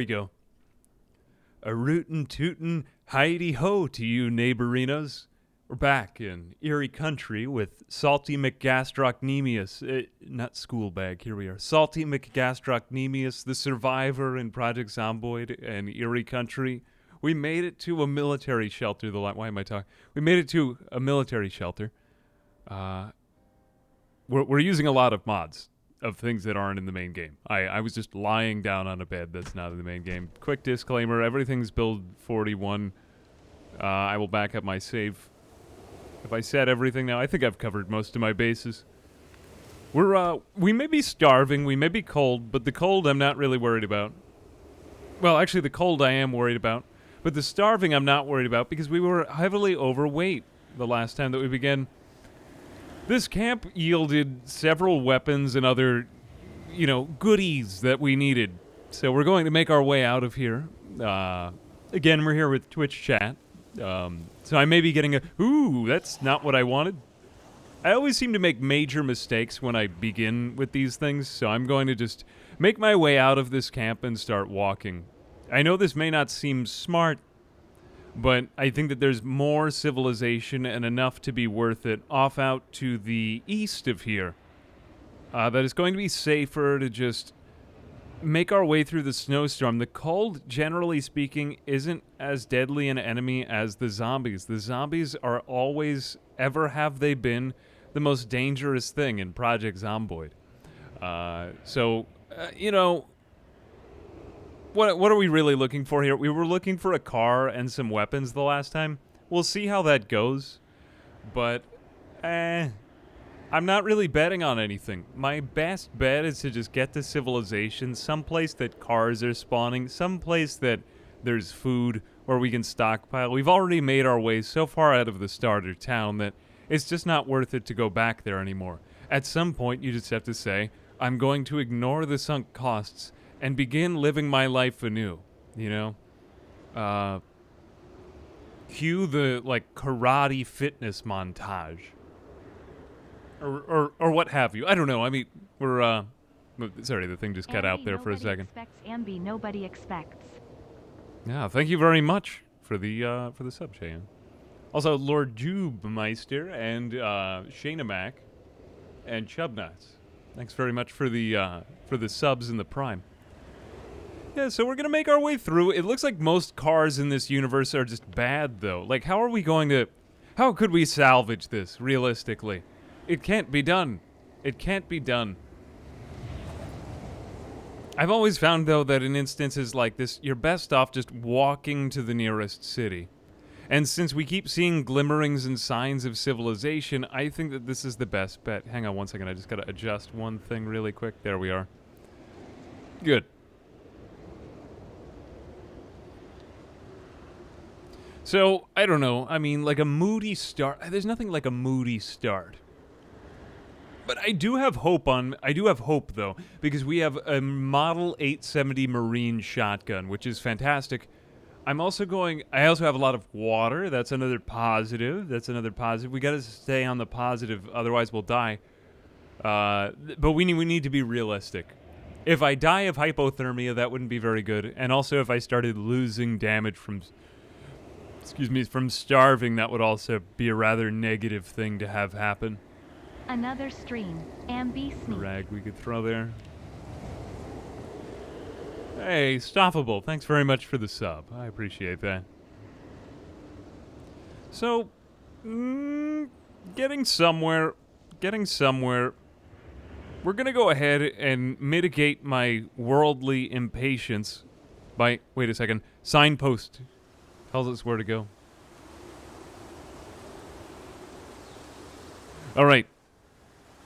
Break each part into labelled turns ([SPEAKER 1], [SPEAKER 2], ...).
[SPEAKER 1] We go. A rootin' tootin' Heidi ho to you neighborinos. We're back in Eerie country with Salty McGastrocnemius. Not school bag, here we are. Salty McGastrocnemius, the survivor in Project Zomboid and Eerie country. We made it to a military shelter. Why am I talking? We made it to a military shelter. We're using a lot of mods of things that aren't in the main game. I was just lying down on a bed that's not in the main game. Quick disclaimer, everything's build 41. I will back up my save. If I said everything now, I think I've covered most of my bases. We may be starving, we may be cold, but the cold I'm not really worried about. Well, actually the cold I am worried about, but the starving I'm not worried about because we were heavily overweight the last time that we began. This camp yielded several weapons and other, goodies that we needed. So we're going to make our way out of here. Again, we're here with Twitch chat. So I may be getting that's not what I wanted. I always seem to make major mistakes when I begin with these things, so I'm going to just make my way out of this camp and start walking. I know this may not seem smart, but I think that there's more civilization and enough to be worth it off out to the east of here. That it's going to be safer to just make our way through the snowstorm. The cold, generally speaking, isn't as deadly an enemy as the zombies. The zombies are always, ever have they been, the most dangerous thing in Project Zomboid. What are we really looking for here? We were looking for a car and some weapons the last time. We'll see how that goes. But, I'm not really betting on anything. My best bet is to just get to civilization, someplace that cars are spawning, someplace that there's food where we can stockpile. We've already made our way so far out of the starter town that it's just not worth it to go back there anymore. At some point, you just have to say, I'm going to ignore the sunk costs and begin living my life anew, Cue the, karate fitness montage. Or what have you. I don't know. I mean, we're, sorry, the thing just cut out there for a second.
[SPEAKER 2] Nobody expects.
[SPEAKER 1] Yeah, thank you very much for the sub, Cheyenne. Also, Lord Jubemeister and, Shayna Mac and Chubnuts. Thanks very much for the subs and the prime. Yeah, so we're gonna make our way through. It looks like most cars in this universe are just bad, though. Like, how could we salvage this, realistically? It can't be done. It can't be done. I've always found, though, that in instances like this, you're best off just walking to the nearest city. And since we keep seeing glimmerings and signs of civilization, I think that this is the best bet. Hang on one second, I just gotta adjust one thing really quick. There we are. Good. So, I don't know. I mean, like a moody start. There's nothing like a moody start. But I do have hope, though, because we have a Model 870 Marine shotgun, which is fantastic. I also have a lot of water. That's another positive. We gotta stay on the positive, otherwise we'll die. But we need to be realistic. If I die of hypothermia, that wouldn't be very good. And also, if I started losing damage from starving, that would also be a rather negative thing to have happen.
[SPEAKER 2] Another stream. Ambi-sneak.
[SPEAKER 1] Rag we could throw there. Hey, Stoppable, thanks very much for the sub. I appreciate that. So, getting somewhere. We're gonna go ahead and mitigate my worldly impatience by, wait a second, signpost tells us where to go. Alright.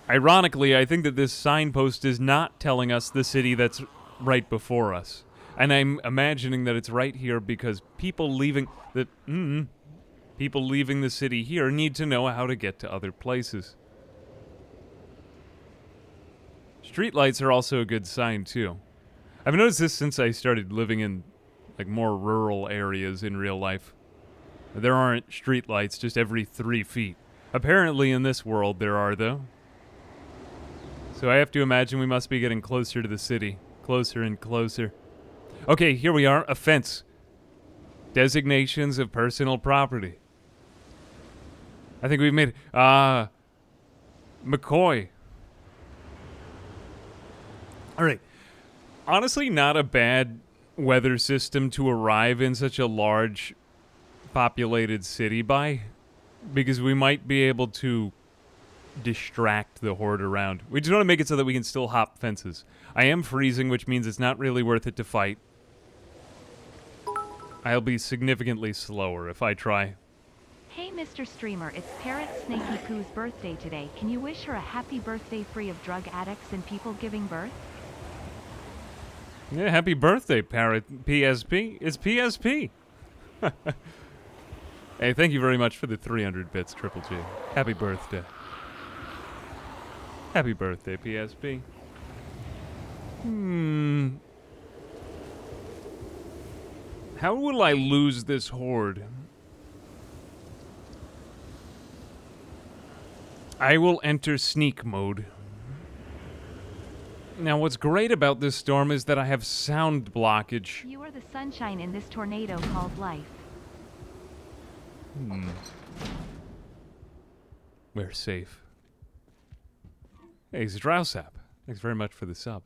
[SPEAKER 1] Ironically, I think that this signpost is not telling us the city that's right before us. And I'm imagining that it's right here because people leaving the city here need to know how to get to other places. Streetlights are also a good sign, too. I've noticed this since I started living in, more rural areas in real life. There aren't streetlights just every 3 feet. Apparently in this world there are, though. So I have to imagine we must be getting closer to the city. Closer and closer. Okay, here we are. Offense. Designations of personal property. I think we've made it. McCoy. All right. Honestly, not a bad weather system to arrive in such a large populated city by, because we might be able to distract the horde around. We just want to make it so that we can still hop fences. I am freezing, which means it's not really worth it to fight. I'll be significantly slower if I try.
[SPEAKER 2] Hey, Mr. Streamer, it's Parrot Snaky Poo's birthday today. Can you wish her a happy birthday free of drug addicts and people giving birth?
[SPEAKER 1] Yeah, happy birthday, Parrot PSP. It's PSP. Hey, thank you very much for the 300 bits, Triple G. Happy birthday. Happy birthday, PSP. How will I lose this horde? I will enter sneak mode. Now, what's great about this storm is that I have sound blockage.
[SPEAKER 2] You are the sunshine in this tornado called life.
[SPEAKER 1] We're safe. Hey, Zdrausap. Thanks very much for the sub.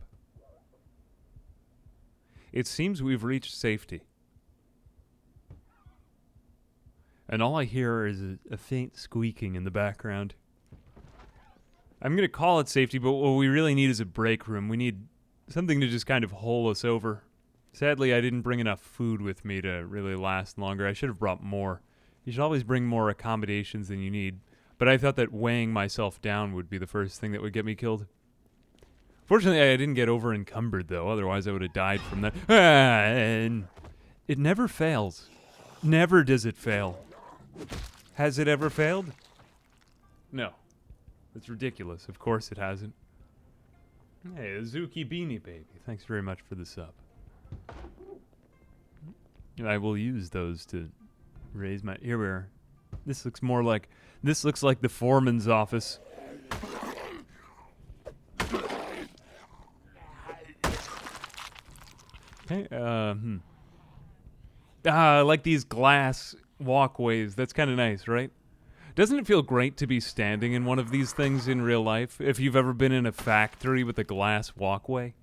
[SPEAKER 1] It seems we've reached safety. And all I hear is a faint squeaking in the background. I'm going to call it safety, but what we really need is a break room. We need something to just kind of hole us over. Sadly, I didn't bring enough food with me to really last longer. I should have brought more. You should always bring more accommodations than you need. But I thought that weighing myself down would be the first thing that would get me killed. Fortunately, I didn't get over encumbered, though. Otherwise, I would have died from that. And it never fails. Never does it fail. Has it ever failed? No. It's ridiculous. Of course it hasn't. Hey, Azuki Beanie Baby. Thanks very much for the sub. I will use those to raise my... Here we are. This looks more like... This looks like the foreman's office. Okay, I like these glass walkways. That's kind of nice, right? Doesn't it feel great to be standing in one of these things in real life? If you've ever been in a factory with a glass walkway?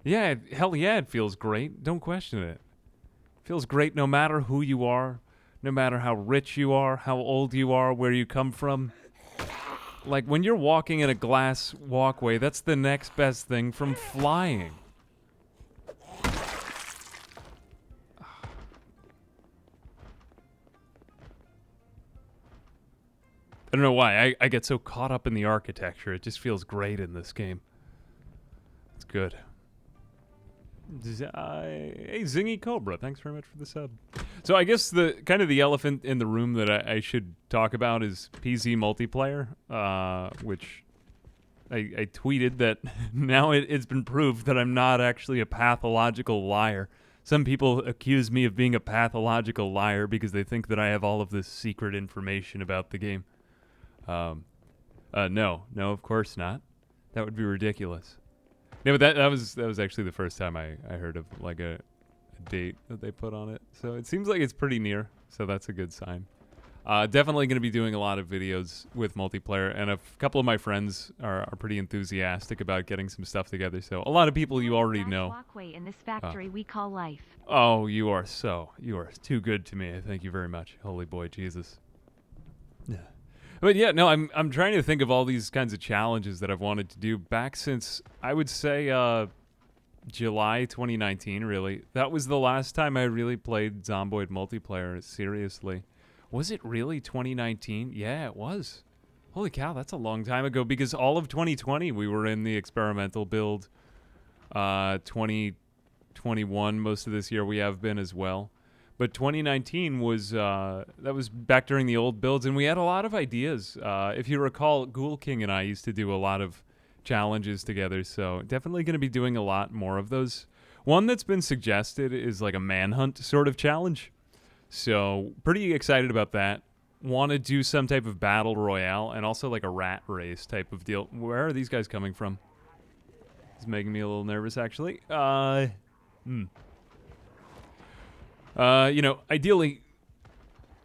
[SPEAKER 1] Yeah, hell yeah, it feels great. Don't question it. It feels great no matter who you are, no matter how rich you are, how old you are, where you come from. Like, when you're walking in a glass walkway, that's the next best thing from flying. I don't know why. I get so caught up in the architecture. It just feels great in this game. It's good. Hey, Zingy Cobra. Thanks very much for the sub. So I guess the kind of the elephant in the room that I should talk about is PZ multiplayer, which I tweeted that now it's been proved that I'm not actually a pathological liar. Some people accuse me of being a pathological liar because they think that I have all of this secret information about the game. No, of course not. That would be ridiculous. Yeah, but that was actually the first time I heard of like a date that they put on it. So it seems like it's pretty near. So that's a good sign. Definitely going to be doing a lot of videos with multiplayer, and a couple of my friends are pretty enthusiastic about getting some stuff together. So a lot of people you already know.
[SPEAKER 2] Walkway in this factory we call life.
[SPEAKER 1] Oh, you are too good to me. Thank you very much, holy boy, Jesus. Yeah. But yeah, no, I'm trying to think of all these kinds of challenges that I've wanted to do back since, I would say, July 2019, really. That was the last time I really played Zomboid multiplayer, seriously. Was it really 2019? Yeah, it was. Holy cow, that's a long time ago, because all of 2020 we were in the experimental build. 2021, most of this year we have been as well. But 2019 was, that was back during the old builds, and we had a lot of ideas. If you recall, Ghoul King and I used to do a lot of challenges together, so definitely going to be doing a lot more of those. One that's been suggested is like a manhunt sort of challenge. So pretty excited about that. Want to do some type of battle royale, and also like a rat race type of deal. Where are these guys coming from? It's making me a little nervous, actually. Ideally,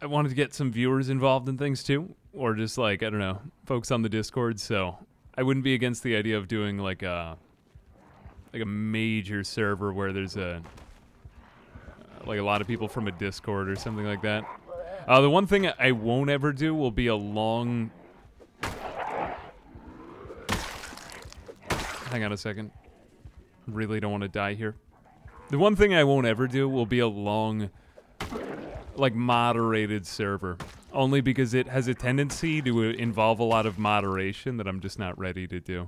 [SPEAKER 1] I wanted to get some viewers involved in things too, or just like, I don't know, folks on the Discord. So I wouldn't be against the idea of doing like a major server where there's a lot of people from a Discord or something like that. The one thing I won't ever do will be a long... Hang on a second. Really don't want to die here. The one thing I won't ever do will be a long, like, moderated server. Only because it has a tendency to involve a lot of moderation that I'm just not ready to do.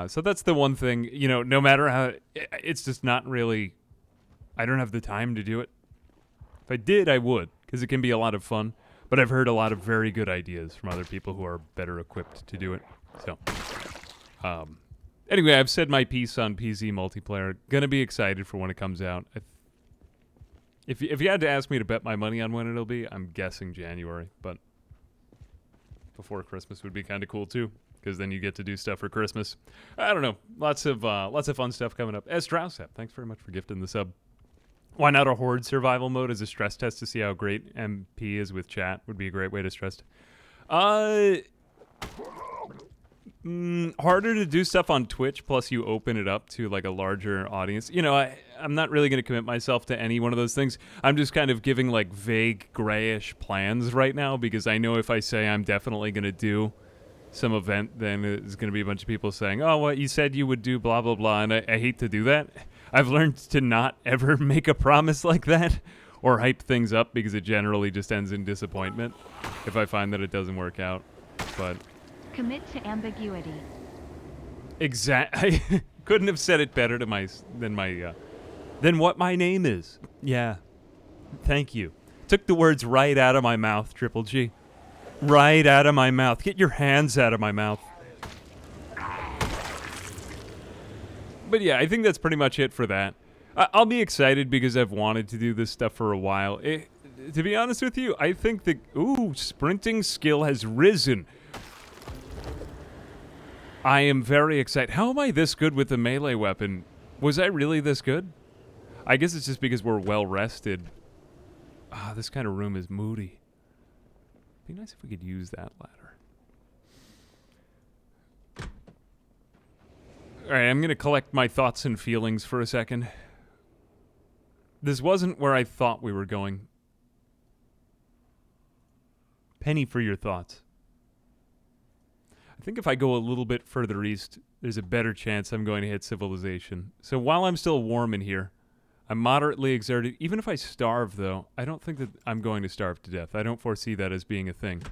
[SPEAKER 1] So that's the one thing, no matter how... It's just not really... I don't have the time to do it. If I did, I would, because it can be a lot of fun. But I've heard a lot of very good ideas from other people who are better equipped to do it. So, anyway, I've said my piece on PC multiplayer. Gonna be excited for when it comes out. If you had to ask me to bet my money on when it'll be, I'm guessing January. But before Christmas would be kind of cool too, because then you get to do stuff for Christmas. I don't know. Lots of fun stuff coming up. Straussap, thanks very much for gifting the sub. Why not a horde survival mode as a stress test to see how great MP is with chat? Would be a great way to stress. Harder to do stuff on Twitch, plus you open it up to like a larger audience. I'm not really going to commit myself to any one of those things. I'm just kind of giving like vague grayish plans right now because I know if I say I'm definitely going to do some event, then there's going to be a bunch of people saying, oh, well, you said you would do blah, blah, blah, and I hate to do that. I've learned to not ever make a promise like that or hype things up because it generally just ends in disappointment if I find that it doesn't work out. But
[SPEAKER 2] commit to ambiguity.
[SPEAKER 1] I couldn't have said it better than what my name is. Yeah. Thank you. Took the words right out of my mouth, Triple G. Right out of my mouth. Get your hands out of my mouth. But yeah, I think that's pretty much it for that. I'll be excited because I've wanted to do this stuff for a while. To be honest with you, I think the sprinting skill has risen. I am very excited. How am I this good with the melee weapon? Was I really this good? I guess it's just because we're well rested. This kind of room is moody. Be nice if we could use that ladder. Alright, I'm going to collect my thoughts and feelings for a second. This wasn't where I thought we were going. Penny for your thoughts. I think if I go a little bit further east, there's a better chance I'm going to hit civilization. So while I'm still warm in here, I'm moderately exerted. Even if I starve, though, I don't think that I'm going to starve to death. I don't foresee that as being a thing.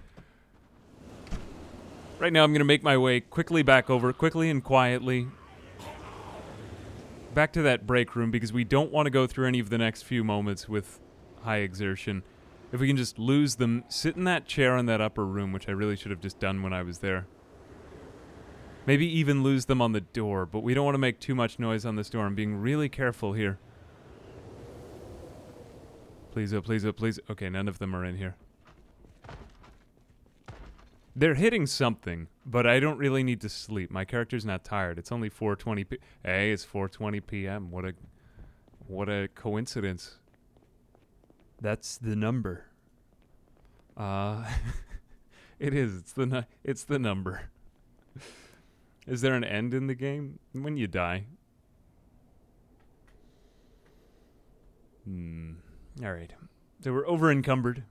[SPEAKER 1] Right now, I'm going to make my way quickly back over, quickly and quietly, back to that break room, because we don't want to go through any of the next few moments with high exertion. If we can just lose them, sit in that chair in that upper room, which I really should have just done when I was there. Maybe even lose them on the door, but we don't want to make too much noise on this door. I'm being really careful here. Please, oh, please, oh, please. Okay, none of them are in here. They're hitting something, but I don't really need to sleep. My character's not tired. It's only 4:20 p.m. Hey, it's 4:20 p.m. What a coincidence. That's the number. It is. It's the number. Is there an end in the game? When you die. Alright. So we're over encumbered.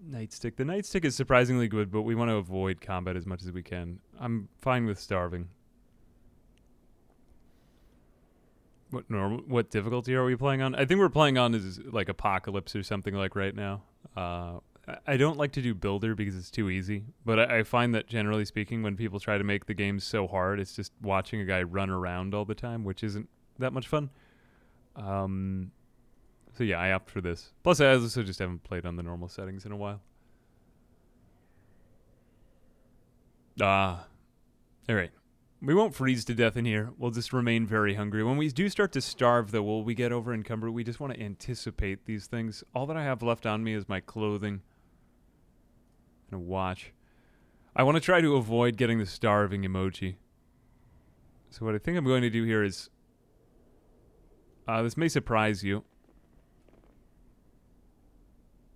[SPEAKER 1] Nightstick. The nightstick is surprisingly good, but we want to avoid combat as much as we can. I'm fine with starving. What difficulty are we playing on? I think we're playing on is like Apocalypse or something like right now. I don't like to do Builder because it's too easy, but I find that generally speaking, when people try to make the game so hard, it's just watching a guy run around all the time, which isn't that much fun. So yeah, I opt for this. Plus, I also just haven't played on the normal settings in a while. All right. We won't freeze to death in here. We'll just remain very hungry. When we do start to starve, though, will we get over encumbered? We just want to anticipate these things. All that I have left on me is my clothing and a watch. I want to try to avoid getting the starving emoji. So what I think I'm going to do here is... this may surprise you.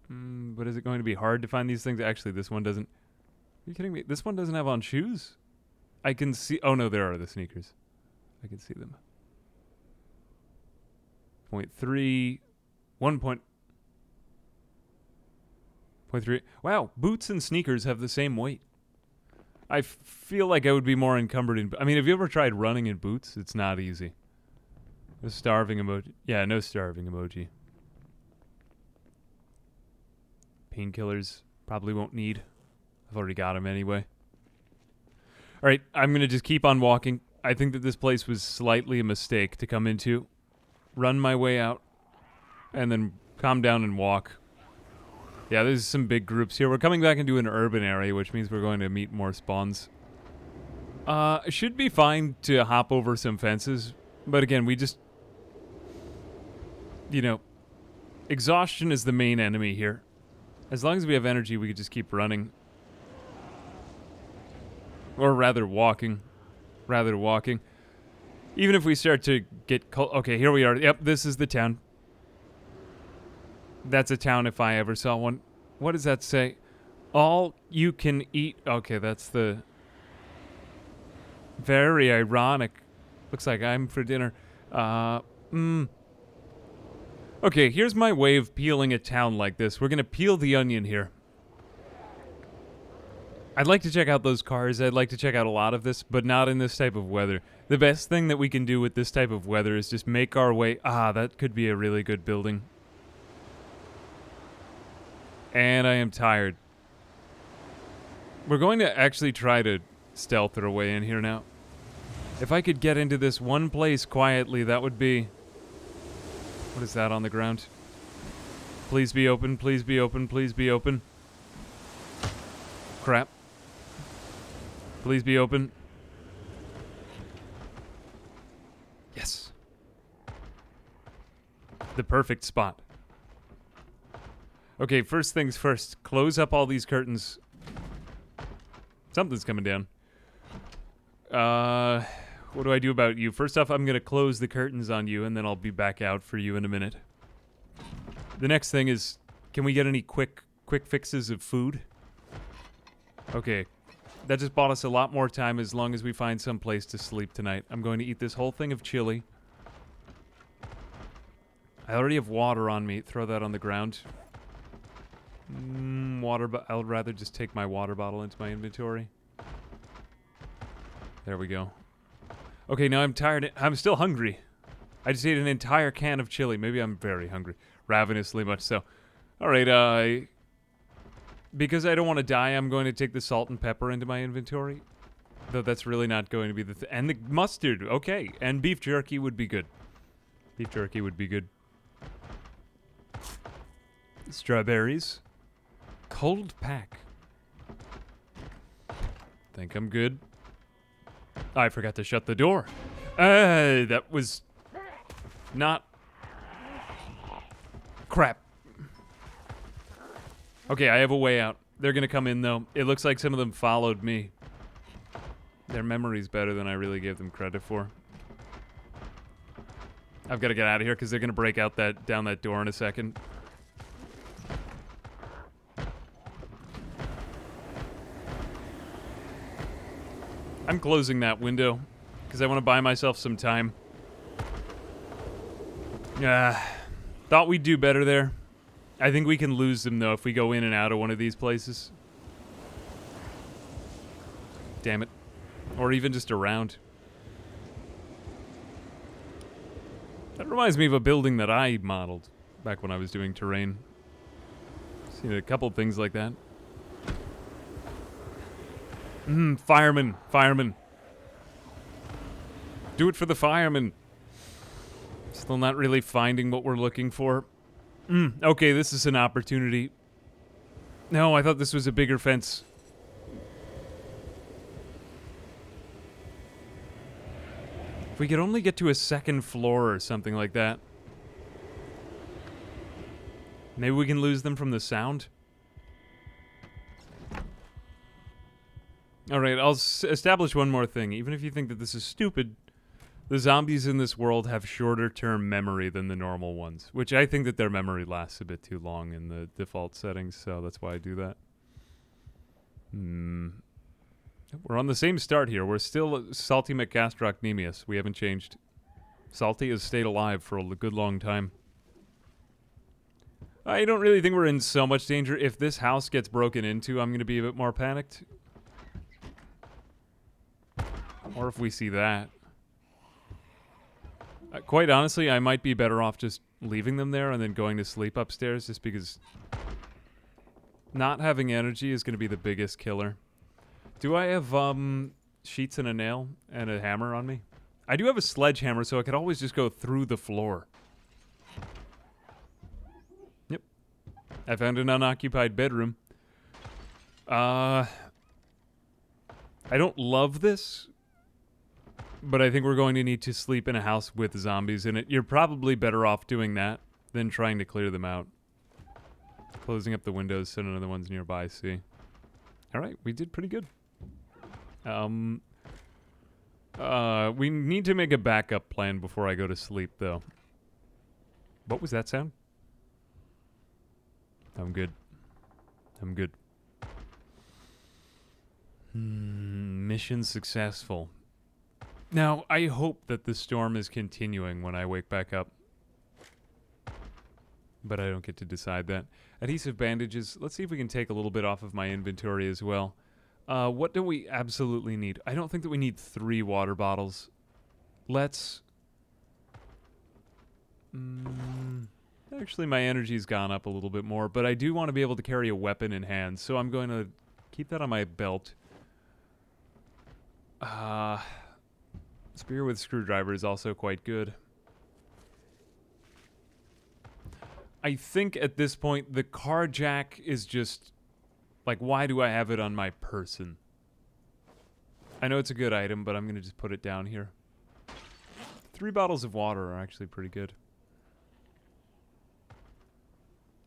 [SPEAKER 1] But is it going to be hard to find these things? Actually, this one doesn't... Are you kidding me? This one doesn't have on shoes? I can see... Oh, no, there are the sneakers. I can see them. 0.3... 1.3... Wow, boots and sneakers have the same weight. I feel like I would be more encumbered in... I mean, have you ever tried running in boots? It's not easy. No starving emoji. Yeah, no starving emoji. Painkillers probably won't need. I've already got them anyway. All right, I'm going to just keep on walking. I think that this place was slightly a mistake to come into. Run my way out. And then calm down and walk. Yeah, there's some big groups here. We're coming back into an urban area, which means we're going to meet more spawns. It should be fine to hop over some fences. But again, we just... You know, exhaustion is the main enemy here. As long as we have energy, we could just keep running. Or rather, walking. Even if we start to get... Okay, here we are. Yep, this is the town. That's a town if I ever saw one. What does that say? All you can eat... Okay, that's the... Very ironic. Looks like I'm for dinner. Okay, here's my way of peeling a town like this. We're gonna peel the onion here. I'd like to check out those cars. I'd like to check out a lot of this, but not in this type of weather. The best thing that we can do with this type of weather is just make our way... that could be a really good building. And I am tired. We're going to actually try to stealth our way in here now. If I could get into this one place quietly, that would be... What is that on the ground? Please be open, please be open, please be open. Crap. Please be open. Yes. The perfect spot. Okay, first things first. Close up all these curtains. Something's coming down. What do I do about you? First off, I'm going to close the curtains on you, and then I'll be back out for you in a minute. The next thing is, can we get any quick fixes of food? Okay. That just bought us a lot more time as long as we find some place to sleep tonight. I'm going to eat this whole thing of chili. I already have water on me. Throw that on the ground. I'll rather just take my water bottle into my inventory. There we go. Okay, now I'm tired. I'm still hungry. I just ate an entire can of chili. Maybe I'm very hungry. Ravenously much so. Alright, because I don't want to die, I'm going to take the salt and pepper into my inventory. Though that's really not going to be the... And the mustard, okay. And beef jerky would be good. Beef jerky would be good. Strawberries. Cold pack. Think I'm good. I forgot to shut the door. That was... not... Crap. Okay, I have a way out. They're gonna come in, though. It looks like some of them followed me. Their memory's better than I really gave them credit for. I've got to get out of here, because they're gonna break out down that door in a second. I'm closing that window, because I want to buy myself some time. Thought we'd do better there. I think we can lose them, though, if we go in and out of one of these places. Damn it. Or even just around. That reminds me of a building that I modeled back when I was doing terrain. Seen a couple things like that. Firemen. Firemen. Do it for the firemen. Still not really finding what we're looking for. Okay, this is an opportunity. No, I thought this was a bigger fence. If we could only get to a second floor or something like that. Maybe we can lose them from the sound. Alright, I'll establish one more thing. Even if you think that this is stupid, The zombies in this world have shorter term memory than the normal ones, which I think that their memory lasts a bit too long in the default settings, so that's why I do that. We're on the same start here. We're still Salty McGastrocnemius. We haven't changed. Salty has stayed alive for a good long time. I don't really think we're in so much danger. If this house gets broken into, I'm going to be a bit more panicked. Or if we see that. Quite honestly, I might be better off just leaving them there and then going to sleep upstairs, just because not having energy is going to be the biggest killer. Do I have sheets and a nail and a hammer on me? I do have a sledgehammer, so I could always just go through the floor. Yep. I found an unoccupied bedroom. I don't love this, but I think we're going to need to sleep in a house with zombies in it. You're probably better off doing that than trying to clear them out. Closing up the windows so none of the ones nearby see. Alright, we did pretty good. We need to make a backup plan before I go to sleep, though. What was that sound? I'm good. I'm good. Mission successful. Now, I hope that the storm is continuing when I wake back up. But I don't get to decide that. Adhesive bandages. Let's see if we can take a little bit off of my inventory as well. What do we absolutely need? I don't think that we need 3 water bottles. Let's... actually, my energy's gone up a little bit more, but I do want to be able to carry a weapon in hand, so I'm going to keep that on my belt. Spear with screwdriver is also quite good. I think at this point, the car jack is just... like, why do I have it on my person? I know it's a good item, but I'm going to just put it down here. 3 bottles of water are actually pretty good.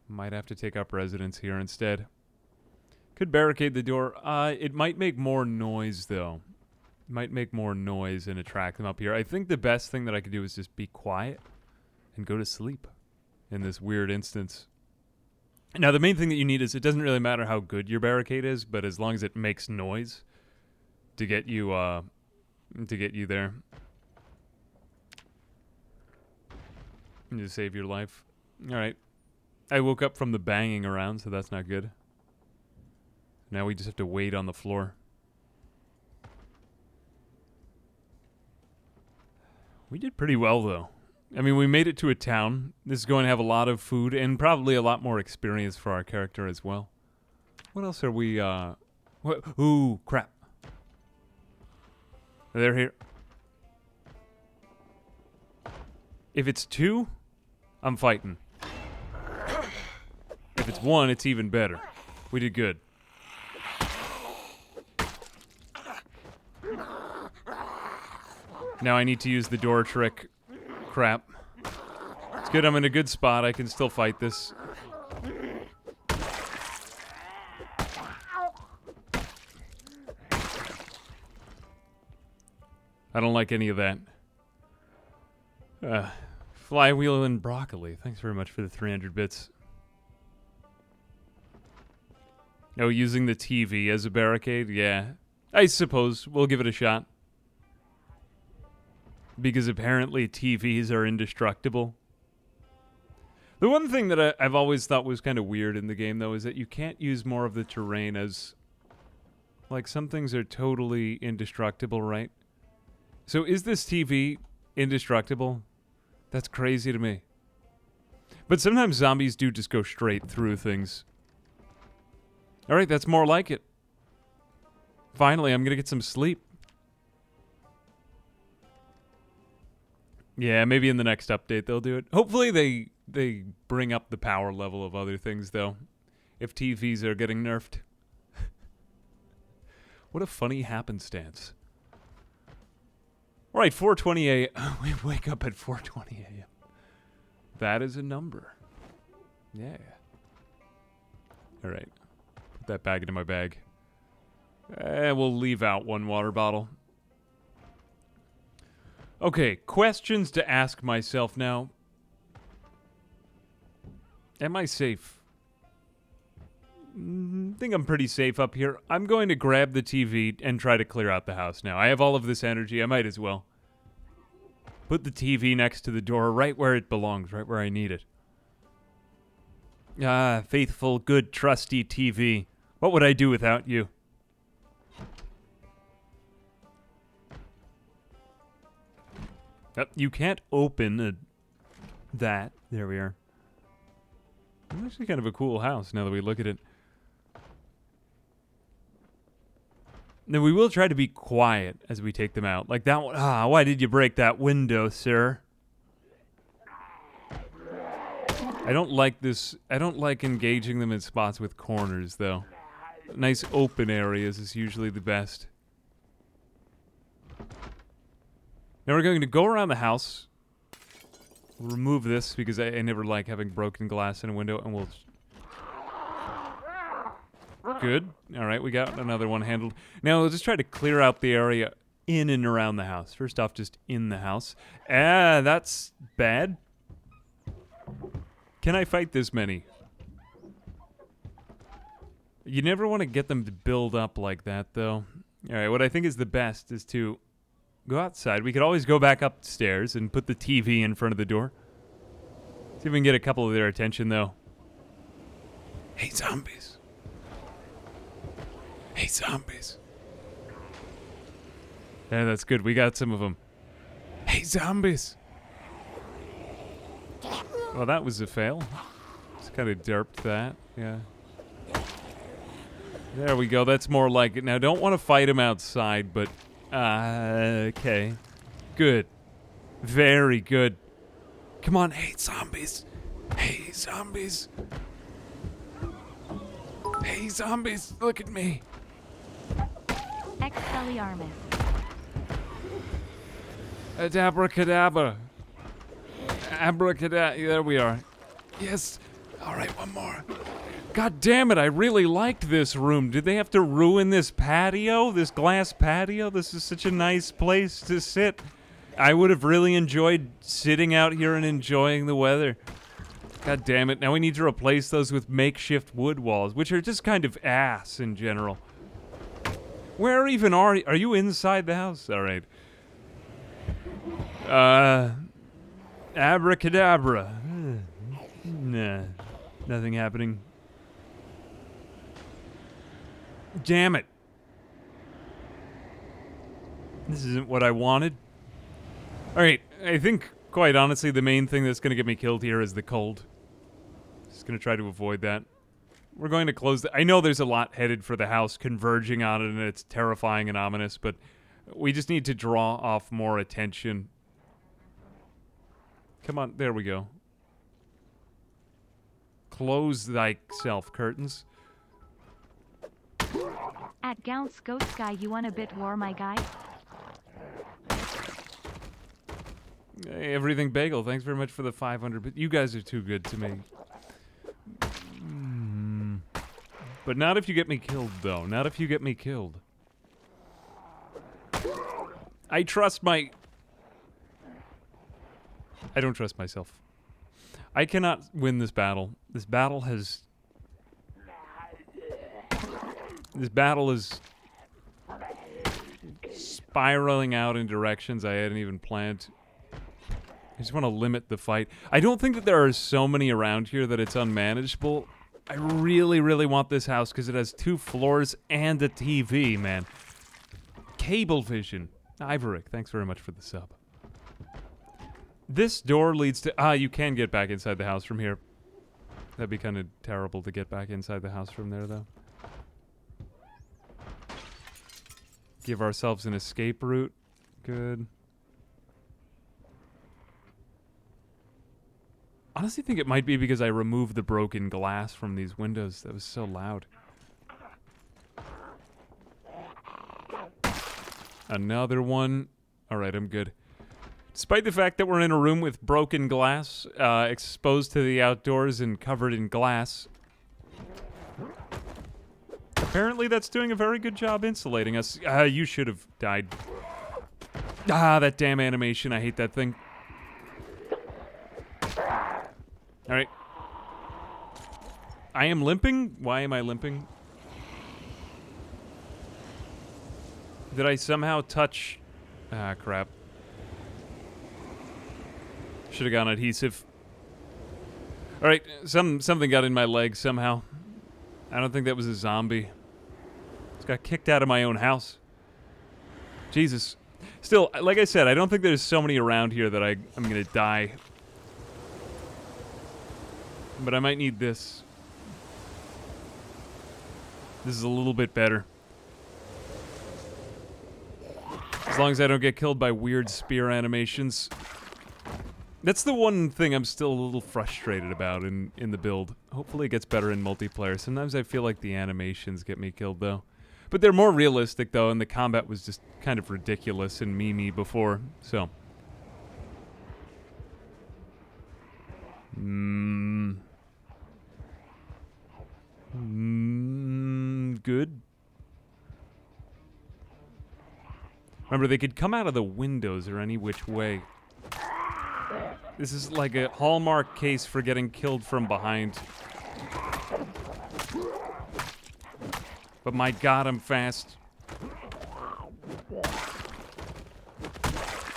[SPEAKER 1] Might have to take up residence here instead. Could barricade the door. It might make more noise, though. It might make more noise and attract them up here. I think the best thing that I could do is just be quiet and go to sleep in this weird instance. Now, the main thing that you need is it doesn't really matter how good your barricade is, but as long as it makes noise to get you there. And to save your life. All right. I woke up from the banging around, so that's not good. Now we just have to wait on the floor. We did pretty well, though. I mean, we made it to a town. This is going to have a lot of food and probably a lot more experience for our character as well. What else are we, Ooh, crap. They're here. If it's 2, I'm fighting. If it's 1, it's even better. We did good. Now I need to use the door trick. Crap. It's good I'm in a good spot. I can still fight this. I don't like any of that. Flywheel and broccoli. Thanks very much for the 300 bits. Oh, using the TV as a barricade? Yeah. I suppose we'll give it a shot. Because apparently TVs are indestructible. The one thing that I've always thought was kind of weird in the game, though, is that you can't use more of the terrain as... like, some things are totally indestructible, right? So is this TV indestructible? That's crazy to me. But sometimes zombies do just go straight through things. Alright, that's more like it. Finally, I'm gonna get some sleep. Yeah, maybe in the next update they'll do it. Hopefully they bring up the power level of other things, though. If TVs are getting nerfed. What a funny happenstance. All right, 4:20 a.m. We wake up at 4:20 a.m. That is a number. Yeah. All right. Put that bag into my bag. We'll leave out 1 water bottle. Okay, questions to ask myself now. Am I safe? Think I'm pretty safe up here. I'm going to grab the TV and try to clear out the house now. I have all of this energy. I might as well. Put the TV next to the door, right where it belongs, right where I need it. Ah, faithful, good, trusty TV. What would I do without you? You can't open that. There we are. It's actually kind of a cool house now that we look at it. Now, we will try to be quiet as we take them out. Like that one. Ah, why did you break that window, sir? I don't like this. I don't like engaging them in spots with corners, though. Nice open areas is usually the best. Now we're going to go around the house. We'll remove this because I never like having broken glass in a window, and we'll... Good. All right, we got another one handled. Now we'll just try to clear out the area in and around the house. First off, just in the house. Ah, that's bad. Can I fight this many? You never want to get them to build up like that, though. All right, what I think is the best is to go outside. We could always go back upstairs and put the TV in front of the door. See if we can get a couple of their attention, though. Hey, zombies. Hey, zombies. Yeah, that's good. We got some of them. Hey, zombies. Well, that was a fail. Just kind of derped that. Yeah. There we go. That's more like it. Now, don't want to fight him outside, but... okay. Good. Very good. Come on. Hey, zombies. Hey, zombies. Hey, zombies. Look at me.
[SPEAKER 2] Expelliarmus.
[SPEAKER 1] Abracadabra. Abracadabra. There we are. Yes. All right, one more. God damn it, I really liked this room. Did they have to ruin this patio? This glass patio? This is such a nice place to sit. I would have really enjoyed sitting out here and enjoying the weather. God damn it. Now we need to replace those with makeshift wood walls, which are just kind of ass in general. Where even are you? Are you inside the house? All right. Abracadabra. Nah, nothing happening. Damn it. This isn't what I wanted. Alright, I think, quite honestly, the main thing that's going to get me killed here is the cold. Just going to try to avoid that. We're going to close I know there's a lot headed for the house converging on it, and it's terrifying and ominous, but we just need to draw off more attention. Come on, there we go. Close thyself, curtains.
[SPEAKER 2] At Gaunt's Ghost Guy, you want a bit war, my guy?
[SPEAKER 1] Hey, everything bagel. Thanks very much for the 500. But you guys are too good to me. But not if you get me killed, though. Not if you get me killed. I trust my... I don't trust myself. I cannot win this battle. This battle is spiraling out in directions I hadn't even planned. I just want to limit the fight. I don't think that there are so many around here that it's unmanageable. I really, really want this house because it has 2 floors and a TV, man. Cablevision. Ivoric, thanks very much for the sub. This door leads to... you can get back inside the house from here. That'd be kind of terrible to get back inside the house from there, though. Give ourselves an escape route. Good. Honestly, think it might be because I removed the broken glass from these windows. That was so loud. Another one. All right, I'm good. Despite the fact that we're in a room with broken glass, exposed to the outdoors and covered in glass, apparently that's doing a very good job insulating us. You should have died. Ah, that damn animation. I hate that thing. Alright. I am limping? Why am I limping? Did I somehow touch... Ah, crap. Should have gone adhesive. Alright, something got in my leg somehow. I don't think that was a zombie. Just got kicked out of my own house. Jesus. Still, like I said, I don't think there's so many around here that I'm gonna die. But I might need this. This is a little bit better. As long as I don't get killed by weird spear animations. That's the one thing I'm still a little frustrated about in the build. Hopefully it gets better in multiplayer. Sometimes I feel like the animations get me killed, though. But they're more realistic, though, and the combat was just kind of ridiculous and memey before, so... Good. Remember, they could come out of the windows or any which way. This is like a Hallmark case for getting killed from behind. But my god, I'm fast.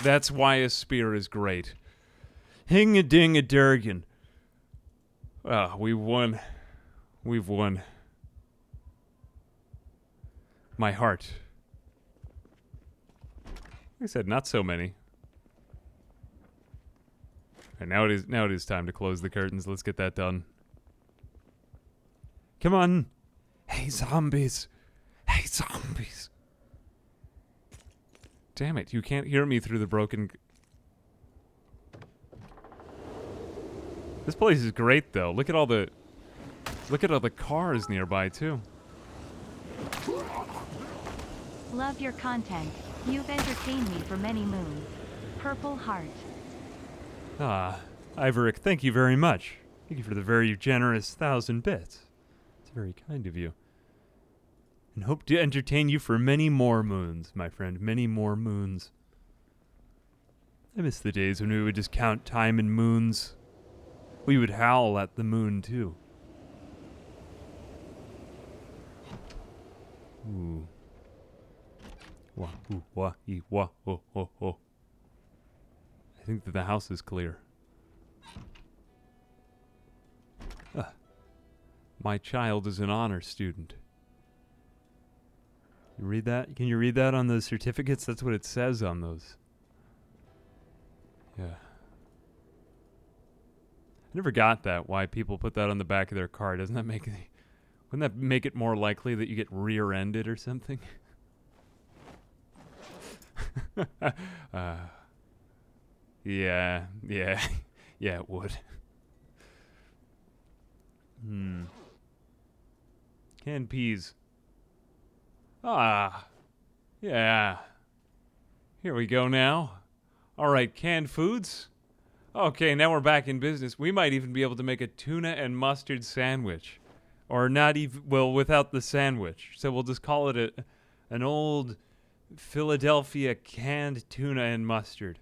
[SPEAKER 1] That's why a spear is great. Hing-a-ding-a-durgan. Ah, we won. We've won. My heart. Like I said, not so many. And now it is time to close the curtains. Let's get that done. Come on. Hey, zombies. Hey, zombies. Damn it, you can't hear me through the broken... This place is great, though. Look at all the cars nearby, too.
[SPEAKER 2] Love your content. You've entertained me for many moons. Purple Heart.
[SPEAKER 3] Ah, Iverick, thank you very much. Thank you for the very generous 1,000 bits. It's very kind of you. And hope to entertain you for many more moons, my friend. Many more moons. I miss the days when we would just count time in moons. We would howl at the moon, too. Ooh. Wah, ooh, wah, ee, wah, oh, oh, oh. I think that the house is clear. My child is an honor student. You read that? Can you read that on those certificates? That's what it says on those. Yeah. I never got that, why people put that on the back of their car. Doesn't that make it... Wouldn't that make it more likely that you get rear-ended or something? Yeah, yeah, yeah, it would. Canned peas. Ah, yeah. Here we go now. All right, canned foods. Okay, now we're back in business. We might even be able to make a tuna and mustard sandwich. Or not even, well, without the sandwich. So we'll just call it an old Philadelphia canned tuna and mustard.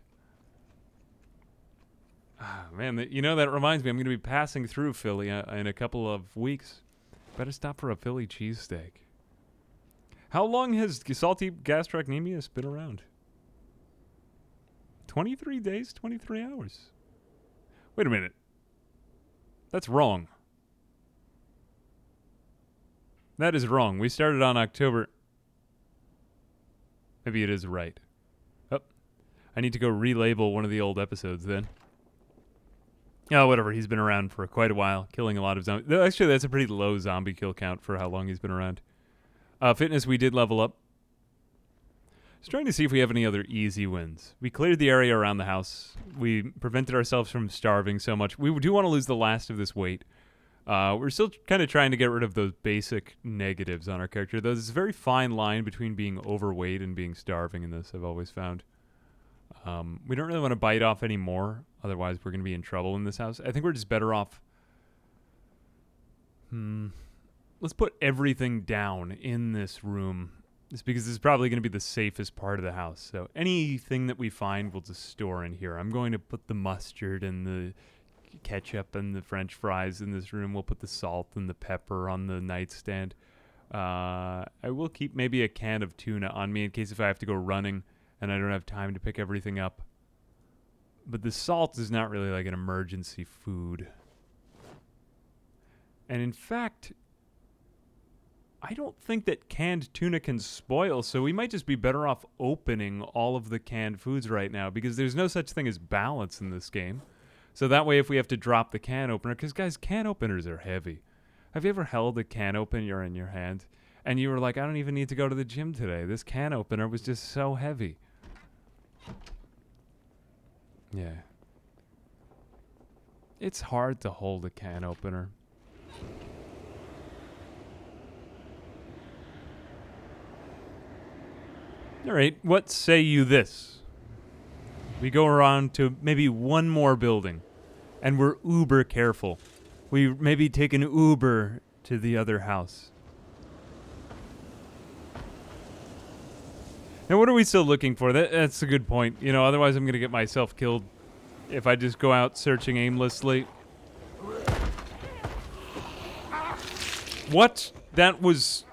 [SPEAKER 3] Ah, man, you know, that reminds me, I'm going to be passing through Philly in a couple of weeks. Better stop for a Philly cheesesteak. How long has salty gastrocnemius been around? 23 days, 23 hours. Wait a minute. That's wrong. That is wrong. We started on October... Maybe it is right. Oh, I need to go relabel one of the old episodes then. Oh, whatever. He's been around for quite a while, killing a lot of zombies. Actually, that's a pretty low zombie kill count for how long he's been around. Fitness, we did level up. Just trying to see if we have any other easy wins. We cleared the area around the house. We prevented ourselves from starving so much. We do want to lose the last of this weight. We're still kind of trying to get rid of those basic negatives on our character. There's a very fine line between being overweight and being starving in this, I've always found. We don't really want to bite off any more. Otherwise, we're going to be in trouble in this house. I think we're just better off... Let's put everything down in this room Just because this is probably going to be the safest part of the house. So anything that we find, we'll just store in here. I'm going to put the mustard and the ketchup and the French fries in this room. We'll put the salt and the pepper on the nightstand. I will keep maybe a can of tuna on me in case if I have to go running and I don't have time to pick everything up. But the salt is not really like an emergency food. And in fact, I don't think that canned tuna can spoil, so we might just be better off opening all of the canned foods right now because there's no such thing as balance in this game. So that way if we have to drop the can opener, because guys, can openers are heavy. Have you ever held a can opener in your hand and you were like, I don't even need to go to the gym today. This can opener was just so heavy. Yeah. It's hard to hold a can opener. All right, what say you this? We go around to maybe one more building, and we're uber careful. We maybe take an Uber to the other house. Now, what are we still looking for? That's a good point. You know, otherwise I'm going to get myself killed if I just go out searching aimlessly. What? That was...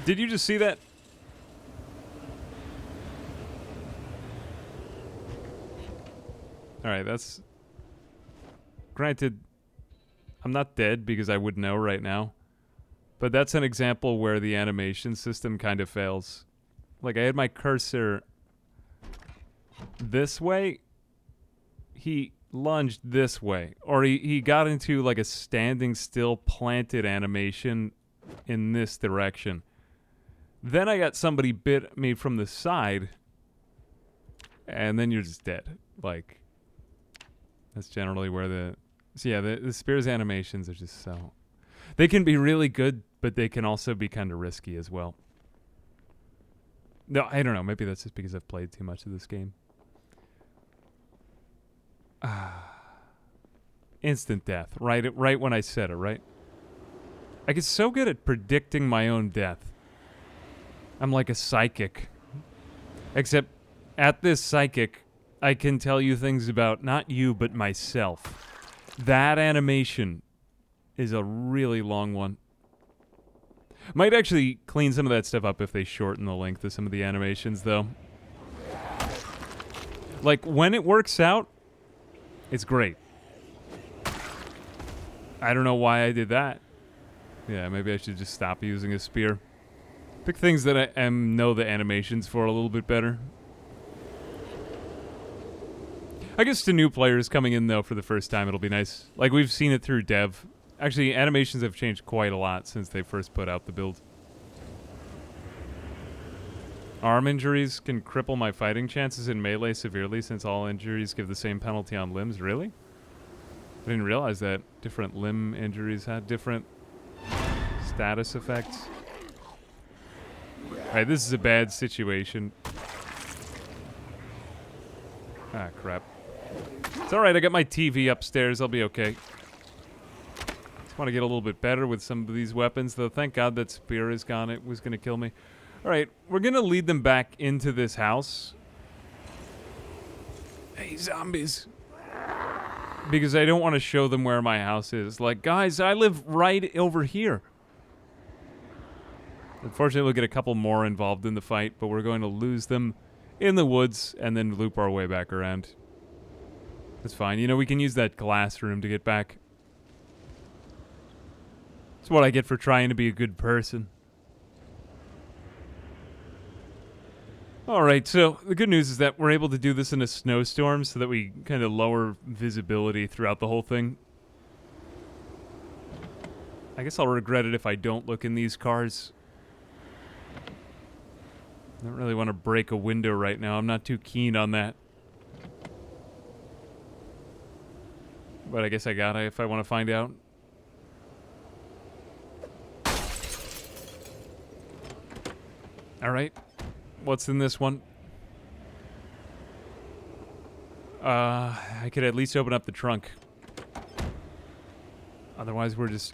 [SPEAKER 3] Did you just see that? Alright, that's... Granted, I'm not dead because I would know right now. But that's an example where the animation system kind of fails. Like, I had my cursor this way. He lunged this way. Or he got into, like, a standing still planted animation in this direction. Then I got somebody bit me from the side. And then you're just dead. Like, that's generally where the... So yeah, the Spears animations are just so... They can be really good, but they can also be kind of risky as well. No, I don't know. Maybe that's just because I've played too much of this game. Instant death. Right when I said it, right? I get so good at predicting my own death. I'm like a psychic. Except at this psychic, I can tell you things about not you, but myself. That animation is a really long one. Might actually clean some of that stuff up if they shorten the length of some of the animations, though. Like, when it works out, it's great. I don't know why I did that. Yeah, maybe I should just stop using a spear. Pick things that I know the animations for a little bit better. I guess to new players coming in, though, for the first time, it'll be nice. Like, we've seen it through dev. Actually, animations have changed quite a lot since they first put out the build. Arm injuries can cripple my fighting chances in melee severely since all injuries give the same penalty on limbs. Really? I didn't realize that different limb injuries had different status effects. Alright, this is a bad situation. Ah, crap. It's alright, I got my TV upstairs. I'll be okay. Just want to get a little bit better with some of these weapons, though. Thank God that spear is gone. It was going to kill me. Alright, we're going to lead them back into this house. Hey, zombies. Because I don't want to show them where my house is. Like, guys, I live right over here. Unfortunately, we'll get a couple more involved in the fight, but we're going to lose them in the woods and then loop our way back around. That's fine. You know, we can use that glass room to get back. That's what I get for trying to be a good person. Alright, so the good news is that we're able to do this in a snowstorm so that we kind of lower visibility throughout the whole thing. I guess I'll regret it if I don't look in these cars. I don't really want to break a window right now. I'm not too keen on that. But I guess I gotta if I want to find out. Alright. What's in this one? I could at least open up the trunk. Otherwise, we're just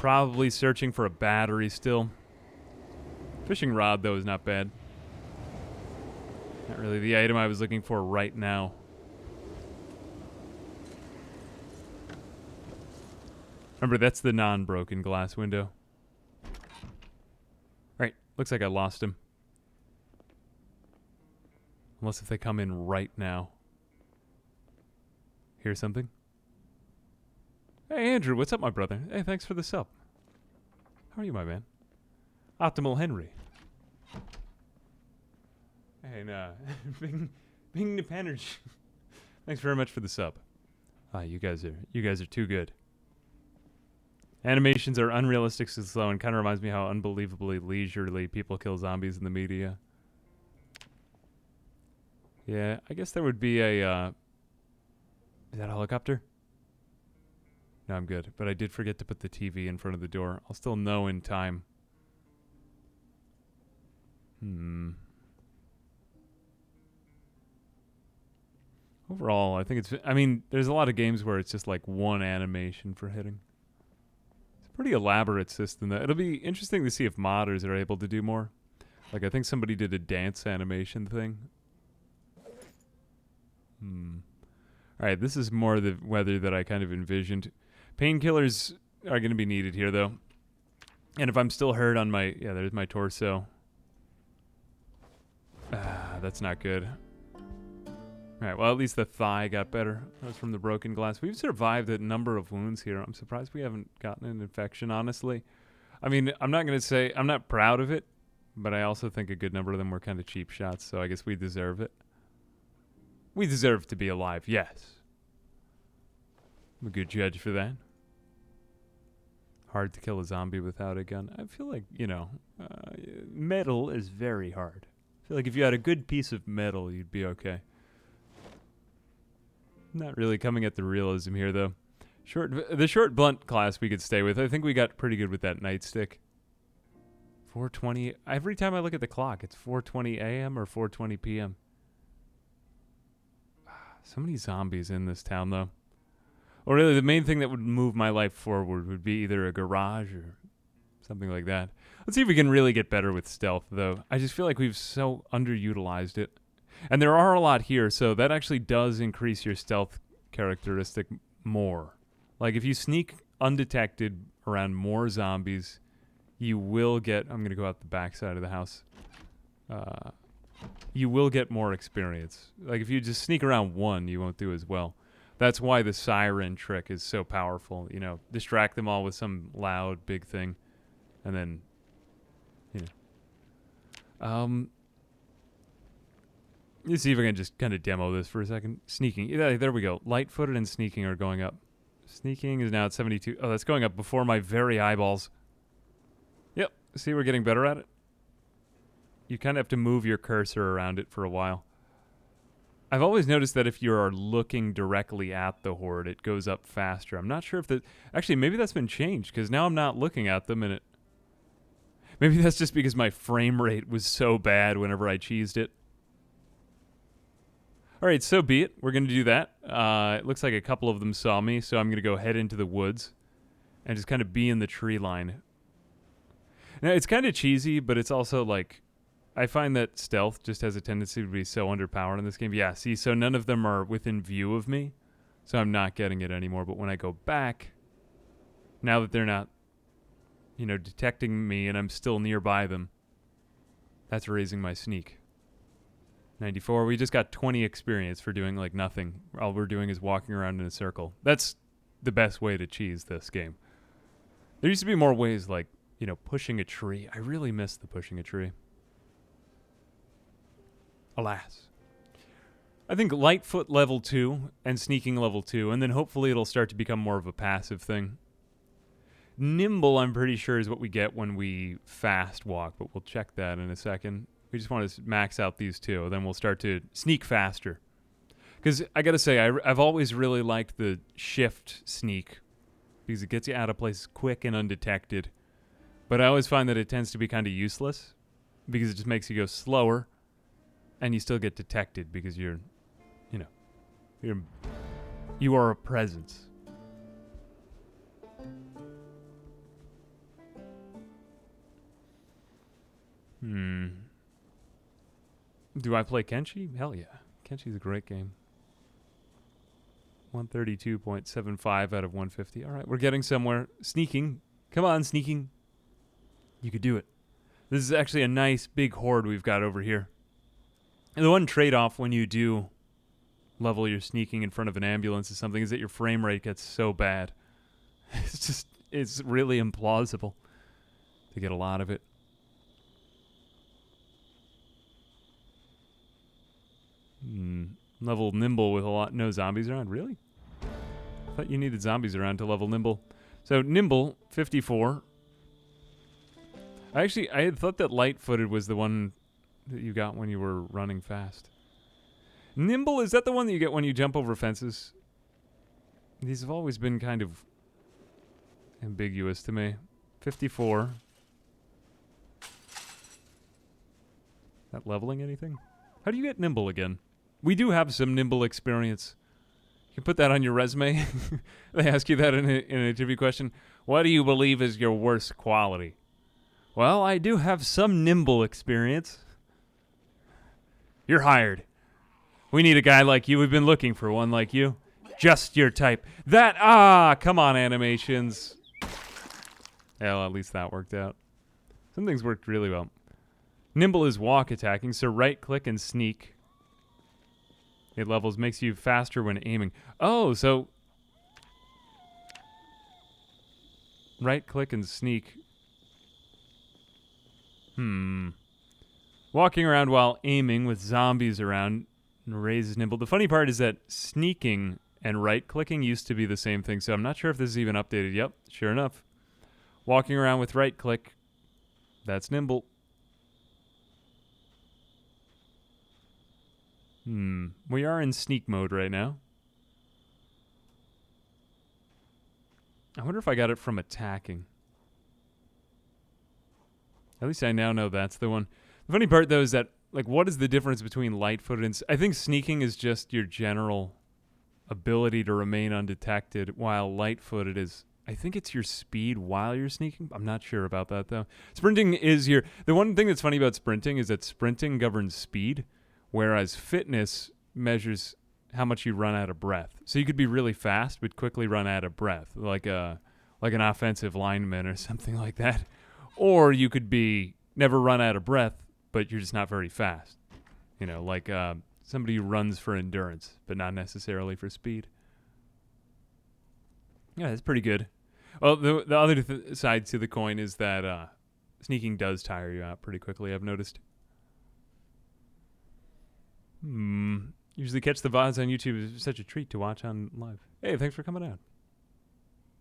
[SPEAKER 1] Probably searching for a battery still. Fishing rod, though, is not bad. Not really the item I was looking for right now. Remember, that's the non-broken glass window. Right, looks like I lost him. Unless if they come in right now. Hear something? Hey, Andrew, what's up, my brother? Hey, thanks for the sub. How are you, my man? Optimal Henry. Hey, nah. Bing Nip Energy. Thanks very much for the sub. You guys are too good. Animations are unrealistically slow and kind of reminds me how unbelievably leisurely people kill zombies in the media. Yeah, I guess there would be a, is that a helicopter? No, I'm good. But I did forget to put the TV in front of the door. I'll still know in time. Overall, I think it's, I mean, there's a lot of games where it's just like one animation for hitting. It's a pretty elaborate system, though. It'll be interesting to see if modders are able to do more. Like, I think somebody did a dance animation thing. Alright, this is more the weather that I kind of envisioned. Painkillers are going to be needed here, though. And if I'm still hurt on my... Yeah, there's my torso. That's not good. Alright, well, at least the thigh got better. That was from the broken glass. We've survived a number of wounds here. I'm surprised we haven't gotten an infection, honestly. I mean, I'm not going to say... I'm not proud of it, but I also think a good number of them were kind of cheap shots, so I guess we deserve it. We deserve to be alive, yes. I'm a good judge for that. Hard to kill a zombie without a gun. I feel like, you know, metal is very hard. I feel like if you had a good piece of metal, you'd be okay. Not really coming at the realism here, though. The short blunt class we could stay with. I think we got pretty good with that nightstick. 4:20. Every time I look at the clock, it's 4:20 a.m. or 4:20 p.m. So many zombies in this town, though. Or really, the main thing that would move my life forward would be either a garage or something like that. Let's see if we can really get better with stealth, though. I just feel like we've so underutilized it. And there are a lot here, so that actually does increase your stealth characteristic more. Like, if you sneak undetected around more zombies, you will get... I'm going to go out the back side of the house. You will get more experience. Like, if you just sneak around one, you won't do as well. That's why the siren trick is so powerful. You know, distract them all with some loud, big thing. And then, you know. Let's see if I can just kind of demo this for a second. Sneaking. Yeah, there we go. Light-footed and sneaking are going up. Sneaking is now at 72. Oh, that's going up before my very eyeballs. Yep. See, we're getting better at it. You kind of have to move your cursor around it for a while. I've always noticed that if you are looking directly at the horde, it goes up faster. I'm not sure if that... Actually, maybe that's been changed, because now I'm not looking at them, and it... Maybe that's just because my frame rate was so bad whenever I cheesed it. Alright, so be it. We're going to do that. It looks like a couple of them saw me, so I'm going to go head into the woods and just kind of be in the tree line. Now, it's kind of cheesy, but it's also like... I find that stealth just has a tendency to be so underpowered in this game. Yeah, see, so none of them are within view of me, so I'm not getting it anymore. But when I go back, now that they're not, you know, detecting me and I'm still nearby them, that's raising my sneak. 94, we just got 20 experience for doing, like, nothing. All we're doing is walking around in a circle. That's the best way to cheese this game. There used to be more ways, like, you know, pushing a tree. I really miss the pushing a tree. Alas. I think Lightfoot level 2 and Sneaking level 2, and then hopefully it'll start to become more of a passive thing. Nimble, I'm pretty sure, is what we get when we fast walk, but we'll check that in a second. We just want to max out these two, then we'll start to sneak faster. Because I gotta say, I've always really liked the shift sneak, because it gets you out of place quick and undetected. But I always find that it tends to be kind of useless, because it just makes you go slower. And you still get detected because you're, you know, you are a presence. Do I play Kenshi? Hell yeah. Kenshi's a great game. 132.75 out of 150. All right, we're getting somewhere. Sneaking. Come on, sneaking. You could do it. This is actually a nice big horde we've got over here. And the one trade-off when you do level your sneaking in front of an ambulance or something is that your frame rate gets so bad. It's really implausible to get a lot of it. Level nimble with no zombies around. Really? I thought you needed zombies around to level nimble. So nimble, 54. I had thought that light-footed was the one that you got when you were running fast. Nimble, is that the one that you get when you jump over fences? These have always been kind of ambiguous to me. 54. Not leveling anything? How do you get nimble again? We do have some nimble experience. You can put that on your resume. They ask you that in an interview question. What do you believe is your worst quality? Well, I do have some nimble experience. You're hired. We need a guy like you. We've been looking for one like you. Just your type. Come on, animations. Yeah, well, at least that worked out. Some things worked really well. Nimble is walk attacking, so right click and sneak. It levels, makes you faster when aiming. Oh, so right click and sneak. Walking around while aiming with zombies around raises nimble. The funny part is that sneaking and right clicking used to be the same thing, so I'm not sure if this is even updated. Yep, sure enough. Walking around with right click, that's nimble. We are in sneak mode right now. I wonder if I got it from attacking. At least I now know that's the one. The funny part, though, is that, like, what is the difference between light-footed and... I think sneaking is just your general ability to remain undetected, while light-footed is... I think it's your speed while you're sneaking. I'm not sure about that, though. Sprinting is your... The one thing that's funny about sprinting is that sprinting governs speed, whereas fitness measures how much you run out of breath. So you could be really fast, but quickly run out of breath, like an offensive lineman or something like that. Or you could be never run out of breath, but you're just not very fast. You know, like somebody who runs for endurance, but not necessarily for speed. Yeah, that's pretty good. Well, the other side to the coin is that sneaking does tire you out pretty quickly, I've noticed. Usually catch the VODs on YouTube. It's such a treat to watch on live. Hey, thanks for coming out.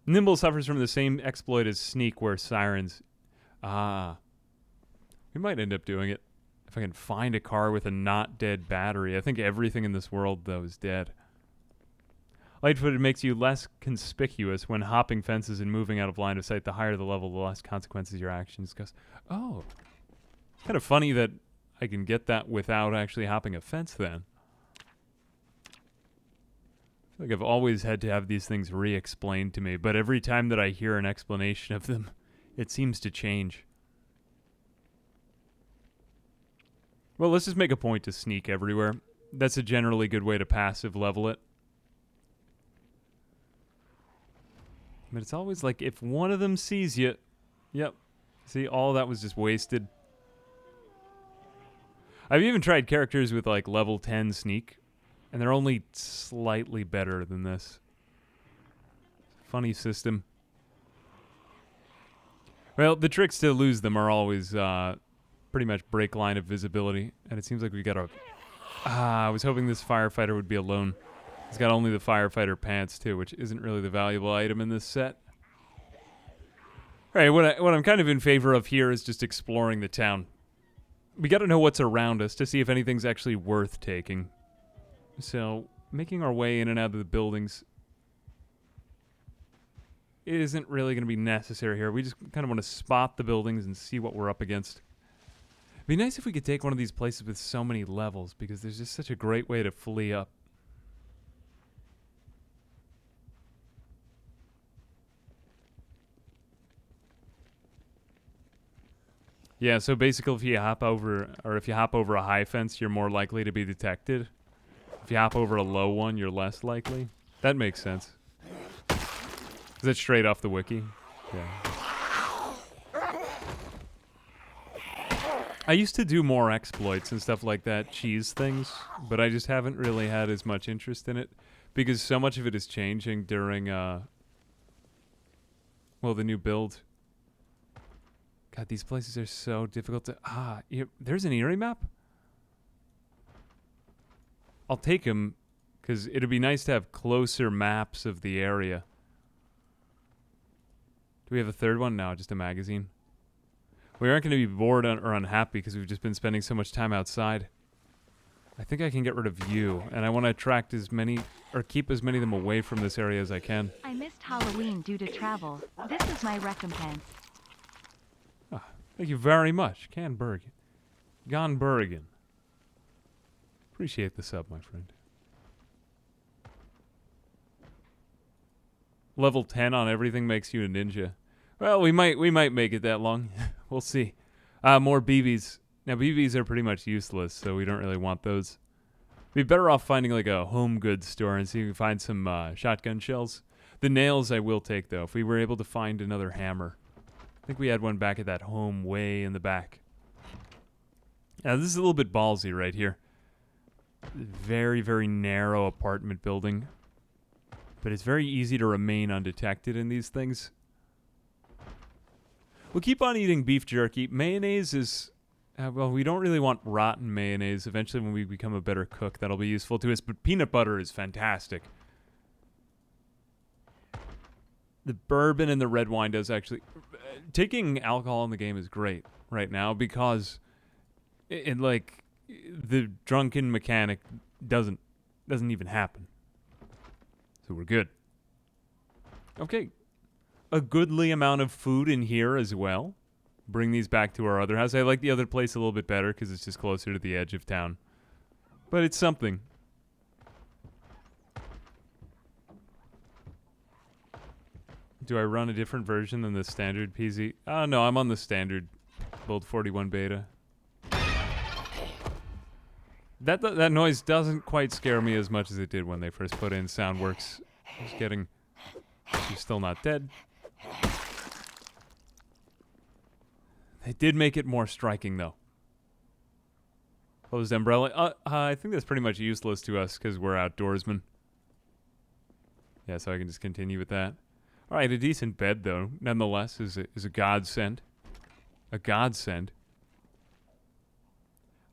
[SPEAKER 1] Nimble suffers from the same exploit as Sneak, where sirens... we might end up doing it. If I can find a car with a not dead battery. I think everything in this world, though, is dead. Light-footed makes you less conspicuous when hopping fences and moving out of line of sight. The higher the level, the less consequences your actions cause. Oh. Kind of funny that I can get that without actually hopping a fence then. I feel like I've always had to have these things re-explained to me, but every time that I hear an explanation of them, it seems to change. Well, let's just make a point to sneak everywhere. That's a generally good way to passive level it. But it's always like if one of them sees you, yep. See, all that was just wasted. I've even tried characters with like level 10 sneak, and they're only slightly better than this. Funny system. Well, the tricks to lose them are always pretty much break line of visibility, and it seems like we got a... I was hoping this firefighter would be alone. He's got only the firefighter pants, too, which isn't really the valuable item in this set. All right, what I'm kind of in favor of here is just exploring the town. We got to know what's around us to see if anything's actually worth taking. So, making our way in and out of the buildings isn't really going to be necessary here. We just kind of want to spot the buildings and see what we're up against. It'd be nice if we could take one of these places with so many levels, because there's just such a great way to flee up. Yeah, so basically if you hop over a high fence, you're more likely to be detected. If you hop over a low one, you're less likely. That makes sense. Is that straight off the wiki? Yeah. I used to do more exploits and stuff like that, cheese things, but I just haven't really had as much interest in it because so much of it is changing during, the new build. God, these places are so difficult to... there's an Eerie map? I'll take them because it'd be nice to have closer maps of the area. Do we have a third one? No, just a magazine. We aren't going to be bored or unhappy because we've just been spending so much time outside. I think I can get rid of you, and I want to attract as many, or keep as many of them away from this area as I can.
[SPEAKER 2] I missed Halloween due to travel. This is my recompense.
[SPEAKER 1] Thank you very much, Canbergen. Gonbergen. Appreciate the sub, my friend. Level 10 on everything makes you a ninja. Well, we might make it that long. We'll see. More BBs. Now, BBs are pretty much useless, so we don't really want those. We'd be better off finding like a home goods store and see if we can find some shotgun shells. The nails I will take, though, if we were able to find another hammer. I think we had one back at that home way in the back. Now, this is a little bit ballsy right here. Very, very narrow apartment building. But it's very easy to remain undetected in these things. We'll keep on eating beef jerky. Mayonnaise is... well, we don't really want rotten mayonnaise. Eventually, when we become a better cook, that'll be useful to us. But peanut butter is fantastic. The bourbon and the red wine does actually... taking alcohol in the game is great right now because the drunken mechanic doesn't even happen. So we're good. Okay. A goodly amount of food in here as well. Bring these back to our other house. I like the other place a little bit better because it's just closer to the edge of town. But it's something. Do I run a different version than the standard PZ? Oh, no, I'm on the standard Build 41 beta. That noise doesn't quite scare me as much as it did when they first put in Soundworks. I was getting... She's still not dead. They did make it more striking, though. Closed umbrella. I think that's pretty much useless to us because we're outdoorsmen. Yeah, so I can just continue with that. All right, a decent bed, though, nonetheless, is a godsend. A godsend.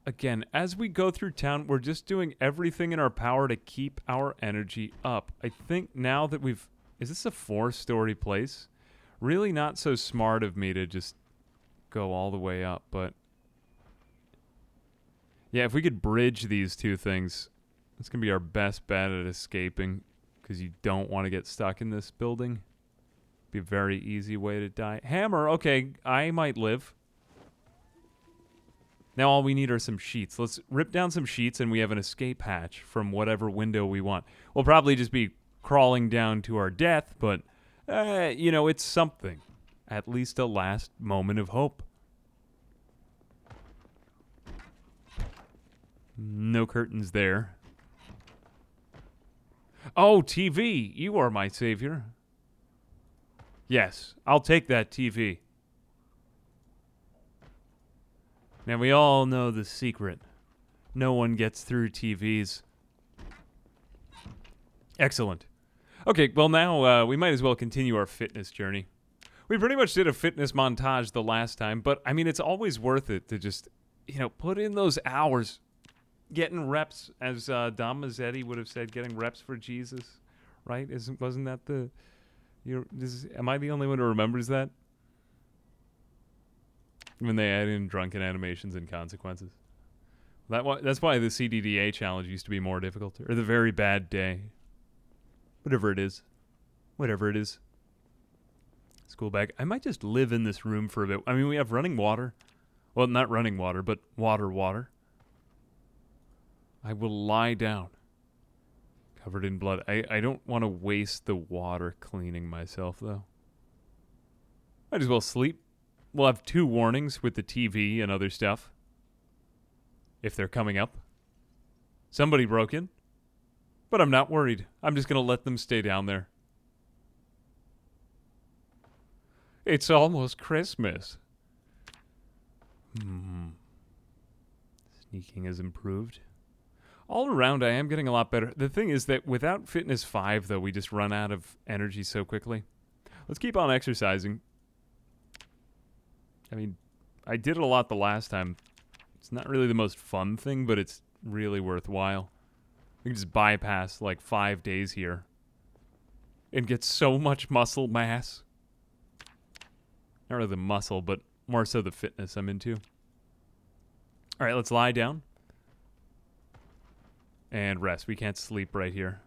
[SPEAKER 1] Again, as we go through town, we're just doing everything in our power to keep our energy up. I think now that we've... Is this a 4-story place? Really not so smart of me to just go all the way up, but... Yeah, if we could bridge these two things, it's going to be our best bet at escaping, because you don't want to get stuck in this building. Be a very easy way to die. Hammer, okay, I might live. Now all we need are some sheets. Let's rip down some sheets and we have an escape hatch from whatever window we want. We'll probably just be crawling down to our death, but, it's something. At least a last moment of hope. No curtains there. Oh, TV, you are my savior. Yes, I'll take that TV. Now, we all know the secret. No one gets through TVs. Excellent. Okay, well now we might as well continue our fitness journey. We pretty much did a fitness montage the last time, but I mean, it's always worth it to just, put in those hours. Getting reps, as Dom Mazzetti would have said, getting reps for Jesus, right? Wasn't that the... am I the only one who remembers that? When they add in drunken animations and consequences. That's why the CDDA challenge used to be more difficult. Or the very bad day. Whatever it is. Whatever it is. School bag. I might just live in this room for a bit. I mean, we have running water. Well, not running water, but water. I will lie down. Covered in blood. I don't want to waste the water cleaning myself, though. Might as well sleep. we'll have 2 warnings with the TV and other stuff. If they're coming up. Somebody broke in. But I'm not worried. I'm just going to let them stay down there. It's almost Christmas. Sneaking has improved. All around, I am getting a lot better. The thing is that without Fitness 5, though, we just run out of energy so quickly. Let's keep on exercising. I mean, I did it a lot the last time. It's not really the most fun thing, but it's really worthwhile. We can just bypass, like, 5 days here. And get so much muscle mass. Not really the muscle, but more so the fitness I'm into. All right, let's lie down. And rest. We can't sleep right here.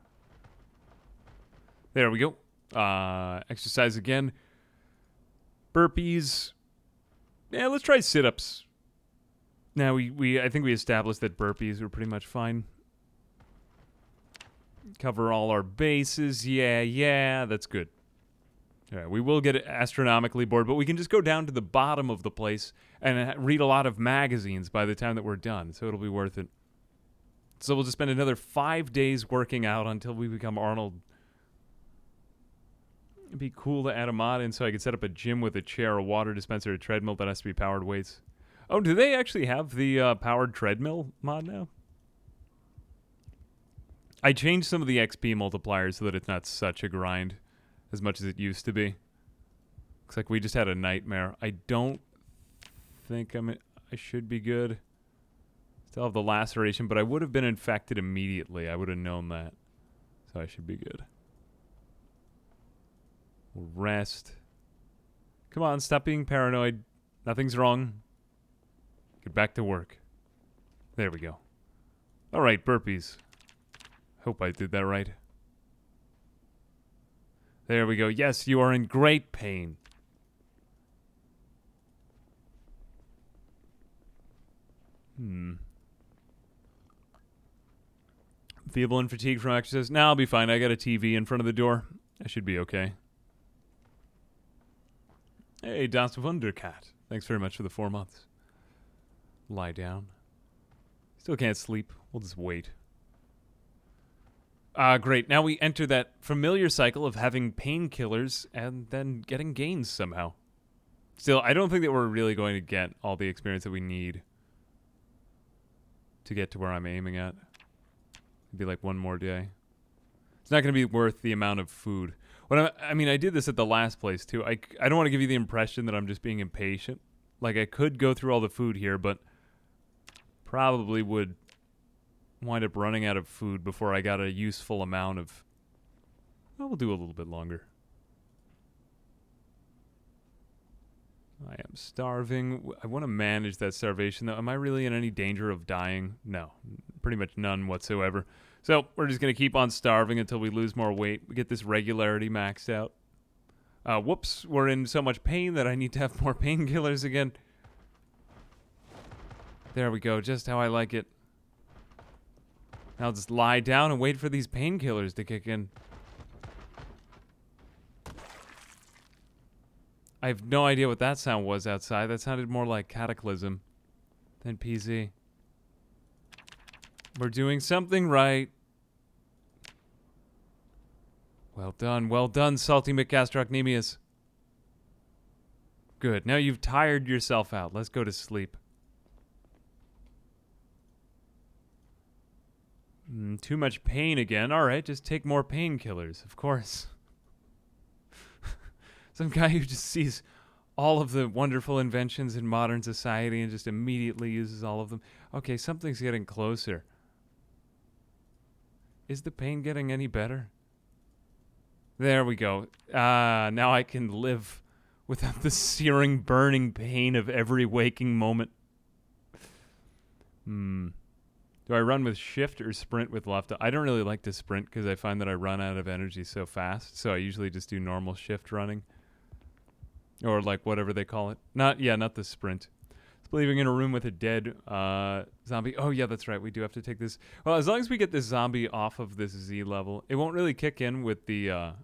[SPEAKER 1] There we go. Exercise again. Burpees. Yeah, let's try sit-ups. Now, I think we established that burpees were pretty much fine. Cover all our bases. Yeah, that's good. All right, we will get astronomically bored, but we can just go down to the bottom of the place and read a lot of magazines by the time that we're done, so it'll be worth it. So we'll just spend another 5 days working out until we become Arnold. It'd be cool to add a mod in so I could set up a gym with a chair, a water dispenser, a treadmill that has to be powered weights. Oh, do they actually have the powered treadmill mod now? I changed some of the XP multipliers so that it's not such a grind as much as it used to be. Looks like we just had a nightmare. I don't think I should be good. Still have the laceration, but I would have been infected immediately. I would have known that. So I should be good. We'll rest. Come on, stop being paranoid. Nothing's wrong. Get back to work. There we go. All right, burpees. Hope I did that right. There we go. Yes, you are in great pain. Feeble and fatigued from exercise. Now I'll be fine. I got a TV in front of the door. I should be okay. Hey, Das Wundercat. Thanks very much for the 4 months. Lie down. Still can't sleep. We'll just wait. Great. Now we enter that familiar cycle of having painkillers and then getting gains somehow. Still, I don't think that we're really going to get all the experience that we need to get to where I'm aiming at. It'd be like 1 more day. It's not going to be worth the amount of food. I mean, I did this at the last place, too. I don't want to give you the impression that I'm just being impatient. Like, I could go through all the food here, but probably would wind up running out of food before I got a useful amount of... Well, we'll do a little bit longer. I am starving. I want to manage that starvation, though. Am I really in any danger of dying? No. Pretty much none whatsoever. So, we're just going to keep on starving until we lose more weight. We get this regularity maxed out. Whoops. We're in so much pain that I need to have more painkillers again. There we go. Just how I like it. Now I'll just lie down and wait for these painkillers to kick in. I have no idea what that sound was outside. That sounded more like Cataclysm than PZ. We're doing something right. Well done, Salty McGastrocnemius. Good, now you've tired yourself out. Let's go to sleep. Too much pain again. Alright, just take more painkillers, of course. Some guy who just sees all of the wonderful inventions in modern society and just immediately uses all of them. Okay, something's getting closer. Is the pain getting any better? There we go. Now I can live without the searing, burning pain of every waking moment. Do I run with shift or sprint with left? I don't really like to sprint because I find that I run out of energy so fast. So I usually just do normal shift running. Or like whatever they call it. Not the sprint. It's living in a room with a dead zombie. Oh yeah, that's right. We do have to take this. Well, as long as we get this zombie off of this Z level, it won't really kick in with the...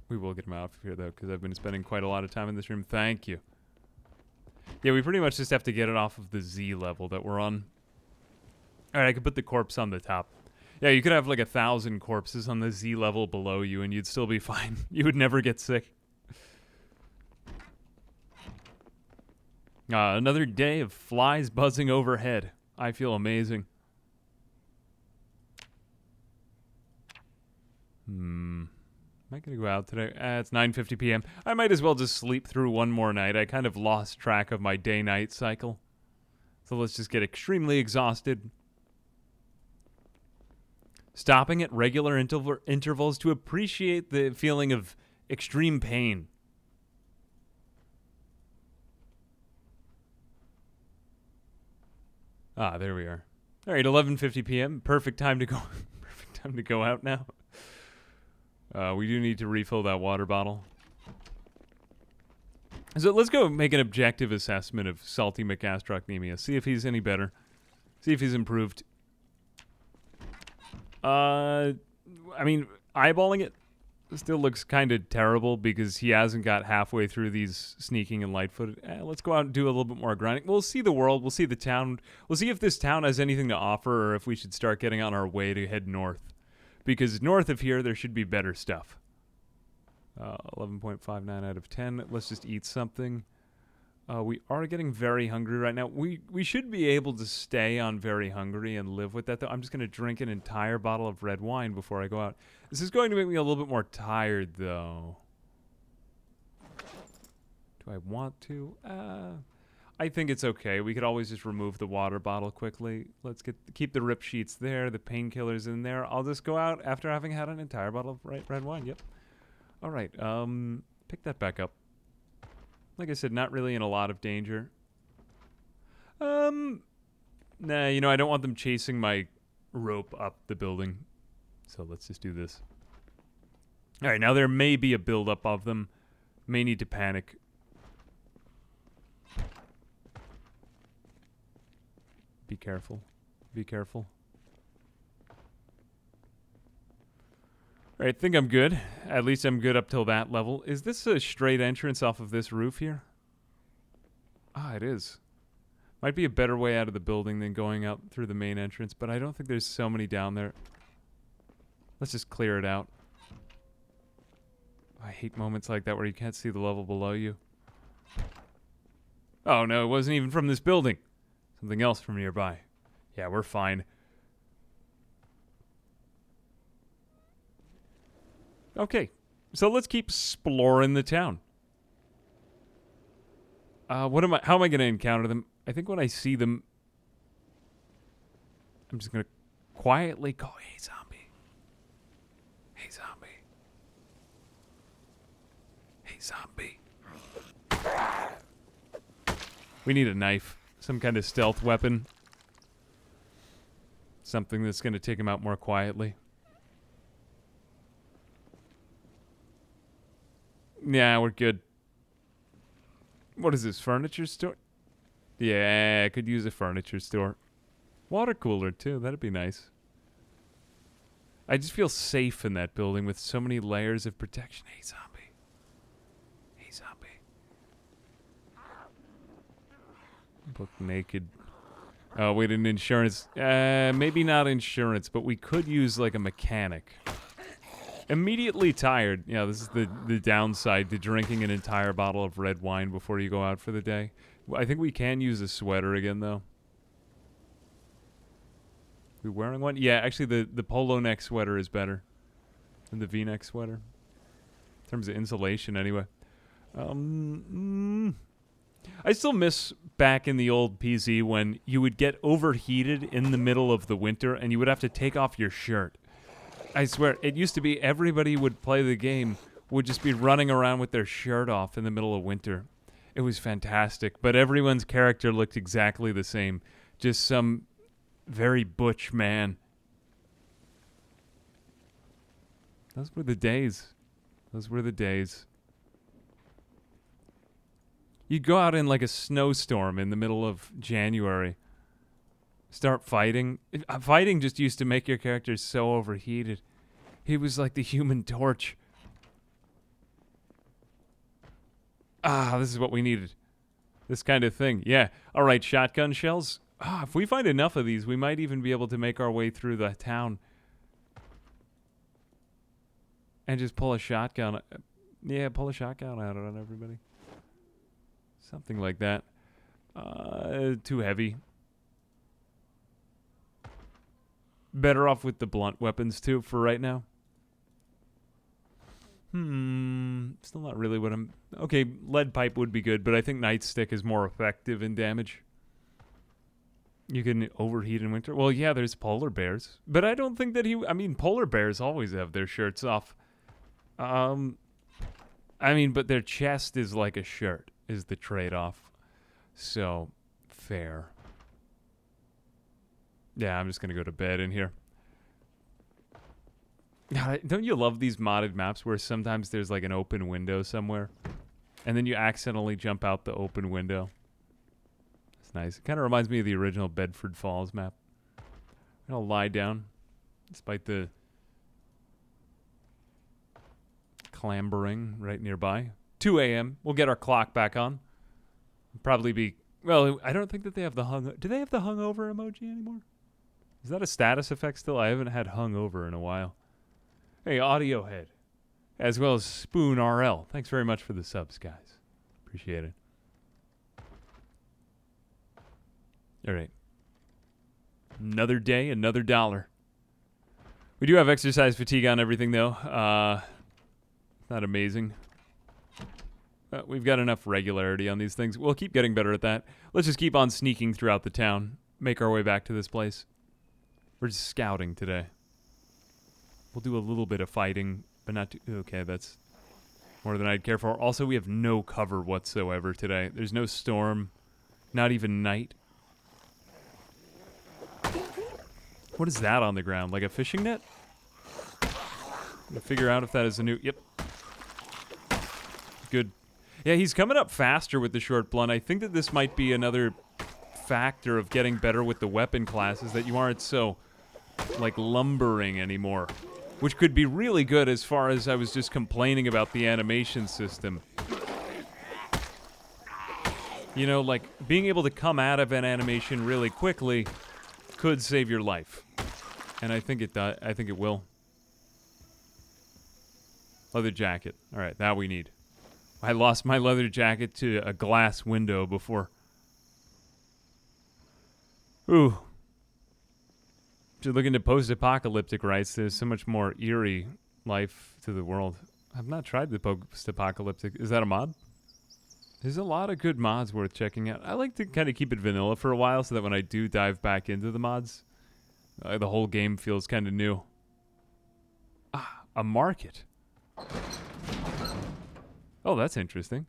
[SPEAKER 1] we will get him out of here though, because I've been spending quite a lot of time in this room. Thank you. Yeah, we pretty much just have to get it off of the Z level that we're on. All right, I could put the corpse on the top. Yeah, you could have like 1,000 corpses on the Z level below you, and you'd still be fine. You would never get sick. Another day of flies buzzing overhead. I feel amazing. Am I going to go out today? It's 9:50 p.m. I might as well just sleep through one more night. I kind of lost track of my day-night cycle. So let's just get extremely exhausted. Stopping at regular intervals to appreciate the feeling of extreme pain. There we are. All right, 11:50 p.m. Perfect time to go. Perfect time to go out now. We do need to refill that water bottle. So let's go make an objective assessment of Salty McGastrocnemia. See if he's any better. See if he's improved. I mean, eyeballing it still looks kind of terrible because he hasn't got halfway through these sneaking and light-footed. Let's go out and do a little bit more grinding. We'll see the world. We'll see the town. We'll see if this town has anything to offer or if we should start getting on our way to head north. Because north of here, there should be better stuff. 11.59 out of 10. Let's just eat something. We are getting very hungry right now. We should be able to stay on very hungry and live with that, though. I'm just going to drink an entire bottle of red wine before I go out. This is going to make me a little bit more tired, though. Do I want to? I think it's okay. We could always just remove the water bottle quickly. Let's keep the rip sheets there, the painkillers in there. I'll just go out after having had an entire bottle of red wine. Yep. All right. Pick that back up. Like I said, not really in a lot of danger. Nah, you know, I don't want them chasing my rope up the building. So let's just do this. All right, now there may be a buildup of them. May need to panic. Be careful. Be careful. All right, I think I'm good. At least I'm good up till that level. Is this a straight entrance off of this roof here? It is. Might be a better way out of the building than going out through the main entrance, but I don't think there's so many down there. Let's just clear it out. I hate moments like that where you can't see the level below you. Oh, no, it wasn't even from this building. Something else from nearby. Yeah, we're fine. Okay, so let's keep exploring the town. How am I going to encounter them? I think when I see them, I'm just going to quietly call, hey, zombie. Hey, zombie. Hey, zombie. We need a knife. Some kind of stealth weapon. Something that's going to take him out more quietly. Yeah, we're good. What is this, furniture store? Yeah, I could use a furniture store. Water cooler, too. That'd be nice. I just feel safe in that building with so many layers of protection. Hey, zombie. Hey, zombie. Book naked. Oh, wait, an insurance. Maybe not insurance, but we could use, like, a mechanic. Immediately tired. Yeah, this is the downside to drinking an entire bottle of red wine before you go out for the day. I think we can use a sweater again, though. We wearing one? Yeah, actually, the polo neck sweater is better than the V-neck sweater. In terms of insulation, anyway. I still miss back in the old PZ when you would get overheated in the middle of the winter and you would have to take off your shirt. I swear, it used to be everybody would play the game, would just be running around with their shirt off in the middle of winter. It was fantastic, but everyone's character looked exactly the same. Just some very butch man. Those were the days. Those were the days. You'd go out in like a snowstorm in the middle of January. Start fighting. Fighting just used to make your character so overheated. He was like the Human Torch. This is what we needed. This kind of thing. Yeah. All right, shotgun shells. If we find enough of these, we might even be able to make our way through the town. And just pull a shotgun. Yeah, pull a shotgun out on everybody. Something like that. Too heavy. Better off with the blunt weapons, too, for right now. Still not really what I'm... Okay, lead pipe would be good, but I think nightstick is more effective in damage. You can overheat in winter. Well, yeah, there's polar bears. But I don't think that he... I mean, polar bears always have their shirts off. I mean, but their chest is like a shirt, is the trade-off. So, fair. Yeah, I'm just going to go to bed in here. God, don't you love these modded maps where sometimes there's like an open window somewhere and then you accidentally jump out the open window? It's nice. It kind of reminds me of the original Bedford Falls map. I'll lie down despite the clambering right nearby. 2 a.m. We'll get our clock back on. Probably be... Well, I don't think that they have the Do they have the hungover emoji anymore? Is that a status effect still? I haven't had hungover in a while. Hey, Audio Head, as well as Spoon RL. Thanks very much for the subs, guys. Appreciate it. All right. Another day, another dollar. We do have exercise fatigue on everything, though. Not amazing. We've got enough regularity on these things. We'll keep getting better at that. Let's just keep on sneaking throughout the town. Make our way back to this place. We're just scouting today. We'll do a little bit of fighting, but not too... Okay, that's more than I'd care for. Also, we have no cover whatsoever today. There's no storm, not even night. What is that on the ground? Like a fishing net? Figure out if that is a new... Yep. Good. Yeah, he's coming up faster with the short blunt. I think that this might be another factor of getting better with the weapon classes, that you aren't so, like, lumbering anymore. Which could be really good as far as I was just complaining about the animation system. You know, like, being able to come out of an animation really quickly could save your life. And I think it does. I think it will. Leather jacket. All right, that we need. I lost my leather jacket to a glass window before. Ooh. If you're looking to post-apocalyptic rights, there's so much more eerie life to the world. I've not tried the post-apocalyptic. Is that a mod? There's a lot of good mods worth checking out. I like to kind of keep it vanilla for a while so that when I do dive back into the mods, the whole game feels kind of new. Ah, a market. Oh, that's interesting.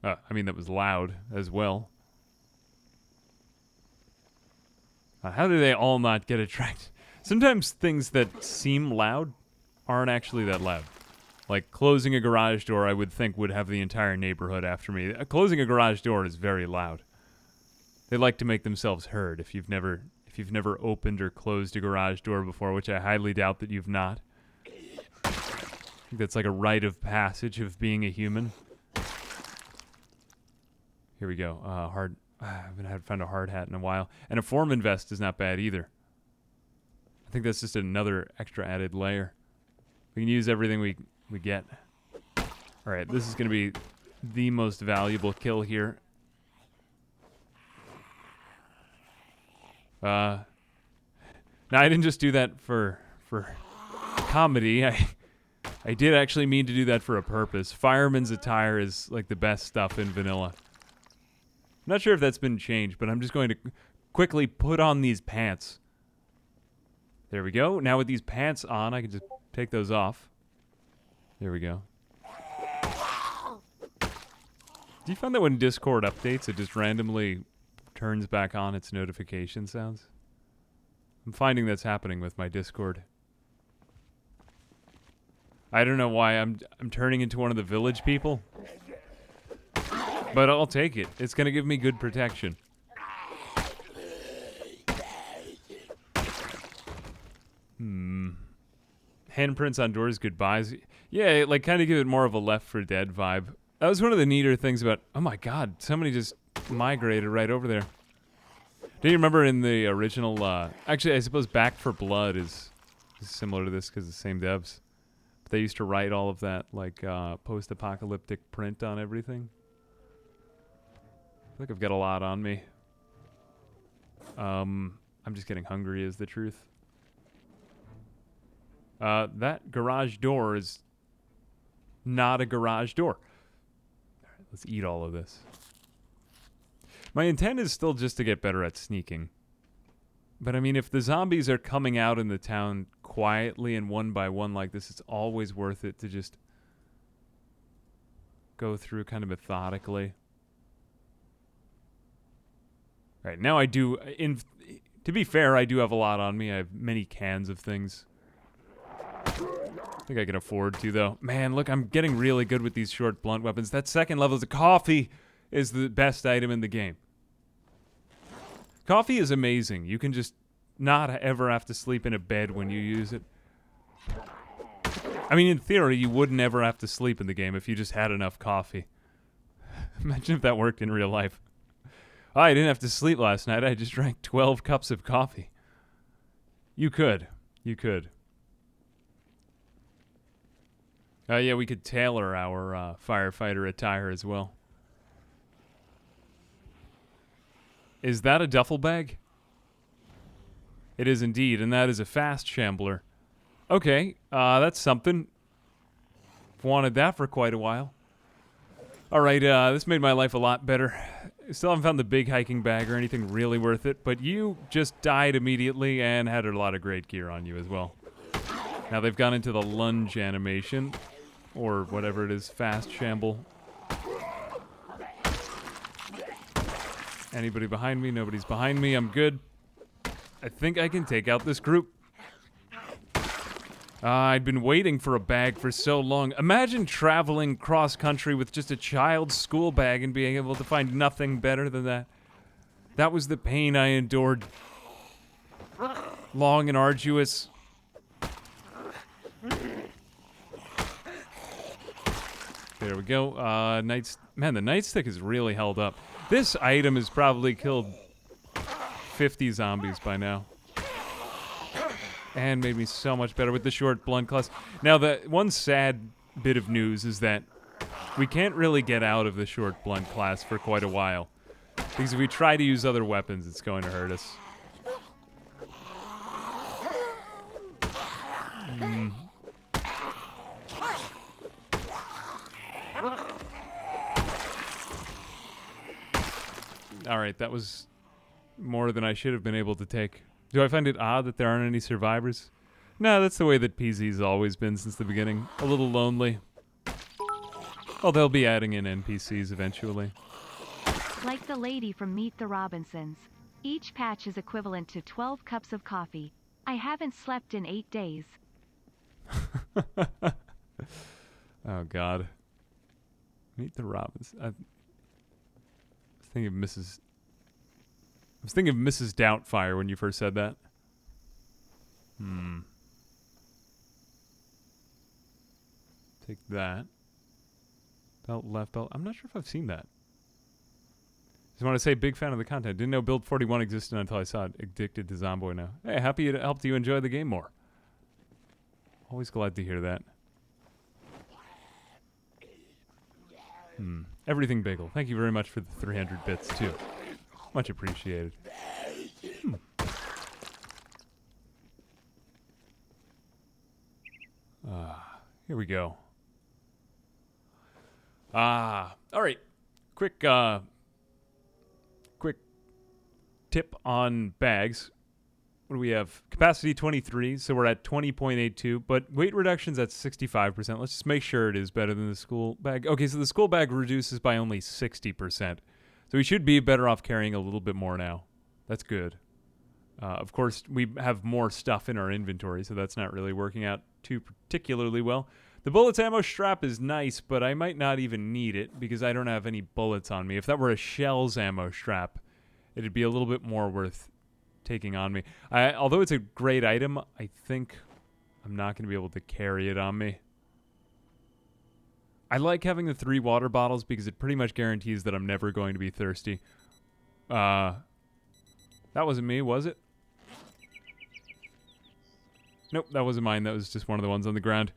[SPEAKER 1] I mean, that was loud as well. How do they all not get attracted? Sometimes things that seem loud aren't actually that loud. Like closing a garage door, I would think would have the entire neighborhood after me. Closing a garage door is very loud. They like to make themselves heard. If you've never opened or closed a garage door before, which I highly doubt that you've not. I think that's like a rite of passage of being a human. Here we go. I haven't found a hard hat in a while. And a foreman vest is not bad either. I think that's just another extra added layer. We can use everything we get. Alright, this is going to be the most valuable kill here. Now, I didn't just do that for comedy. I did actually mean to do that for a purpose. Fireman's attire is like the best stuff in vanilla. I'm not sure if that's been changed, but I'm just going to quickly put on these pants. There we go. Now with these pants on, I can just take those off. There we go. Do you find that when Discord updates, it just randomly turns back on its notification sounds? I'm finding that's happening with my Discord. I don't know why I'm turning into one of the village people. But I'll take it. It's going to give me good protection. Handprints on doors, goodbyes. Yeah, like kind of give it more of a Left 4 Dead vibe. That was one of the neater things about... Oh my god, somebody just migrated right over there. Do you remember in the original... actually, I suppose Back for Blood is similar to this because the same devs. But they used to write all of that, like, post-apocalyptic print on everything. I think I've got a lot on me. I'm just getting hungry is the truth. That garage door is not a garage door. All right, let's eat all of this. My intent is still just to get better at sneaking. But I mean, if the zombies are coming out in the town quietly and one by one like this, it's always worth it to just go through kind of methodically. All right, now I do... To be fair, I do have a lot on me. I have many cans of things. I think I can afford to, though. Man, look, I'm getting really good with these short blunt weapons. That second level of coffee is the best item in the game. Coffee is amazing. You can just not ever have to sleep in a bed when you use it. I mean, in theory, you wouldn't ever have to sleep in the game if you just had enough coffee. Imagine if that worked in real life. Oh, I didn't have to sleep last night. I just drank 12 cups of coffee. You could. You could. Yeah, we could tailor our firefighter attire as well. Is that a duffel bag? It is indeed, and that is a fast shambler. Okay, that's something. Wanted that for quite a while. Alright, this made my life a lot better. Still haven't found the big hiking bag or anything really worth it, but you just died immediately and had a lot of great gear on you as well. Now they've gone into the lunge animation. Or whatever it is, fast shamble. Anybody behind me? Nobody's behind me. I'm good. I think I can take out this group. I'd been waiting for a bag for so long. Imagine traveling cross-country with just a child's school bag and being able to find nothing better than that. That was the pain I endured. Long and arduous. There we go. Man, the nightstick is really held up. This item has probably killed 50 zombies by now. And made me so much better with the short blunt class. Now, the one sad bit of news is that we can't really get out of the short blunt class for quite a while. Because if we try to use other weapons, it's going to hurt us. Alright, that was more than I should have been able to take. Do I find it odd that there aren't any survivors? No, that's the way that PZ's always been since the beginning. A little lonely. Oh, they'll be adding in NPCs eventually.
[SPEAKER 2] Like the lady from Meet the Robinsons. Each patch is equivalent to 12 cups of coffee. I haven't slept in 8 days.
[SPEAKER 1] Oh, God. Meet the Robinsons. I was thinking of Mrs. Doubtfire when you first said that. Take that. Belt, left belt. I'm not sure if I've seen that. Just want to say, big fan of the content. Didn't know Build 41 existed until I saw it. Addicted to Zomboid now. Hey, happy it helped you enjoy the game more. Always glad to hear that. Everything Bagel. Thank you very much for the 300 bits, too. Much appreciated. Here we go. All right. Quick tip on bags. What do we have? Capacity 23, so we're at 20.82, but weight reduction's at 65%. Let's just make sure it is better than the school bag. Okay, so the school bag reduces by only 60%. So we should be better off carrying a little bit more now. That's good. Of course, we have more stuff in our inventory, so that's not really working out too particularly well. The bullets ammo strap is nice, but I might not even need it because I don't have any bullets on me. If that were a shells ammo strap, it'd be a little bit more worth taking on me. Although it's a great item, I think I'm not going to be able to carry it on me. I like having the 3 water bottles because it pretty much guarantees that I'm never going to be thirsty. That wasn't me, was it? Nope, that wasn't mine. That was just one of the ones on the ground.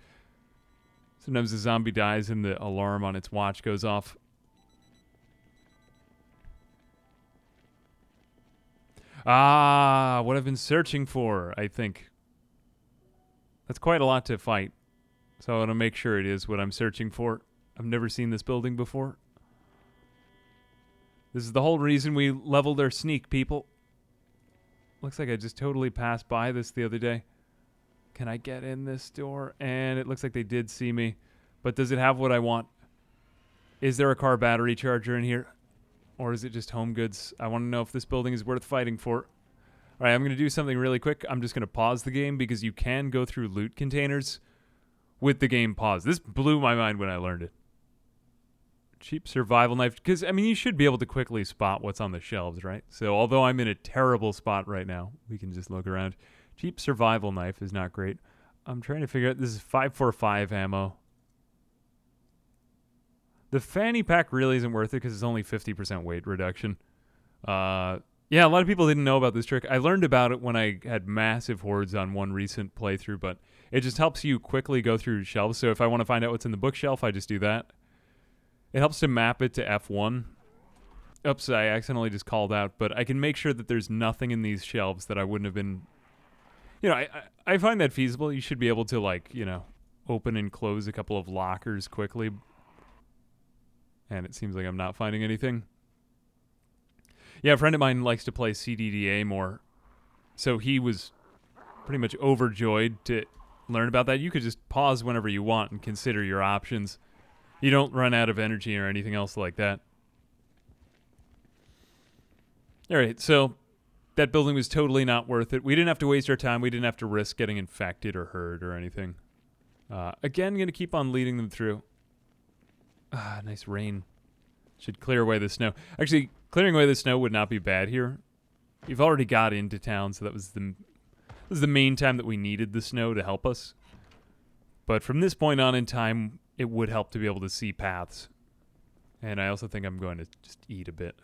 [SPEAKER 1] Sometimes the zombie dies and the alarm on its watch goes off. Ah, what I've been searching for, I think. That's quite a lot to fight. So I want to make sure it is what I'm searching for. I've never seen this building before. This is the whole reason we leveled our sneak, people. Looks like I just totally passed by this the other day. Can I get in this door? And it looks like they did see me. But does it have what I want? Is there a car battery charger in here? Or is it just home goods? I want to know if this building is worth fighting for. All right, I'm going to do something really quick. I'm just going to pause the game because you can go through loot containers with the game paused. This blew my mind when I learned it. Cheap survival knife. Because, I mean, you should be able to quickly spot what's on the shelves, right? So, although I'm in a terrible spot right now, we can just look around. Cheap survival knife is not great. I'm trying to figure out... This is 545 ammo. The fanny pack really isn't worth it because it's only 50% weight reduction. Yeah, a lot of people didn't know about this trick. I learned about it when I had massive hordes on one recent playthrough, but it just helps you quickly go through shelves. So if I want to find out what's in the bookshelf, I just do that. It helps to map it to F1. Oops, I accidentally just called out, but I can make sure that there's nothing in these shelves that I wouldn't have been... You know, I find that feasible. You should be able to, like, you know, open and close a couple of lockers quickly. And it seems like I'm not finding anything. Yeah, a friend of mine likes to play CDDA more. So he was pretty much overjoyed to learn about that. You could just pause whenever you want and consider your options. You don't run out of energy or anything else like that. All right, so that building was totally not worth it. We didn't have to waste our time. We didn't have to risk getting infected or hurt or anything. Again, going to keep on leading them through. Ah, nice rain. Should clear away the snow. Actually, clearing away the snow would not be bad here. We've already got into town, so that was the main time that we needed the snow to help us. But from this point on in time, it would help to be able to see paths. And I also think I'm going to just eat a bit.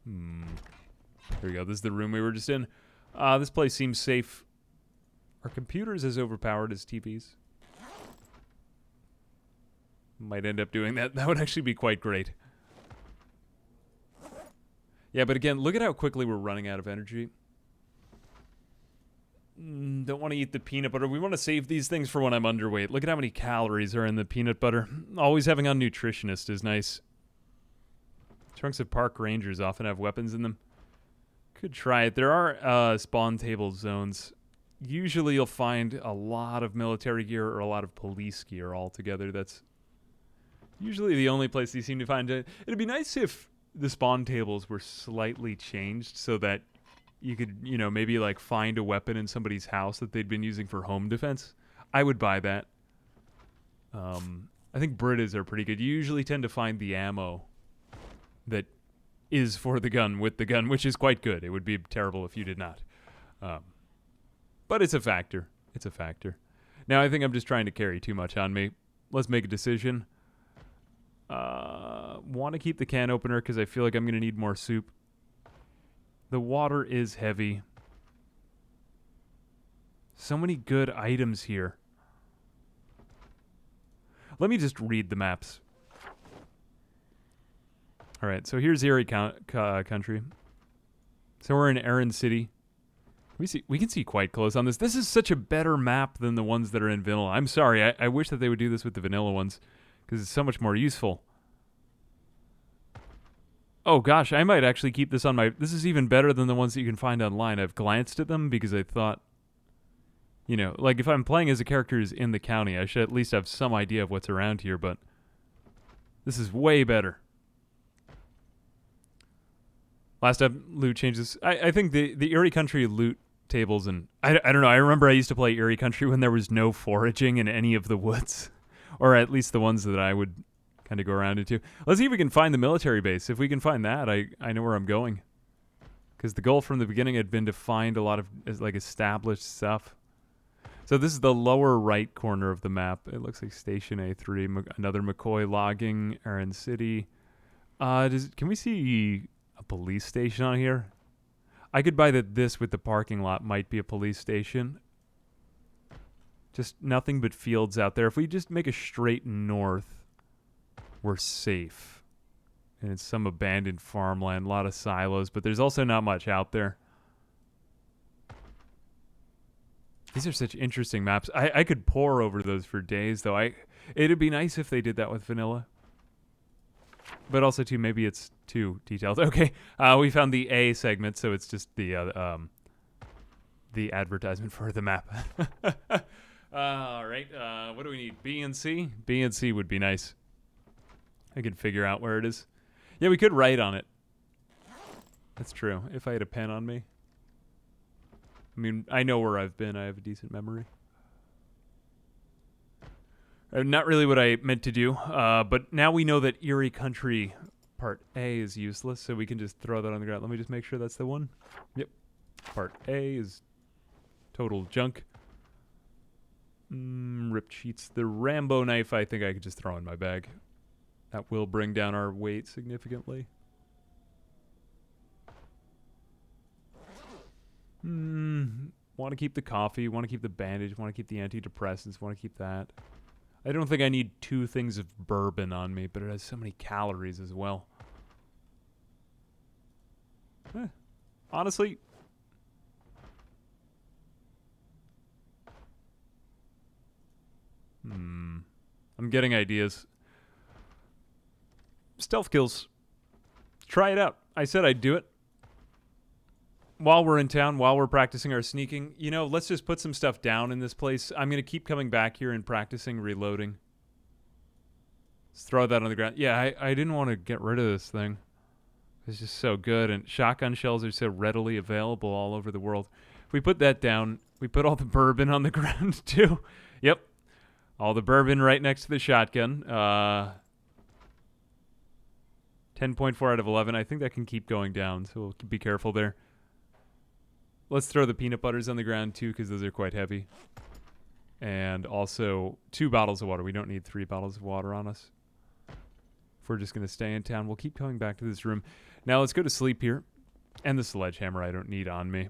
[SPEAKER 1] Here we go. This is the room we were just in. This place seems safe. Are computers as overpowered as TVs? Might end up doing that. That would actually be quite great. Yeah, but again, look at how quickly we're running out of energy. Don't want to eat the peanut butter. We want to save these things for when I'm underweight. Look at how many calories are in the peanut butter. Always having a nutritionist is nice. Trunks of park rangers often have weapons in them. Could try it. There are spawn table zones. Usually you'll find a lot of military gear or a lot of police gear all together. That's usually the only place you seem to find it. It'd be nice if the spawn tables were slightly changed so that you could, you know, maybe like find a weapon in somebody's house that they'd been using for home defense. I would buy that. I think Britas are pretty good. You usually tend to find the ammo that is for the gun with the gun, which is quite good. It would be terrible if you did not. But it's a factor. It's a factor. Now, I think I'm just trying to carry too much on me. Let's make a decision. Want to keep the can opener because I feel like I'm going to need more soup. The water is heavy. So many good items here. Let me just read the maps. All right, so here's Eerie country. So we're in Erin City. We can see quite close on this. This is such a better map than the ones that are in vanilla. I'm sorry. I wish that they would do this with the vanilla ones because it's so much more useful. Oh gosh, I might actually keep this on my... This is even better than the ones that you can find online. I've glanced at them because I thought, you know, like if I'm playing as a character who's in the county, I should at least have some idea of what's around here, but this is way better. Last up, loot changes. I think the Eerie Country loot tables, and I don't know, I remember I used to play Eerie Country when there was no foraging in any of the woods, or at least the ones that I would kind of go around into. Let's see if we can find the military base. If we can find that, I know where I'm going. Because the goal from the beginning had been to find a lot of like established stuff. So this is the lower right corner of the map. It looks like Station A3, another McCoy logging, Aaron City. Can we see a police station on here? I could buy that this with the parking lot might be a police station. Just nothing but fields out there. If we just make a straight north, we're safe. And it's some abandoned farmland, a lot of silos, but there's also not much out there. These are such interesting maps. I could pore over those for days, though. It'd be nice if they did that with vanilla. But also, too, maybe it's too detailed. Okay, we found the A segment, so it's just the advertisement for the map. All right, what do we need? B and C? B and C would be nice. I could figure out where it is. Yeah, we could write on it. That's true, if I had a pen on me. I mean, I know where I've been. I have a decent memory. Not really what I meant to do, but now we know that Eerie Country Part A is useless, so we can just throw that on the ground. Let me just make sure that's the one. Yep. Part A is total junk. Ripped sheets. The Rambo knife, I think I could just throw in my bag. That will bring down our weight significantly. Want to keep the coffee, want to keep the bandage, want to keep the antidepressants, want to keep that. I don't think I need 2 things of bourbon on me, but it has so many calories as well. Honestly, I'm getting ideas. Stealth kills. Try it out. I said I'd do it. While we're in town, while we're practicing our sneaking, you know, let's just put some stuff down in this place. I'm going to keep coming back here and practicing reloading. Let's throw that on the ground. Yeah, I didn't want to get rid of this thing. It's just so good, and shotgun shells are so readily available all over the world. If we put that down, we put all the bourbon on the ground too. Yep. All the bourbon right next to the shotgun. 10.4 out of 11. I think that can keep going down, so we'll be careful there. Let's throw the peanut butters on the ground, too, because those are quite heavy. And also 2 bottles of water. We don't need 3 bottles of water on us. If we're just going to stay in town, we'll keep coming back to this room. Now, let's go to sleep here. And the sledgehammer I don't need on me.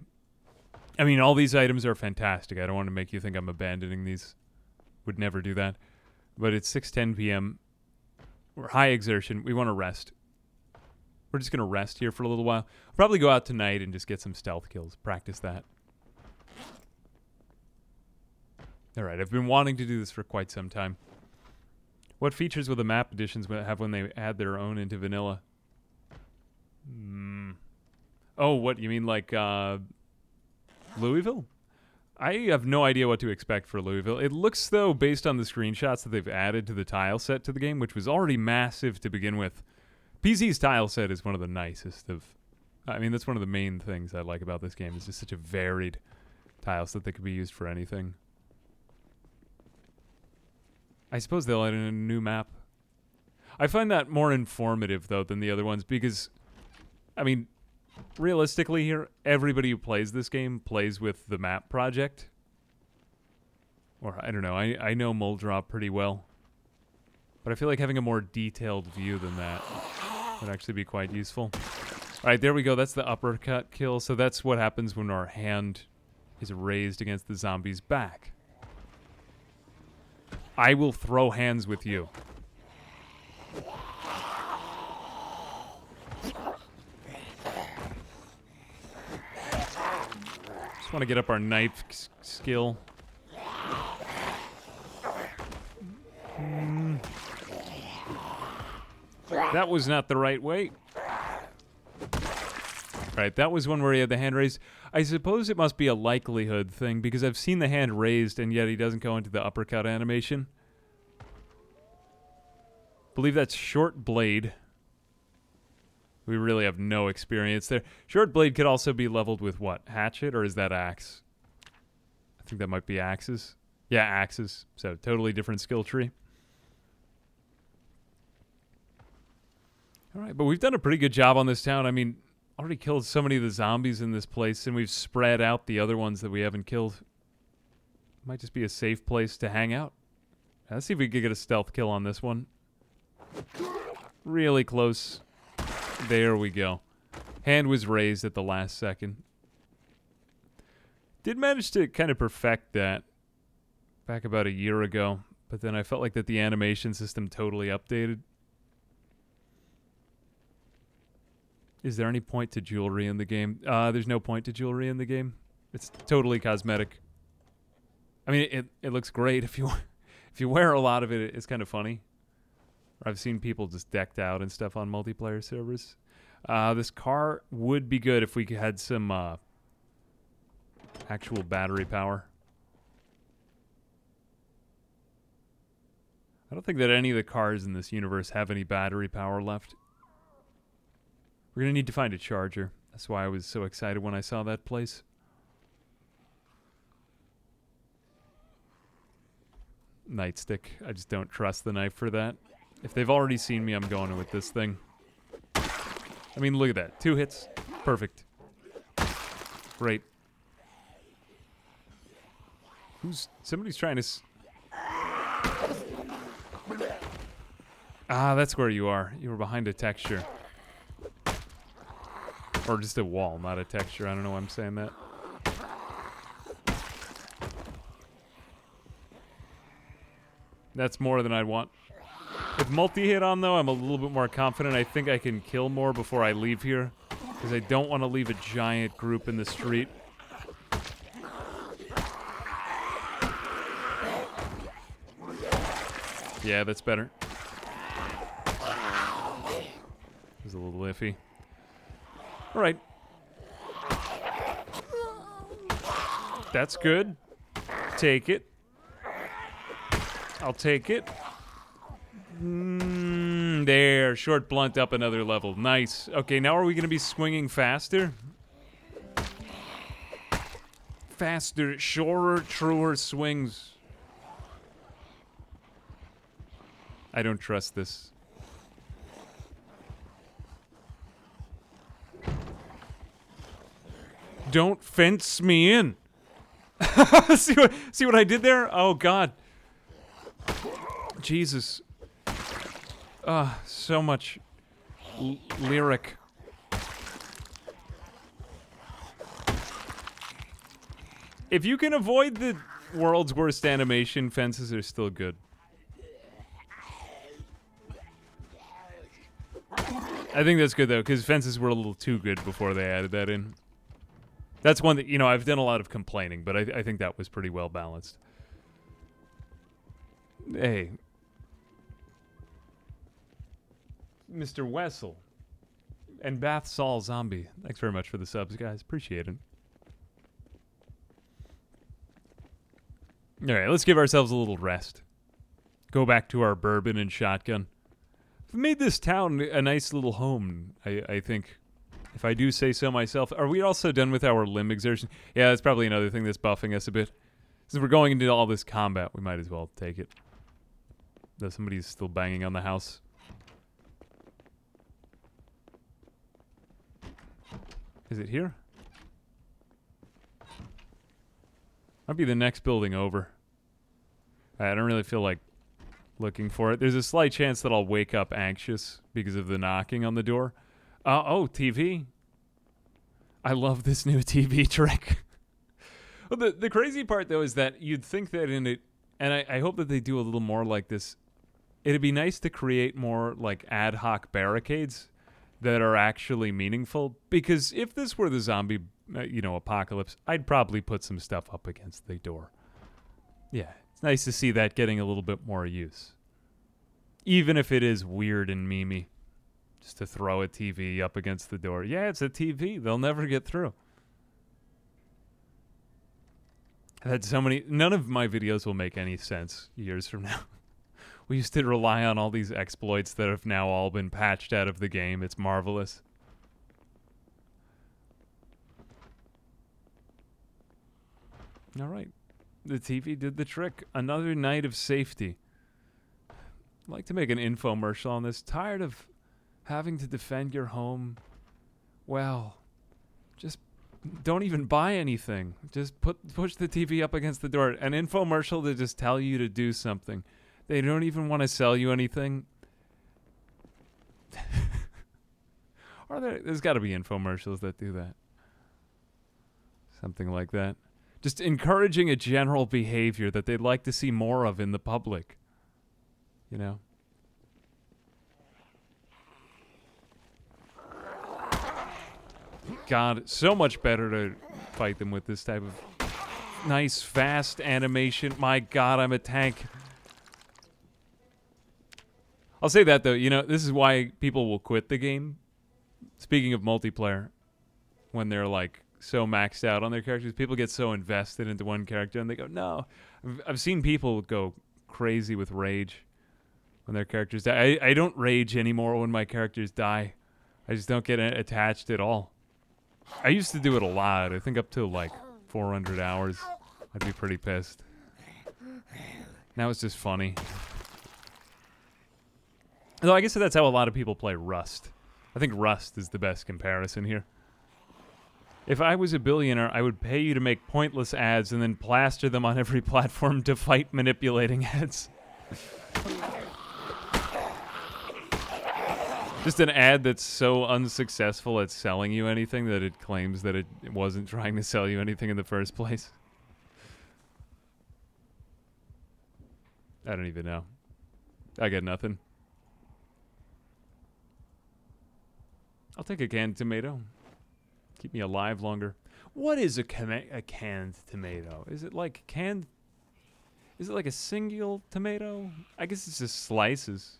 [SPEAKER 1] I mean, all these items are fantastic. I don't want to make you think I'm abandoning these. Would never do that. But it's 6:10 p.m. We're high exertion. We want to rest. We're just going to rest here for a little while. Probably go out tonight and just get some stealth kills. Practice that. All right, I've been wanting to do this for quite some time. What features will the map editions have when they add their own into vanilla? Oh, what? You mean like Louisville? I have no idea what to expect for Louisville. It looks, though, based on the screenshots that they've added to the tile set to the game, which was already massive to begin with. PZ's tile set is one of the nicest of... I mean, that's one of the main things I like about this game. It's just such a varied tile set that could be used for anything. I suppose they'll add in a new map. I find that more informative, though, than the other ones, because, I mean, realistically here, everybody who plays this game plays with the map project. Or, I don't know, I know Muldrop pretty well. But I feel like having a more detailed view than that would actually be quite useful. All right, there we go. That's the uppercut kill. So that's what happens when our hand is raised against the zombie's back. I will throw hands with you. Just want to get up our knife skill. That was not the right way. Right, that was one where he had the hand raised. I suppose it must be a likelihood thing, because I've seen the hand raised, and yet he doesn't go into the uppercut animation. Believe that's short blade. We really have no experience there. Short blade could also be leveled with what? Hatchet, or is that axe? I think that might be axes. Yeah, axes. So totally different skill tree. All right, but we've done a pretty good job on this town. I mean, already killed so many of the zombies in this place, and we've spread out the other ones that we haven't killed. Might just be a safe place to hang out. Let's see if we can get a stealth kill on this one. Really close. There we go. Hand was raised at the last second. Did manage to kind of perfect that back about a year ago, but then I felt like that the animation system totally updated. Is there any point to jewelry in the game? There's no point to jewelry in the game. It's totally cosmetic. I mean, it looks great if you wear a lot of it. It's kind of funny. I've seen people just decked out and stuff on multiplayer servers. This car would be good if we had some actual battery power. I don't think that any of the cars in this universe have any battery power left. We're going to need to find a charger. That's why I was so excited when I saw that place. Nightstick. I just don't trust the knife for that. If they've already seen me, I'm going with this thing. I mean, look at that. 2 hits. Perfect. Great. Somebody's trying to... that's where you are. You were behind a texture. Or just a wall, not a texture. I don't know why I'm saying that. That's more than I'd want. With multi-hit on, though, I'm a little bit more confident. I think I can kill more before I leave here. Because I don't want to leave a giant group in the street. Yeah, that's better. It was a little iffy. All right. That's good. Take it. I'll take it. There. Short blunt up another level. Nice. Okay, now are we going to be swinging faster? Faster, surer, truer swings. I don't trust this. Don't fence me in. See what I did there? Oh, God. Jesus. So much lyric. If you can avoid the world's worst animation, fences are still good. I think that's good, though, because fences were a little too good before they added that in. That's one that, you know, I've done a lot of complaining, but I think that was pretty well balanced. Hey. Mr. Wessel. And Bath Saul Zombie. Thanks very much for the subs, guys. Appreciate it. Alright, let's give ourselves a little rest. Go back to our bourbon and shotgun. We've made this town a nice little home, I think. If I do say so myself. Are we also done with our limb exertion? Yeah, that's probably another thing that's buffing us a bit. Since we're going into all this combat, we might as well take it. Though somebody's still banging on the house. Is it here? Might be the next building over. I don't really feel like looking for it. There's a slight chance that I'll wake up anxious because of the knocking on the door. Oh, TV. I love this new TV trick. Well, the crazy part, though, is that you'd think that in it, and I hope that they do a little more like this, it'd be nice to create more, like, ad hoc barricades that are actually meaningful. Because if this were the zombie, apocalypse, I'd probably put some stuff up against the door. Yeah, it's nice to see that getting a little bit more use. Even if it is weird and memey. Just to throw a TV up against the door. Yeah, it's a TV. They'll never get through. I've had so many... None of my videos will make any sense years from now. We used to rely on all these exploits that have now all been patched out of the game. It's marvelous. All right. The TV did the trick. Another night of safety. I'd like to make an infomercial on this. Tired of having to defend your home? Well, just don't even buy anything. Just push the TV up against the door. An infomercial to just tell you to do something. They don't even want to sell you anything. There's got to be infomercials that do that. Something like that. Just encouraging a general behavior that they'd like to see more of in the public. You know? God, so much better to fight them with this type of nice, fast animation. My God, I'm a tank. I'll say that, though. You know, this is why people will quit the game. Speaking of multiplayer, when they're, like, so maxed out on their characters, people get so invested into one character, and they go, no. I've seen people go crazy with rage when their characters die. I don't rage anymore when my characters die. I just don't get attached at all. I used to do it a lot. I think up to, like, 400 hours. I'd be pretty pissed. Now it's just funny. Though I guess that's how a lot of people play Rust. I think Rust is the best comparison here. If I was a billionaire, I would pay you to make pointless ads and then plaster them on every platform to fight manipulating ads. Just an ad that's so unsuccessful at selling you anything that it claims that it wasn't trying to sell you anything in the first place. I don't even know. I got nothing. I'll take a canned tomato. Keep me alive longer. What is a canned tomato? Is it like canned? Is it like a single tomato? I guess it's just slices.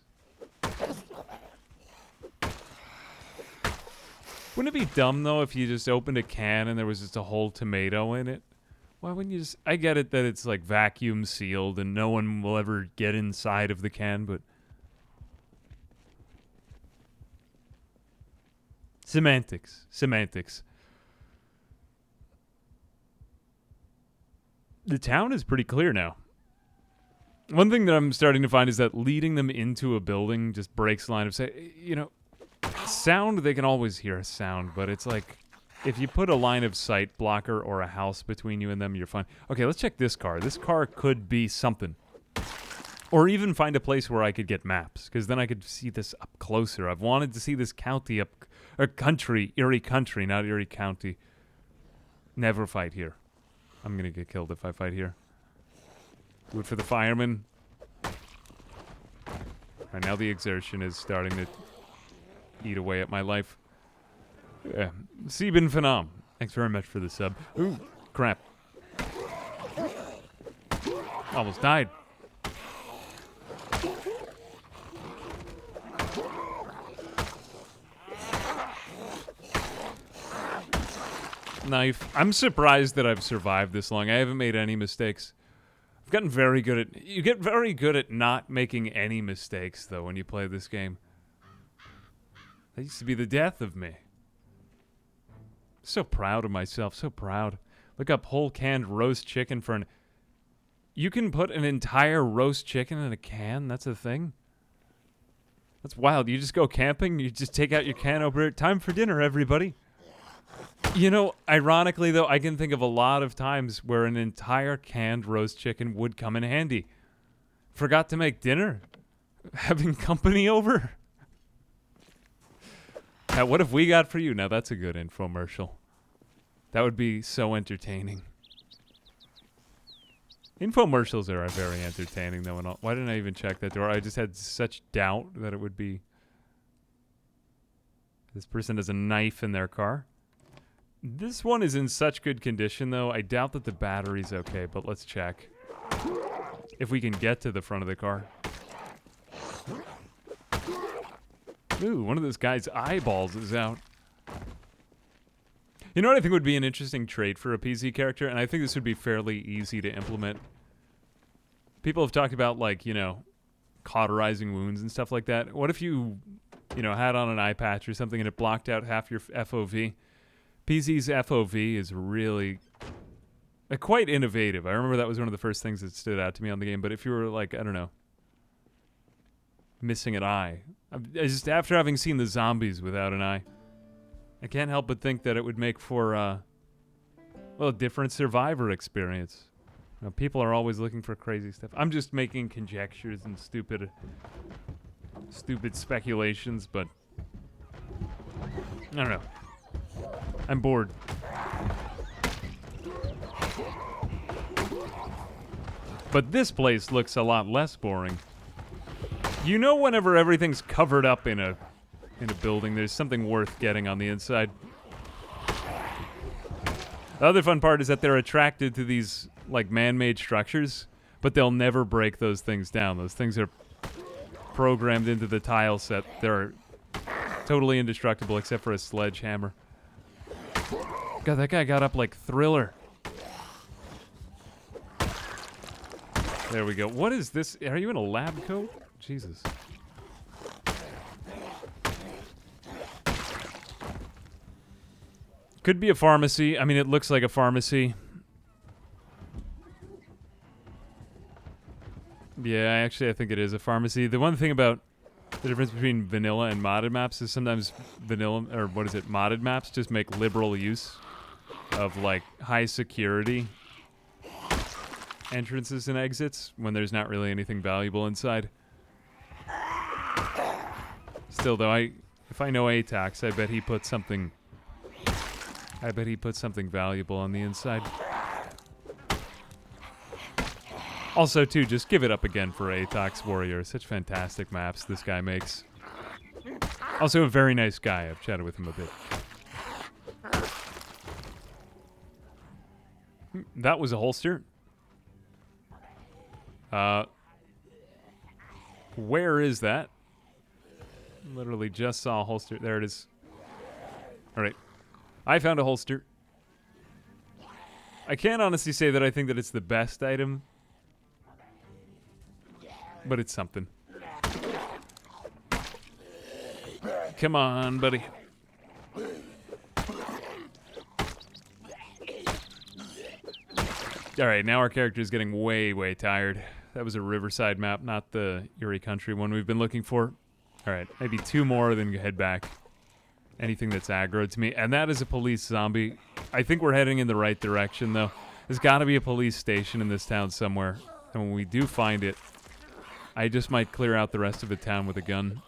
[SPEAKER 1] Wouldn't it be dumb, though, if you just opened a can and there was just a whole tomato in it? Why wouldn't you just... I get it that it's, like, vacuum sealed and no one will ever get inside of the can, but... Semantics. Semantics. The town is pretty clear now. One thing that I'm starting to find is that leading them into a building just breaks line of sight. You know, sound, they can always hear a sound, but it's like, if you put a line of sight blocker or a house between you and them, you're fine. Okay, let's check this car. This car could be something. Or even find a place where I could get maps, because then I could see this up closer. I've wanted to see this county up, or country, Eerie country, not Eerie County. Never fight here. I'm going to get killed if I fight here. Do it for the firemen. Alright, now the exertion is starting to eat away at my life. Yeah. Sieben Phenom. Thanks very much for the sub. Ooh, crap. Almost died. Knife. I'm surprised that I've survived this long. I haven't made any mistakes. I've gotten very good at... You get very good at not making any mistakes, though, when you play this game. That used to be the death of me. So proud of myself. So proud. Look up whole canned roast chicken for an... You can put an entire roast chicken in a can? That's a thing? That's wild. You just go camping, you just take out your can opener. Time for dinner, everybody. You know, ironically, though, I can think of a lot of times where an entire canned roast chicken would come in handy. Forgot to make dinner? Having company over? Now, what have we got for you? Now, that's a good infomercial. That would be so entertaining. Infomercials are very entertaining, though. And all. Why didn't I even check that door? I just had such doubt that it would be... This person has a knife in their car. This one is in such good condition, though. I doubt that the battery's okay, but let's check. If we can get to the front of the car. Ooh, one of those guy's eyeballs is out. You know what I think would be an interesting trait for a PC character? And I think this would be fairly easy to implement. People have talked about, like, you know, cauterizing wounds and stuff like that. What if you know, had on an eye patch or something and it blocked out half your FOV? PC's FOV is really quite innovative. I remember that was one of the first things that stood out to me on the game. But if you were, like, I don't know, missing an eye. I just, after having seen the zombies without an eye, I can't help but think that it would make for Well, different survivor experience. You know, people are always looking for crazy stuff. I'm just making conjectures and stupid speculations, but I don't know. I'm bored. But this place looks a lot less boring. You know, whenever everything's covered up in a building, there's something worth getting on the inside. The other fun part is that they're attracted to these like man-made structures, but they'll never break those things down. Those things are programmed into the tile set. They're totally indestructible except for a sledgehammer. God, that guy got up like Thriller. There we go. What is this? Are you in a lab coat? Jesus. Could be a pharmacy. I mean, it looks like a pharmacy. Yeah, actually, I think it is a pharmacy. The one thing about the difference between vanilla and modded maps is sometimes vanilla, or what is it, modded maps just make liberal use of, like, high security entrances and exits when there's not really anything valuable inside. Still, though, if I know Atax, I bet he put something valuable on the inside. Also, too, just give it up again for Atox Warrior. Such fantastic maps this guy makes. Also, a very nice guy. I've chatted with him a bit. That was a holster. Where is that? Literally just saw a holster. There it is. All right. I found a holster. I can't honestly say that I think that it's the best item, but it's something. Come on, buddy. All right, now our character is getting way, way tired. That was a Riverside map, not the Eerie Country one we've been looking for. All right, maybe 2 more, then head back. Anything that's aggro to me. And that is a police zombie. I think we're heading in the right direction, though. There's got to be a police station in this town somewhere. And when we do find it, I just might clear out the rest of the town with a gun.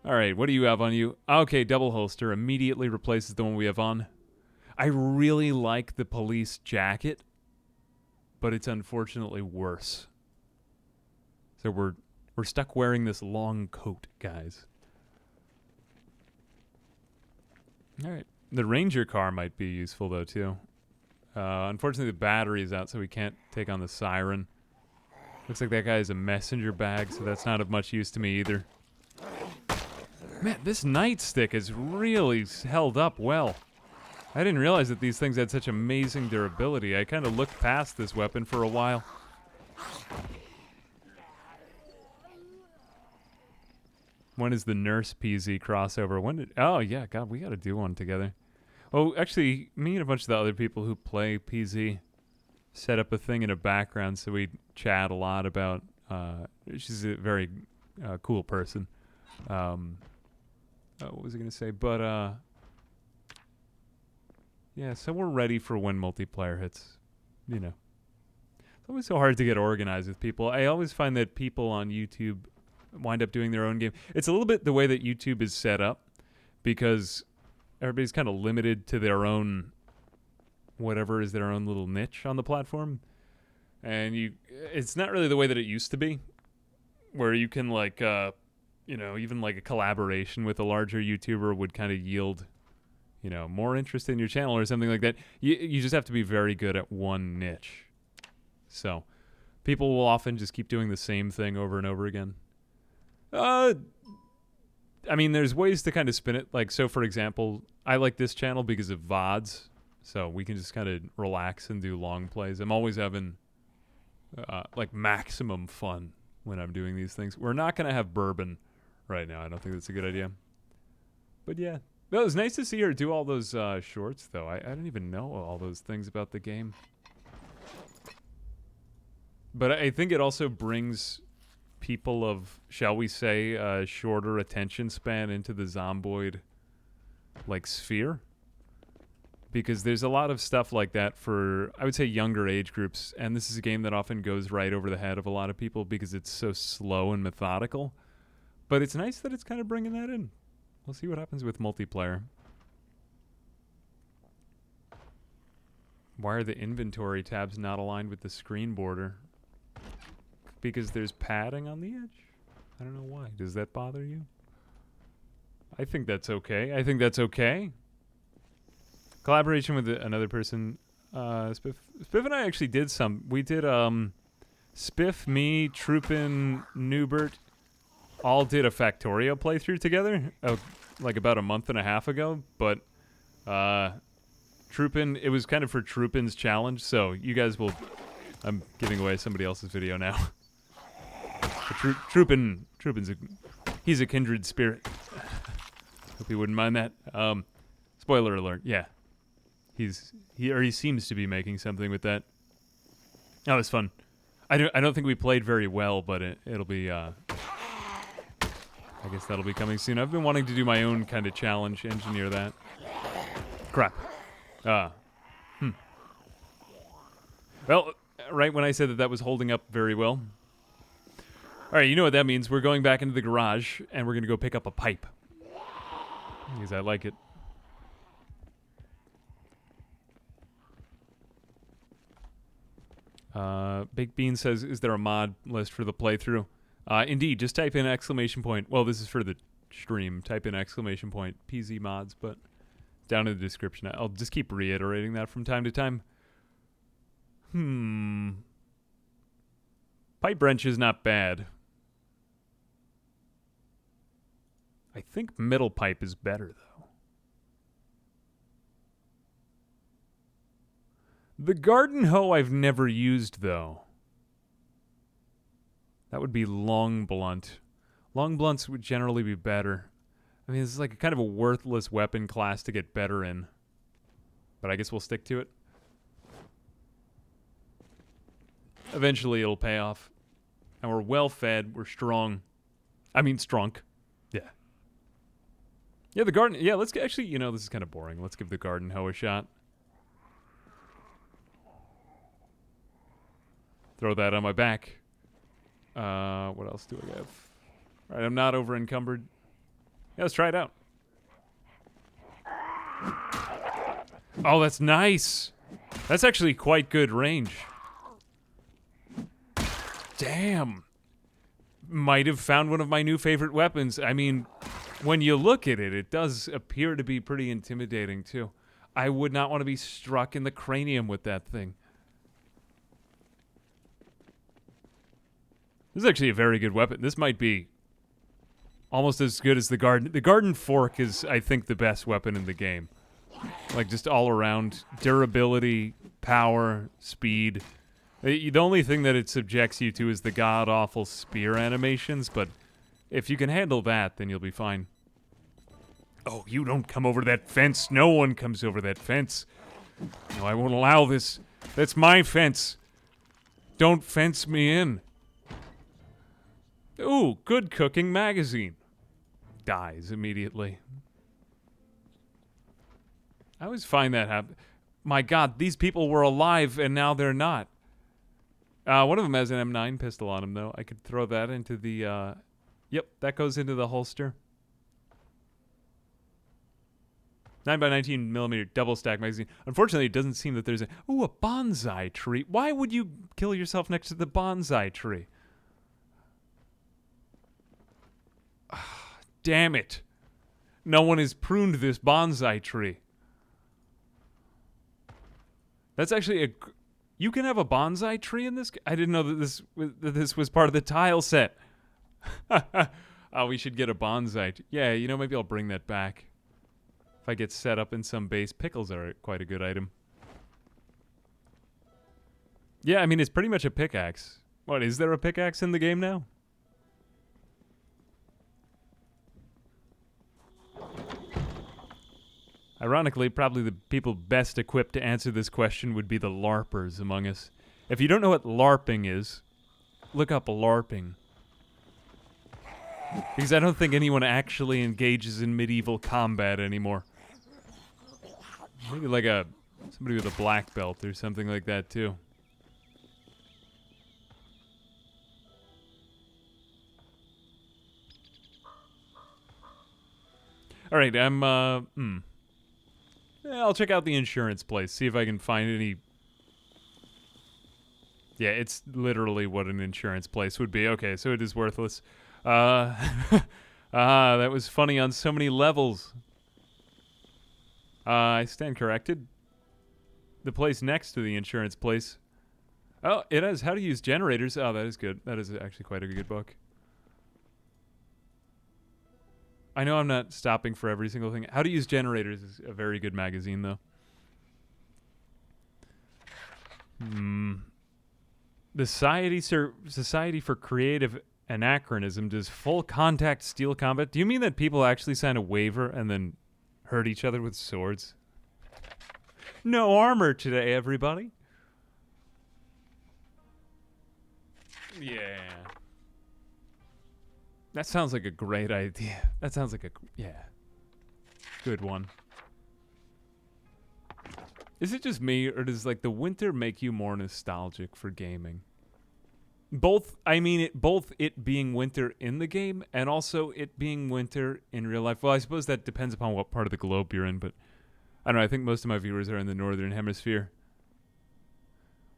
[SPEAKER 1] All right, what do you have on you? Okay, double holster immediately replaces the one we have on. I really like the police jacket, but it's unfortunately worse. So we're stuck wearing this long coat, guys. All right. The Ranger car might be useful, though, too. Unfortunately, the battery is out, so we can't take on the siren. Looks like that guy has a messenger bag, so that's not of much use to me either. Man, this nightstick is really held up well. I didn't realize that these things had such amazing durability. I kind of looked past this weapon for a while. When is the Nurse PZ crossover? Oh, yeah, God, we got to do one together. Oh, actually, me and a bunch of the other people who play PZ set up a thing in a background so we chat a lot about... she's a very cool person. What was I going to say? But, yeah, so we're ready for when multiplayer hits. You know. It's always so hard to get organized with people. I always find that people on YouTube wind up doing their own game. It's a little bit the way that YouTube is set up, because everybody's kind of limited to their own, whatever is their own little niche on the platform. And it's not really the way that it used to be, where you can like, you know, even like a collaboration with a larger YouTuber would kind of yield, you know, more interest in your channel or something like that. You just have to be very good at one niche. So people will often just keep doing the same thing over and over again. I mean, there's ways to kind of spin it. Like, so for example, I like this channel because of VODs. So we can just kind of relax and do long plays. I'm always having, like, maximum fun when I'm doing these things. We're not going to have bourbon right now. I don't think that's a good idea. But yeah. It was nice to see her do all those shorts, though. I didn't even know all those things about the game. But I think it also brings people of, shall we say, shorter attention span into the Zomboid, like, sphere. because there's a lot of stuff like that for, I would say, younger age groups, and this is a game that often goes right over the head of a lot of people because it's so slow and methodical. But it's nice that it's kind of bringing that in. We'll see what happens with multiplayer. Why are the inventory tabs not aligned with the screen border? Because there's padding on the edge? I don't know why. Does that bother you? I think that's okay. I think that's okay. Collaboration with another person. Spiff and I actually did some. We did, Spiff, me, Troopin, Newbert, all did a Factorio playthrough together, like about a month and a half ago, but, Troopin, it was kind of for Troopin's challenge, so you guys will, I'm giving away somebody else's video now. Troopin's he's a kindred spirit. Hope you wouldn't mind that. Spoiler alert, yeah. He seems to be making something with that. That was fun. I don't think we played very well, but it'll be, I guess that'll be coming soon. I've been wanting to do my own kind of challenge, engineer that. Crap. Well, right when I said that was holding up very well. All right, you know what that means. We're going back into the garage, and we're going to go pick up a pipe. Because I like it. Big Bean says, is there a mod list for the playthrough? Indeed, just type in exclamation point. Well, this is for the stream. Type in exclamation point PZ mods, but down in the description. I'll just keep reiterating that from time to time. Pipe wrench is not bad. I think middle pipe is better, though. The garden hoe I've never used, though. That would be long blunt. Long blunts would generally be better. I mean, this is like a kind of a worthless weapon class to get better in. But I guess we'll stick to it. Eventually it'll pay off. And we're well fed, we're strong. I mean strunk. Yeah. Yeah, the garden, yeah, let's actually, you know, this is kind of boring. Let's give the garden hoe a shot. Throw that on my back. What else do I have? All right, I'm not over encumbered. Yeah, let's try it out. Oh, that's nice. That's actually quite good range. Damn. Might have found one of my new favorite weapons. I mean, when you look at it, it does appear to be pretty intimidating, too. I would not want to be struck in the cranium with that thing. This is actually a very good weapon. This might be almost as good as the garden. The garden fork is, I think, the best weapon in the game. Like, just all around. Durability, power, speed. The only thing that it subjects you to is the god-awful spear animations, but if you can handle that, then you'll be fine. Oh, you don't come over that fence. No one comes over that fence. No, I won't allow this. That's my fence. Don't fence me in. Ooh, good cooking magazine. Dies immediately. I always find that happen. My God, these people were alive and now they're not. One of them has an M9 pistol on him, though. I could throw that into the, Yep, that goes into the holster. 9x19 millimeter double stack magazine. Unfortunately, it doesn't seem that there's a bonsai tree. Why would you kill yourself next to the bonsai tree? Damn it. No one has pruned this bonsai tree. That's actually you can have a bonsai tree in this? I didn't know that this was part of the tile set. Oh, we should get a bonsai. Yeah, you know, maybe I'll bring that back. If I get set up in some base, pickles are quite a good item. Yeah, I mean, it's pretty much a pickaxe. What, is there a pickaxe in the game now? Ironically, probably the people best equipped to answer this question would be the LARPers among us. If you don't know what LARPing is, look up LARPing. Because I don't think anyone actually engages in medieval combat anymore. Maybe like somebody with a black belt or something like that too. All right, I'll check out the insurance place, see if I can find any. Yeah, it's literally what an insurance place would be. Okay, so it is worthless. That was funny on so many levels. I stand corrected. The place next to the insurance place. Oh, it has how to use generators. Oh, that is good. That is actually quite a good book. I know I'm not stopping for every single thing. How to Use Generators is a very good magazine, though. The Society for Creative Anachronism does full contact steel combat. Do you mean that people actually sign a waiver and then hurt each other with swords? No armor today, everybody. Yeah. That sounds like a great idea. That sounds like good one. Is it just me, or does like the winter make you more nostalgic for gaming? Both it being winter in the game and also it being winter in real life. Well, I suppose that depends upon what part of the globe you're in, but I don't know, I think most of my viewers are in the northern hemisphere.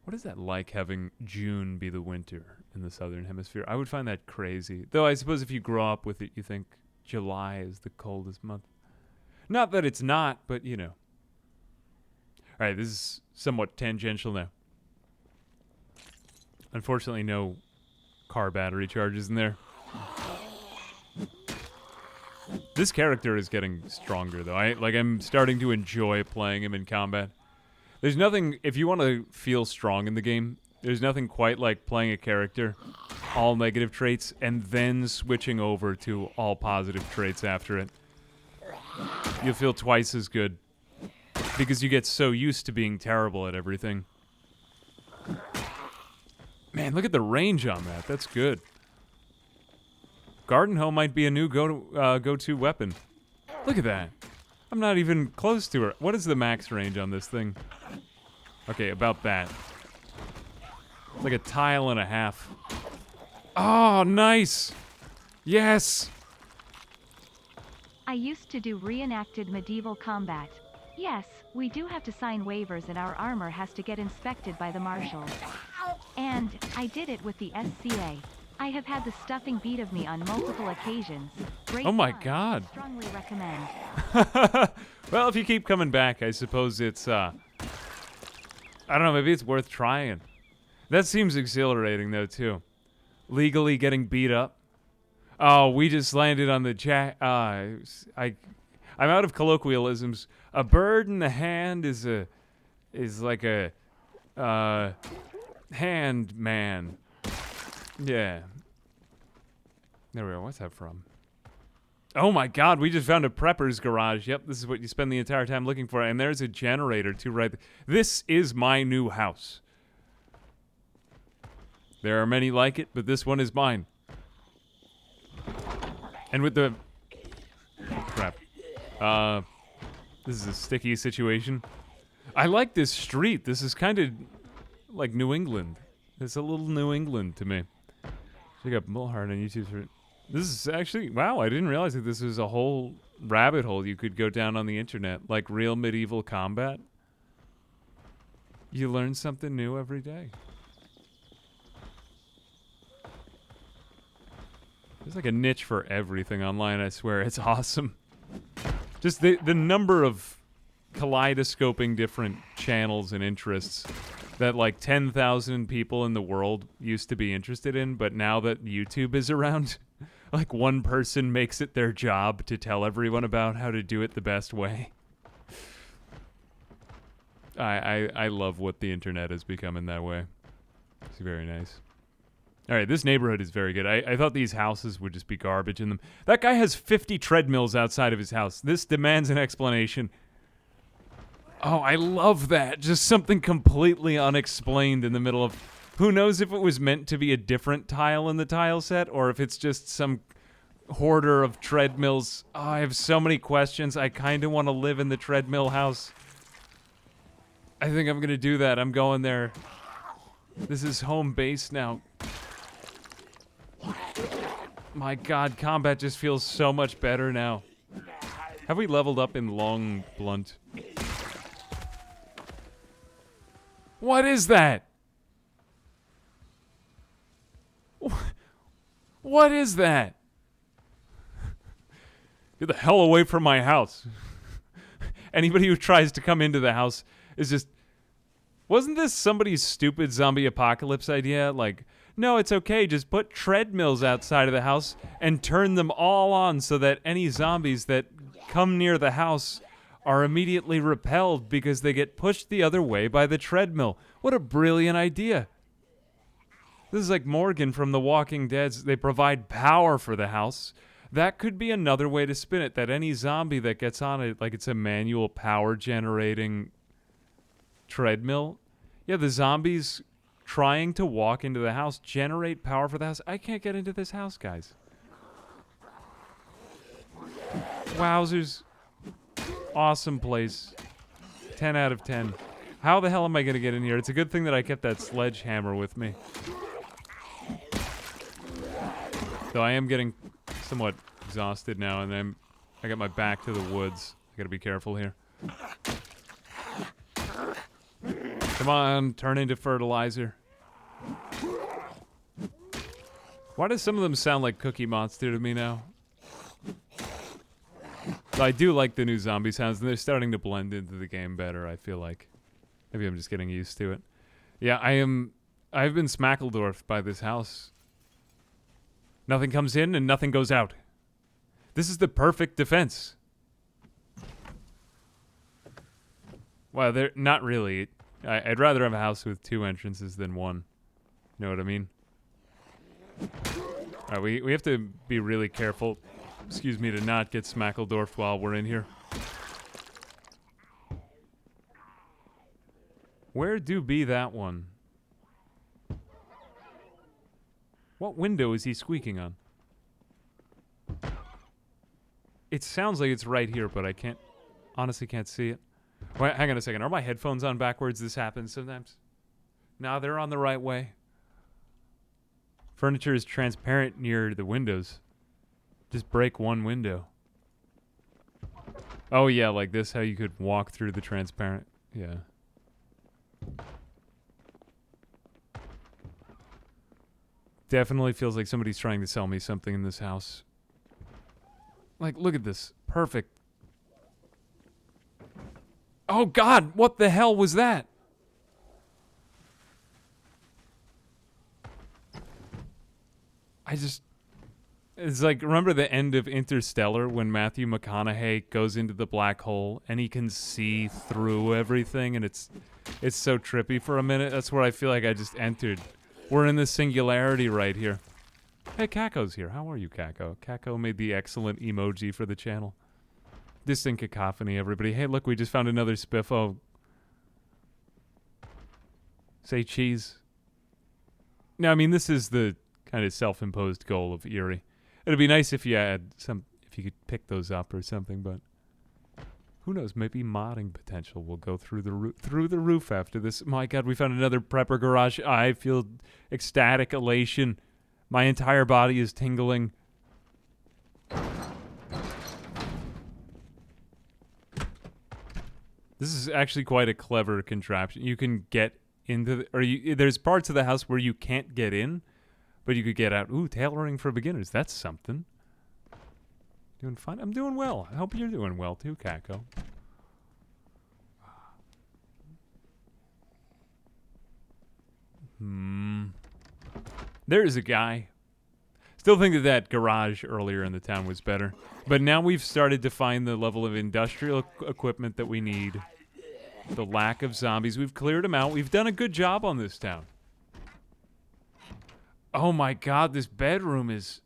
[SPEAKER 1] What is that like, having June be the winter in the southern hemisphere? I would find that crazy. Though I suppose if you grow up with it, you think July is the coldest month. Not that it's not, but you know. All right, this is somewhat tangential now. Unfortunately, no car battery charges in there. This character is getting stronger, though. I'm starting to enjoy playing him in combat. There's nothing, if you want to feel strong in the game, there's nothing quite like playing a character, all negative traits, and then switching over to all positive traits after it. You'll feel twice as good, because you get so used to being terrible at everything. Man, look at the range on that. That's good. Garden Hoe might be a new go-to weapon. Look at that. I'm not even close to her. What is the max range on this thing? Okay, about that. Like a tile and a half. Oh, nice! Yes!
[SPEAKER 2] I used to do reenacted medieval combat. Yes, we do have to sign waivers and our armor has to get inspected by the marshals. And I did it with the SCA. I have had the stuffing beat of me on multiple occasions. Great
[SPEAKER 1] Oh my
[SPEAKER 2] fun.
[SPEAKER 1] god.
[SPEAKER 2] Strongly recommend.
[SPEAKER 1] Well, if you keep coming back, I suppose it's, I don't know, maybe it's worth trying. That seems exhilarating, though, too. Legally getting beat up. Oh, we just landed on the I'm out of colloquialisms. A bird in the hand is like a hand man. Yeah. There we go. What's that from? Oh my god, we just found a prepper's garage. Yep, this is what you spend the entire time looking for. And there's a generator too, right? This is my new house. There are many like it, but this one is mine. And with the... Crap. This is a sticky situation. I like this street. This is kind of like New England. It's a little New England to me. Check out Mulhart on YouTube for... This is actually... Wow, I didn't realize that this was a whole rabbit hole you could go down on the internet. Like real medieval combat. You learn something new every day. There's like a niche for everything online, I swear. It's awesome. Just the number of kaleidoscoping different channels and interests that like 10,000 people in the world used to be interested in, but now that YouTube is around, like one person makes it their job to tell everyone about how to do it the best way. I love what the internet has become in that way. It's very nice. All right, this neighborhood is very good. I thought these houses would just be garbage in them. That guy has 50 treadmills outside of his house. This demands an explanation. Oh, I love that. Just something completely unexplained in the middle of... Who knows if it was meant to be a different tile in the tile set, or if it's just some hoarder of treadmills. Oh, I have so many questions. I kind of want to live in the treadmill house. I think I'm gonna do that. I'm going there. This is home base now. My god, combat just feels so much better now. Have we leveled up in long blunt? What is that? What is that? Get the hell away from my house. Anybody who tries to come into the house is just... Wasn't this somebody's stupid zombie apocalypse idea? Like, no, it's okay. Just put treadmills outside of the house and turn them all on so that any zombies that come near the house are immediately repelled because they get pushed the other way by the treadmill. What a brilliant idea. This is like Morgan from The Walking Dead. They provide power for the house. That could be another way to spin it, that any zombie that gets on it, like it's a manual power generating treadmill. Yeah, the zombies trying to walk into the house generate power for the house. I can't get into this house, guys. Wowzers. Awesome place. 10 out of 10. How the hell am I going to get in here? It's a good thing that I kept that sledgehammer with me. Though I am getting somewhat exhausted now, and I got my back to the woods. I got to be careful here. Come on, turn into fertilizer. Why do some of them sound like Cookie Monster to me now? I do like the new zombie sounds, and they're starting to blend into the game better, I feel like. Maybe I'm just getting used to it. Yeah, I've been smackledorfed by this house. Nothing comes in and nothing goes out. This is the perfect defense. Well, they're not really. I'd rather have a house with 2 entrances than 1. You know what I mean? All right, we have to be really careful, excuse me, to not get smackledorfed while we're in here. Where do be that one? What window is he squeaking on? It sounds like it's right here, but I can't, honestly can't see it. Wait, hang on a second. Are my headphones on backwards? This happens sometimes. No, they're on the right way. Furniture is transparent near the windows. Just break one window. Oh yeah, like this, how you could walk through the transparent. Yeah. Definitely feels like somebody's trying to sell me something in this house. Like, look at this. Perfect. Oh God, what the hell was that? It's like, remember the end of Interstellar when Matthew McConaughey goes into the black hole and he can see through everything, and it's so trippy for a minute? That's where I feel like I just entered. We're in the singularity right here. Hey, Caco's here. How are you, Caco? Caco made the excellent emoji for the channel. Distant cacophony, everybody. Hey, look, we just found another spiffo. Say cheese. No, I mean, this is the kind of self-imposed goal of Eerie. It'd be nice if you if you could pick those up or something, but who knows? Maybe modding potential will go through the roof after this. My God, we found another prepper garage. I feel ecstatic elation. My entire body is tingling. This is actually quite a clever contraption. You can get into there's parts of the house where you can't get in, but you could get out. Ooh, tailoring for beginners. That's something. Doing fine? I'm doing well. I hope you're doing well too, Caco. There is a guy. Still think that garage earlier in the town was better. But now we've started to find the level of industrial equipment that we need. The lack of zombies. We've cleared them out. We've done a good job on this town. Oh my God, this bedroom is...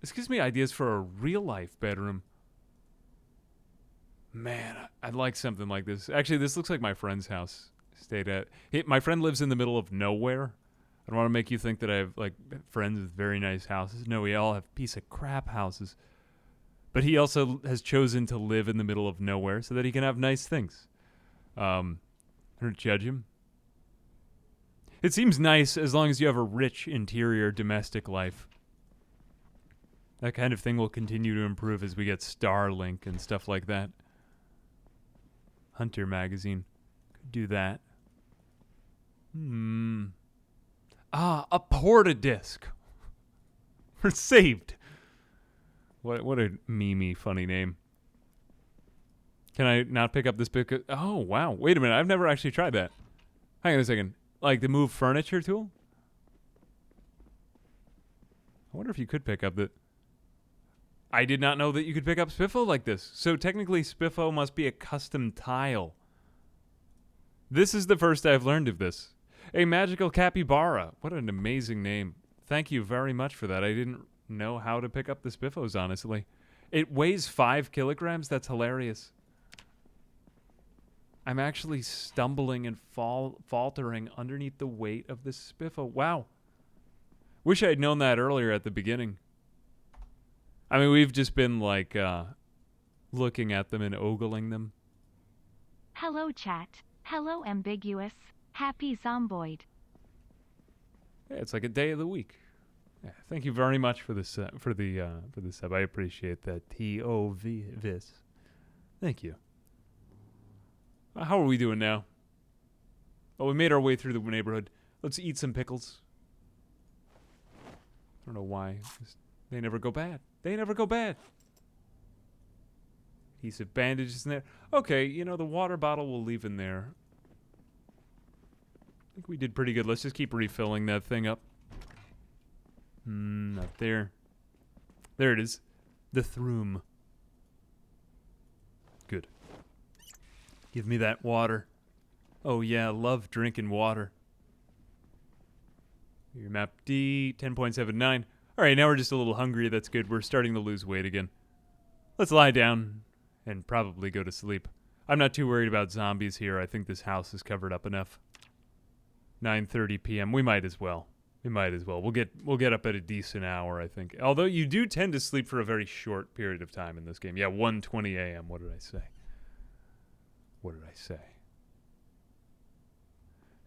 [SPEAKER 1] This gives me ideas for a real-life bedroom. Man, I'd like something like this. Actually, this looks like my friend's house. Stayed at. My friend lives in the middle of nowhere. I don't want to make you think that I have like friends with very nice houses. No, we all have piece of crap houses. But he also has chosen to live in the middle of nowhere so that he can have nice things. I don't judge him. It seems nice as long as you have a rich interior domestic life. That kind of thing will continue to improve as we get Starlink and stuff like that. Hunter magazine. Could do that. A porta-disc. We're saved. What a meme-y funny name. Can I not pick up this pick? Oh, wow. Wait a minute. I've never actually tried that. Hang on a second. Like the move furniture tool? I wonder if you could pick up the... I did not know that you could pick up Spiffo like this. So technically Spiffo must be a custom tile. This is the first I've learned of this. A magical capybara. What an amazing name. Thank you very much for that. I didn't know how to pick up the Spiffos, honestly. It weighs 5 kilograms? That's hilarious. I'm actually stumbling and faltering underneath the weight of this Spiffo. Wow. Wish I had known that earlier at the beginning. I mean, we've just been, like, looking at them and ogling them.
[SPEAKER 2] Hello, chat. Hello, ambiguous. Happy Zomboid.
[SPEAKER 1] Yeah, it's like a day of the week. Yeah, thank you very much for this for the sub. I appreciate that. TOV this. Thank you. How are we doing now? Oh, we made our way through the neighborhood. Let's eat some pickles. I don't know why. They never go bad. They never go bad. Adhesive bandages in there. Okay, you know, the water bottle we'll leave in there. I think we did pretty good. Let's just keep refilling that thing up. Not there. There it is. The throom. Good. Give me that water. Oh yeah, love drinking water. Your map D, 10.79. Alright, now we're just a little hungry. That's good. We're starting to lose weight again. Let's lie down and probably go to sleep. I'm not too worried about zombies here. I think this house is covered up enough. 9:30 p.m. We might as well. We might as well. We'll get up at a decent hour, I think. Although you do tend to sleep for a very short period of time in this game. Yeah, 1:20 a.m. What did I say? What did I say?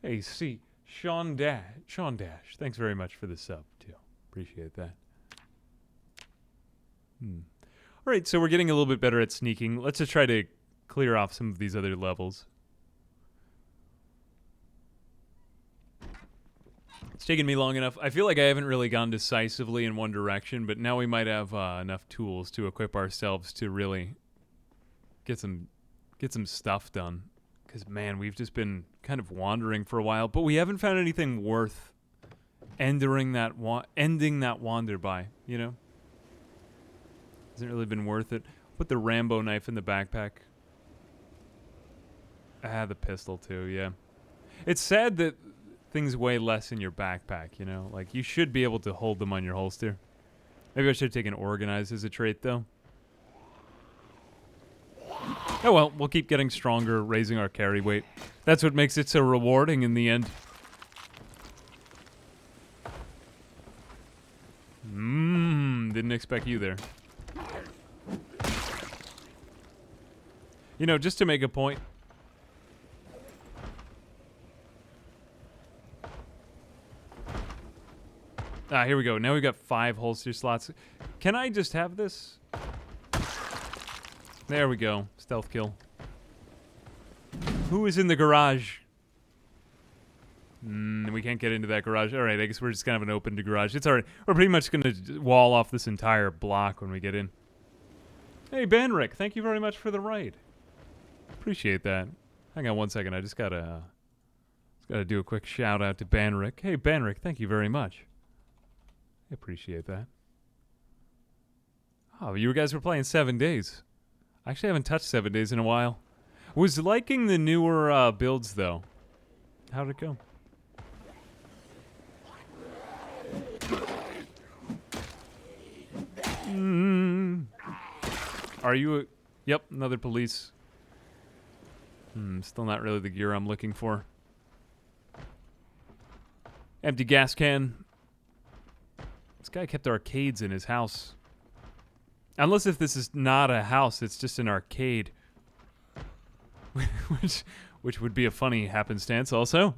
[SPEAKER 1] Hey, see, Sean Dash. Thanks very much for the sub, too. Appreciate that. All right, so we're getting a little bit better at sneaking. Let's just try to clear off some of these other levels. It's taken me long enough. I feel like I haven't really gone decisively in one direction, but now we might have enough tools to equip ourselves to really get some stuff done. Because, man, we've just been kind of wandering for a while, but we haven't found anything worth ending that wander by, you know? Hasn't really been worth it. Put the Rambo knife in the backpack. The pistol too, yeah. It's sad that things weigh less in your backpack, you know? Like, you should be able to hold them on your holster. Maybe I should have taken Organize as a trait, though. Oh well, we'll keep getting stronger, raising our carry weight. That's what makes it so rewarding in the end. Didn't expect you there. You know, just to make a point. Here we go. Now we've got 5 holster slots. Can I just have this? There we go. Stealth kill. Who is in the garage? We can't get into that garage. All right, I guess we're just going to have an open garage. It's all right. We're pretty much going to wall off this entire block when we get in. Hey, Banrick, thank you very much for the raid. Appreciate that. Hang on one second. I just got to do a quick shout out to Banrick. Hey, Banrick, thank you very much. I appreciate that. Oh, you guys were playing 7 days. I actually haven't touched 7 days in a while. Was liking the newer builds, though. How'd it go? Are you a... Yep, another police. Still not really the gear I'm looking for. Empty gas can. This guy kept arcades in his house. Unless if this is not a house, it's just an arcade. which would be a funny happenstance also.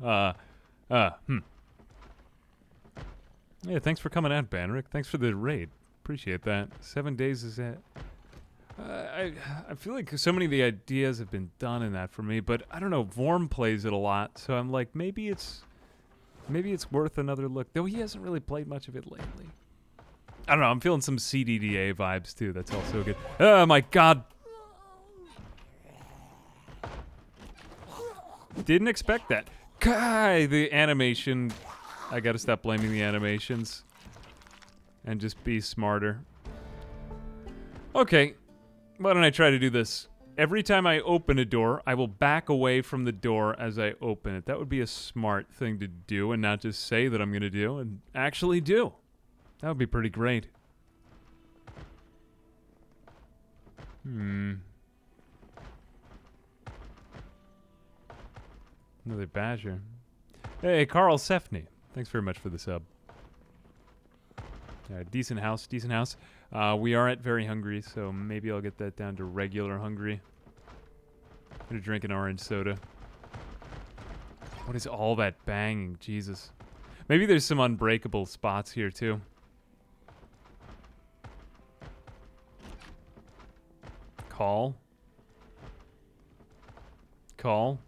[SPEAKER 1] Yeah, thanks for coming out, Banrick. Thanks for the raid. Appreciate that. 7 days is it. I feel like so many of the ideas have been done in that for me, but I don't know. Vorm plays it a lot, so I'm like, maybe it's worth another look. Though he hasn't really played much of it lately. I don't know. I'm feeling some CDDA vibes too. That's also good. Oh my god! Didn't expect that. Kai, the animation. I gotta stop blaming the animations and just be smarter. Okay, why don't I try to do this? Every time I open a door, I will back away from the door as I open it. That would be a smart thing to do and not just say that I'm gonna do and actually do. That would be pretty great. Another badger. Hey, Carl Sefney. Thanks very much for the sub. Decent house, decent house. We are at very hungry, so maybe I'll get that down to regular hungry. I'm gonna drink an orange soda. What is all that banging? Jesus. Maybe there's some unbreakable spots here, too. Call. Call.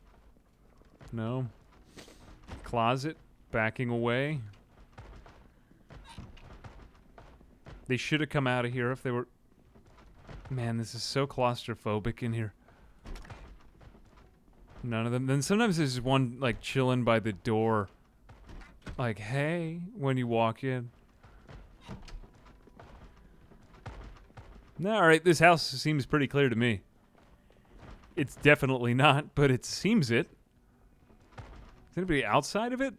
[SPEAKER 1] No. Closet. Backing away. They should have come out of here if they were... Man, this is so claustrophobic in here. None of them. Then sometimes there's one, like, chilling by the door. Like, hey, when you walk in. No, alright, this house seems pretty clear to me. It's definitely not, but it seems it. Is anybody outside of it?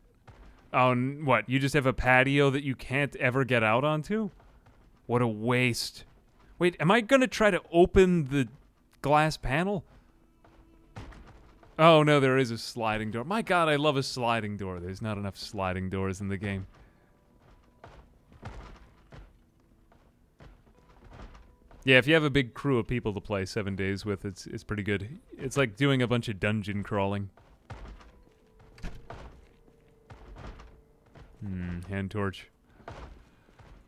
[SPEAKER 1] Oh, what? You just have a patio that you can't ever get out onto? What a waste. Wait, am I gonna try to open the glass panel? Oh, no, there is a sliding door. My god, I love a sliding door. There's not enough sliding doors in the game. Yeah, if you have a big crew of people to play 7 days with, it's pretty good. It's like doing a bunch of dungeon crawling. Hand torch.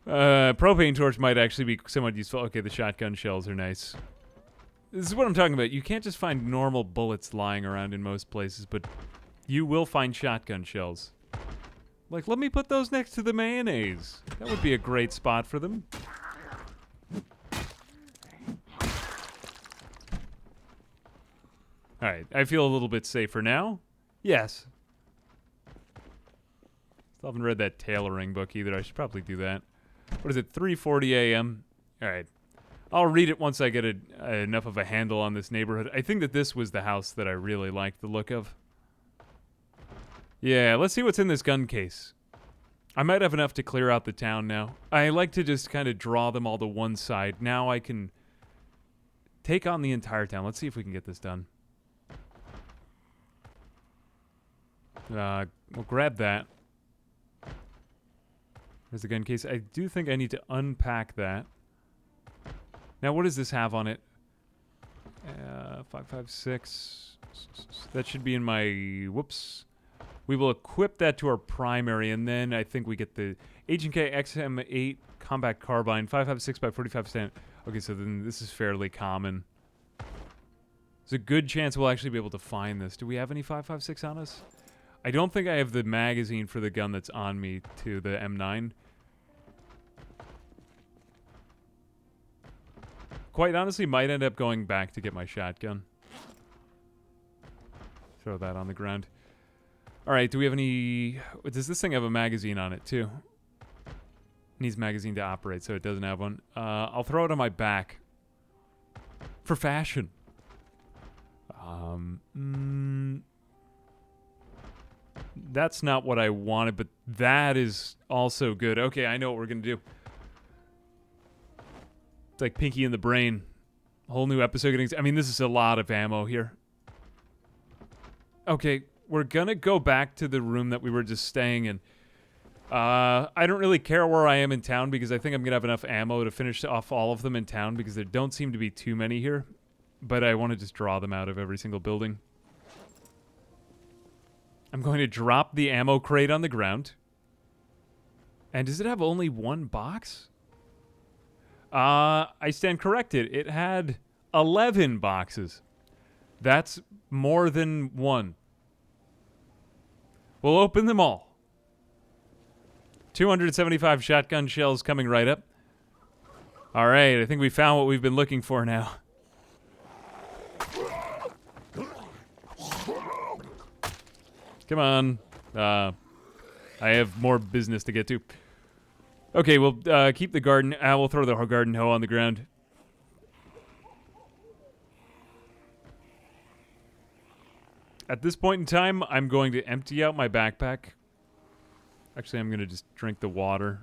[SPEAKER 1] Propane torch might actually be somewhat useful. Okay, the shotgun shells are nice. This is what I'm talking about. You can't just find normal bullets lying around in most places, but you will find shotgun shells. Like, let me put those next to the mayonnaise. That would be a great spot for them. Alright, I feel a little bit safer now. Yes. Still haven't read that tailoring book either. I should probably do that. What is it, 3:40 a.m.? Alright. I'll read it once I get enough of a handle on this neighborhood. I think that this was the house that I really liked the look of. Yeah, let's see what's in this gun case. I might have enough to clear out the town now. I like to just kind of draw them all to one side. Now I can take on the entire town. Let's see if we can get this done. We'll grab that. There's the gun case. I do think I need to unpack that. Now, what does this have on it? 556. That should be in my... Whoops. We will equip that to our primary, and then I think we get the H&K XM8 Combat Carbine, 556 by 45 Okay, so then this is fairly common. There's a good chance we'll actually be able to find this. Do we have any 556 on us? I don't think I have the magazine for the gun that's on me to the M9. Quite honestly, might end up going back to get my shotgun. Throw that on the ground. Alright, do we have any... Does this thing have a magazine on it, too? Needs magazine to operate, so it doesn't have one. I'll throw it on my back. For fashion. That's not what I wanted, but that is also good. Okay, I know what we're going to do. It's like Pinky in the Brain. Whole new episode getting... I mean, this is a lot of ammo here. Okay, we're going to go back to the room that we were just staying in. I don't really care where I am in town because I think I'm going to have enough ammo to finish off all of them in town because there don't seem to be too many here. But I want to just draw them out of every single building. I'm going to drop the ammo crate on the ground. And does it have only one box? I stand corrected. It had 11 boxes. That's more than one. We'll open them all. 275 shotgun shells coming right up. All right, I think we found what we've been looking for now. Come on. I have more business to get to. Okay, we'll keep the garden. We'll throw the garden hoe on the ground. At this point in time, I'm going to empty out my backpack. Actually, I'm going to just drink the water.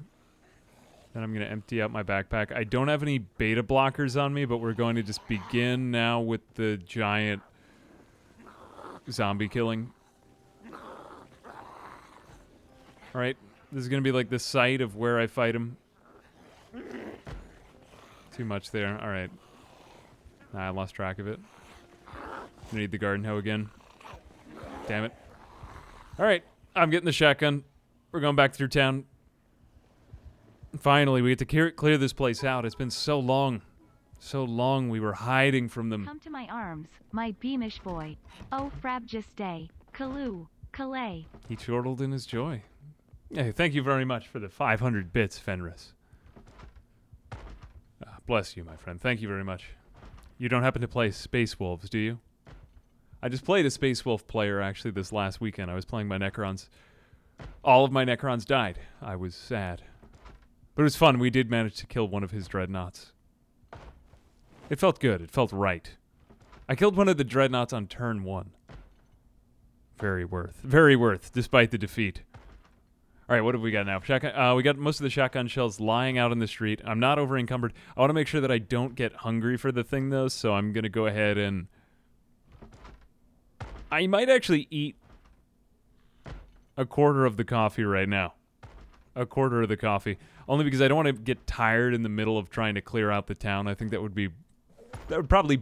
[SPEAKER 1] Then I'm going to empty out my backpack. I don't have any beta blockers on me, but we're going to just begin now with the giant zombie killing. All right, this is going to be like the site of where I fight him. Too much there. All right. I lost track of it. I need the garden hoe again. Damn it. All right, I'm getting the shotgun. We're going back through town. Finally, we get to clear this place out. It's been so long. So long we were hiding from them.
[SPEAKER 2] Come to my arms, my beamish boy. Oh, frabjous day. Kaloo, Calais.
[SPEAKER 1] He chortled in his joy. Hey, thank you very much for the 500 bits, Fenris. Bless you, my friend. Thank you very much. You don't happen to play Space Wolves, do you? I just played a Space Wolf player, actually, this last weekend. I was playing my Necrons. All of my Necrons died. I was sad. But it was fun. We did manage to kill one of his dreadnoughts. It felt good. It felt right. I killed one of the dreadnoughts on turn 1. Very worth, despite the defeat. All right, what have we got now? Shotgun, we got most of the shotgun shells lying out in the street. I'm not over encumbered. I want to make sure that I don't get hungry for the thing, though, so I'm going to go ahead and... I might actually eat a quarter of the coffee right now. A quarter of the coffee. Only because I don't want to get tired in the middle of trying to clear out the town. I think that would probably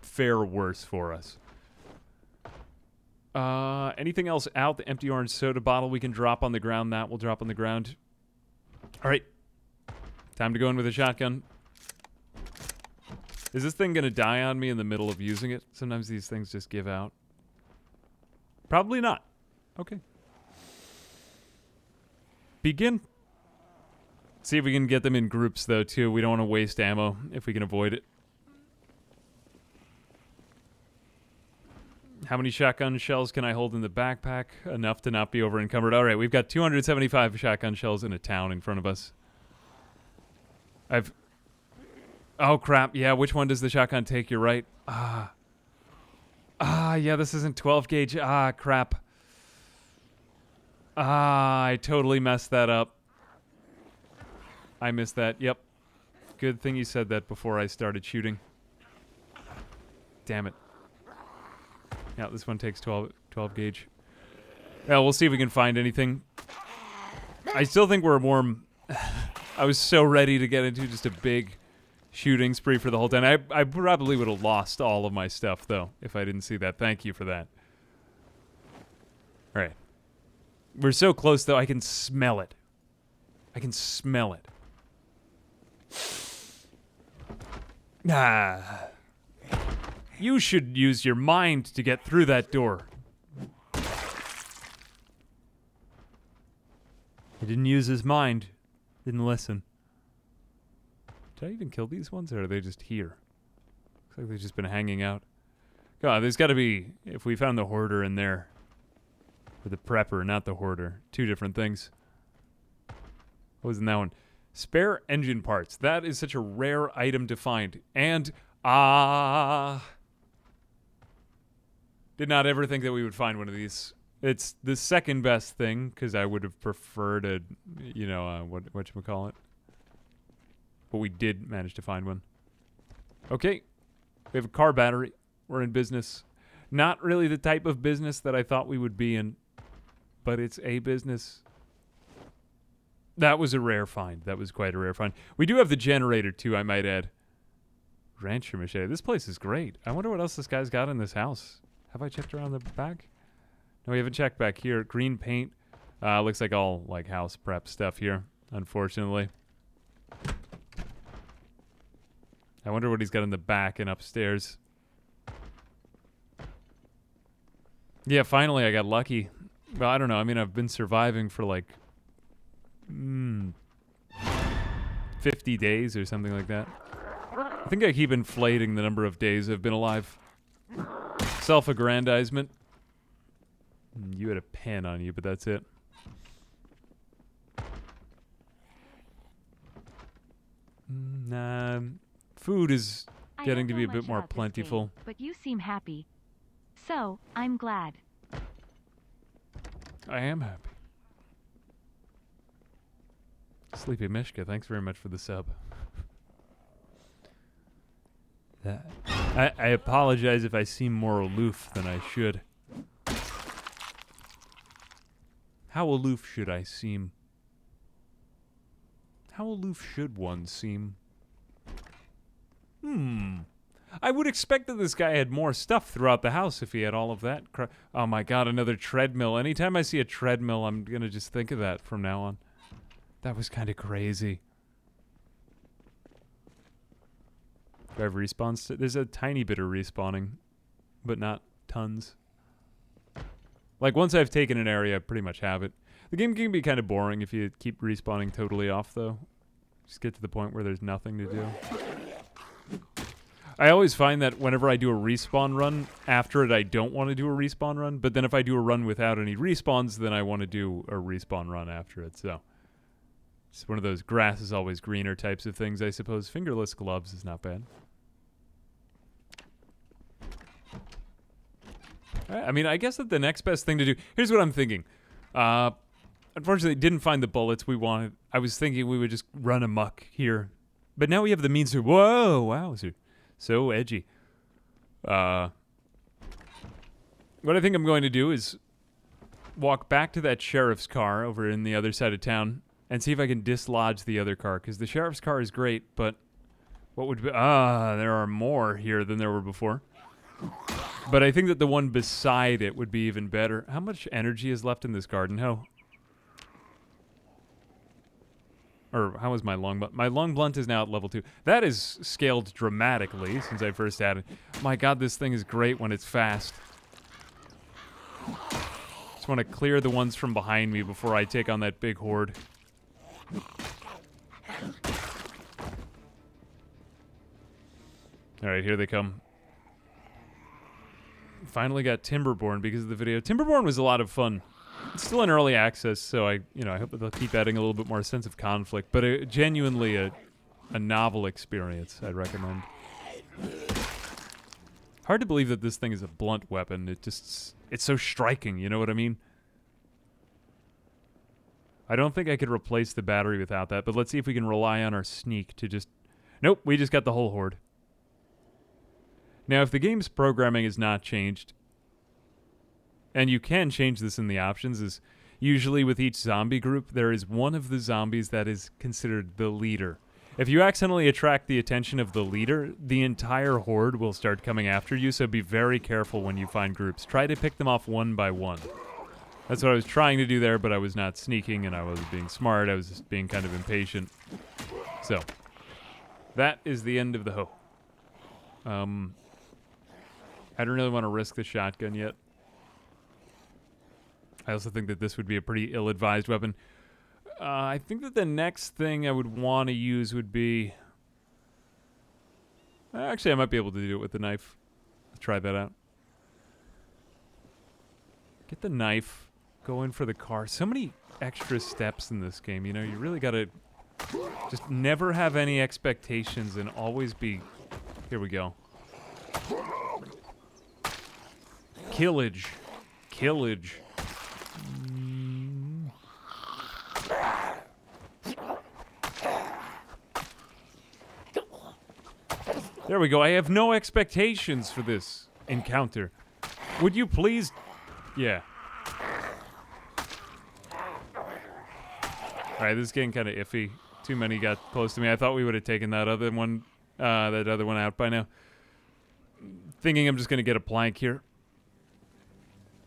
[SPEAKER 1] fare worse for us. Anything else out? The empty orange soda bottle we can drop on the ground. That will drop on the ground. All right. Time to go in with a shotgun. Is this thing going to die on me in the middle of using it? Sometimes these things just give out. Probably not. Okay. Begin. See if we can get them in groups, though, too. We don't want to waste ammo if we can avoid it. How many shotgun shells can I hold in the backpack? Enough to not be over encumbered. All right, we've got 275 shotgun shells in a town in front of us. Oh, crap. Yeah, which one does the shotgun take? You're right. Yeah, this isn't 12 gauge. Crap. I totally messed that up. I missed that. Yep. Good thing you said that before I started shooting. Damn it. Yeah, this one takes 12 gauge. Yeah, we'll see if we can find anything. I still think we're warm. I was so ready to get into just a big shooting spree for the whole time. I probably would have lost all of my stuff, though, if I didn't see that. Thank you for that. All right. We're so close, though. I can smell it. I can smell it. You should use your mind to get through that door. He didn't use his mind. Didn't listen. Did I even kill these ones, or are they just here? Looks like they've just been hanging out. God, there's got to be... If we found the hoarder in there... Or the prepper, not the hoarder. Two different things. What was in that one? Spare engine parts. That is such a rare item to find. And... Did not ever think that we would find one of these. It's the second best thing, because I would have preferred a, whatchamacallit. But we did manage to find one. Okay. We have a car battery. We're in business. Not really the type of business that I thought we would be in, but it's a business. That was a rare find. That was quite a rare find. We do have the generator, too, I might add. Rancher machete. This place is great. I wonder what else this guy's got in this house. Have I checked around the back? No, we haven't checked back here. Green paint. Looks like all like house prep stuff here, unfortunately. I wonder what he's got in the back and upstairs. Yeah, finally I got lucky. Well, I don't know. I mean, I've been surviving for like 50 days or something like that. I think I keep inflating the number of days I've been alive. Self-aggrandizement. You had a pen on you, but that's it. Nah, food is getting to be a bit more plentiful.
[SPEAKER 2] Game, but you seem happy. So, I'm glad.
[SPEAKER 1] I am happy. Sleepy Mishka, thanks very much for the sub. I apologize if I seem more aloof than I should. How aloof should I seem? How aloof should one seem? I would expect that this guy had more stuff throughout the house if he had all of that. Oh my god, another treadmill. Anytime I see a treadmill, I'm gonna just think of that from now on. That was kind of crazy. Do I have respawns? There's a tiny bit of respawning, but not tons. Like, once I've taken an area, I pretty much have it. The game can be kind of boring if you keep respawning totally off, though. Just get to the point where there's nothing to do. I always find that whenever I do a respawn run, after it I don't want to do a respawn run, but then if I do a run without any respawns, then I want to do a respawn run after it, so. It's one of those grass is always greener types of things, I suppose. Fingerless gloves is not bad. I mean, I guess that the next best thing to do... Here's what I'm thinking. Unfortunately, didn't find the bullets we wanted. I was thinking we would just run amok here. But now we have the means to... Whoa, wow, so edgy. What I think I'm going to do is walk back to that sheriff's car over in the other side of town and see if I can dislodge the other car, because the sheriff's car is great, but what would be... there are more here than there were before. But I think that the one beside it would be even better. How much energy is left in this garden hoe? Or how is my long blunt? My long blunt is now at level 2. That is scaled dramatically since I first added. My god, this thing is great when it's fast. Just want to clear the ones from behind me before I take on that big horde. Alright, here they come. Finally got Timberborn because of the video. Timberborn was a lot of fun. It's still in early access, so I hope that they'll keep adding a little bit more sense of conflict, but genuinely a novel experience, I'd recommend. Hard to believe that this thing is a blunt weapon. It's so striking, you know what I mean? I don't think I could replace the battery without that, but let's see if we can rely on our sneak to just... Nope, we just got the whole horde. Now, if the game's programming is not changed, and you can change this in the options, is usually with each zombie group, there is one of the zombies that is considered the leader. If you accidentally attract the attention of the leader, the entire horde will start coming after you, so be very careful when you find groups. Try to pick them off one by one. That's what I was trying to do there, but I was not sneaking and I wasn't being smart. I was just being kind of impatient. So, that is the end of the hoe. I don't really want to risk the shotgun yet. I also think that this would be a pretty ill-advised weapon. I think that the next thing I would want to use would be... Actually, I might be able to do it with the knife. Let's try that out. Get the knife. Go in for the car. So many extra steps in this game, you know? You really got to just never have any expectations and always be... Here we go. Killage. Killage. There we go. I have no expectations for this encounter. Would you please... Yeah. Alright, this is getting kind of iffy. Too many got close to me. I thought we would have taken that other one out by now. Thinking I'm just going to get a plank here.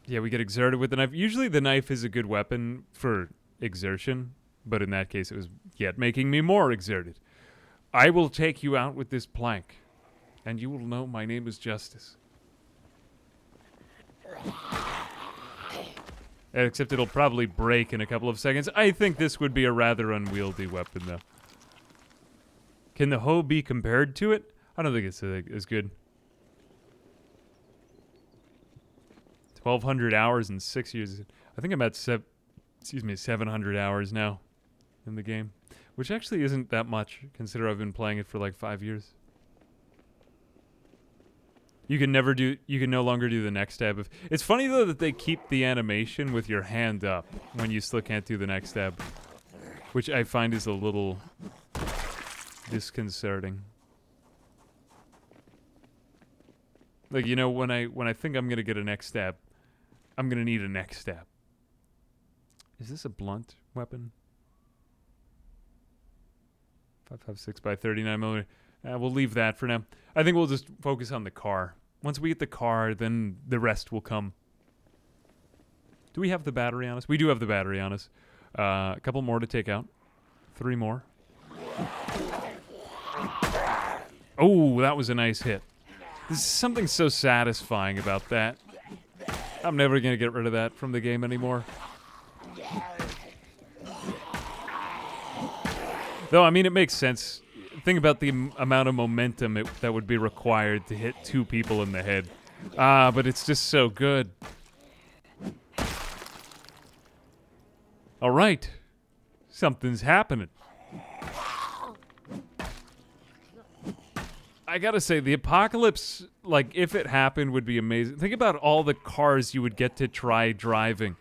[SPEAKER 1] Yeah, we get exerted with the knife. Usually the knife is a good weapon for exertion, but in that case it was yet making me more exerted. I will take you out with this plank, and you will know my name is Justice. Except it'll probably break in a couple of seconds. I think this would be a rather unwieldy weapon, though. Can the hoe be compared to it? I don't think it's as good. 1,200 hours in 6 years. I think I'm at 700 hours now in the game, which actually isn't that much, considering I've been playing it for like 5 years. You can no longer do the next stab. It's funny though that they keep the animation with your hand up when you still can't do the next stab, which I find is a little disconcerting. Like, you know, when I think I'm gonna get a next stab, I'm gonna need a next stab. Is this a blunt weapon? 5.56 by 39 millimeter. We'll leave that for now. I think we'll just focus on the car. Once we get the car, then the rest will come. Do we have the battery on us? We do have the battery on us. A couple more to take out. 3 more. Oh, that was a nice hit. There's something so satisfying about that. I'm never going to get rid of that from the game anymore. Though, I mean, it makes sense. Think about the amount of momentum that would be required to hit 2 people in the head. But it's just so good. All right. Something's happening. I gotta say, the apocalypse, like, if it happened, would be amazing. Think about all the cars you would get to try driving.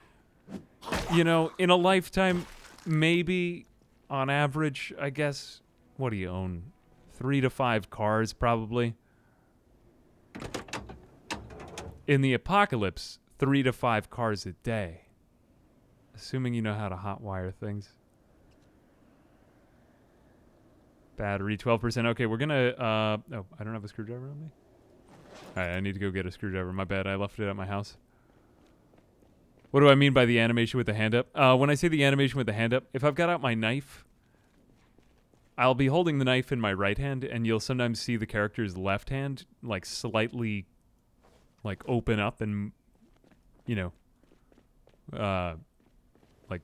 [SPEAKER 1] You know, in a lifetime, maybe, on average, I guess... What do you own? 3 to 5 cars, probably. In the apocalypse, 3 to 5 cars a day. Assuming you know how to hotwire things. Battery, 12%. Okay, we're gonna, oh, I don't have a screwdriver on me? Alright, I need to go get a screwdriver. My bad, I left it at my house. What do I mean by the animation with the hand up? When I say the animation with the hand up, if I've got out my knife... I'll be holding the knife in my right hand, and you'll sometimes see the character's left hand, like, slightly, like, open up and, you know, like,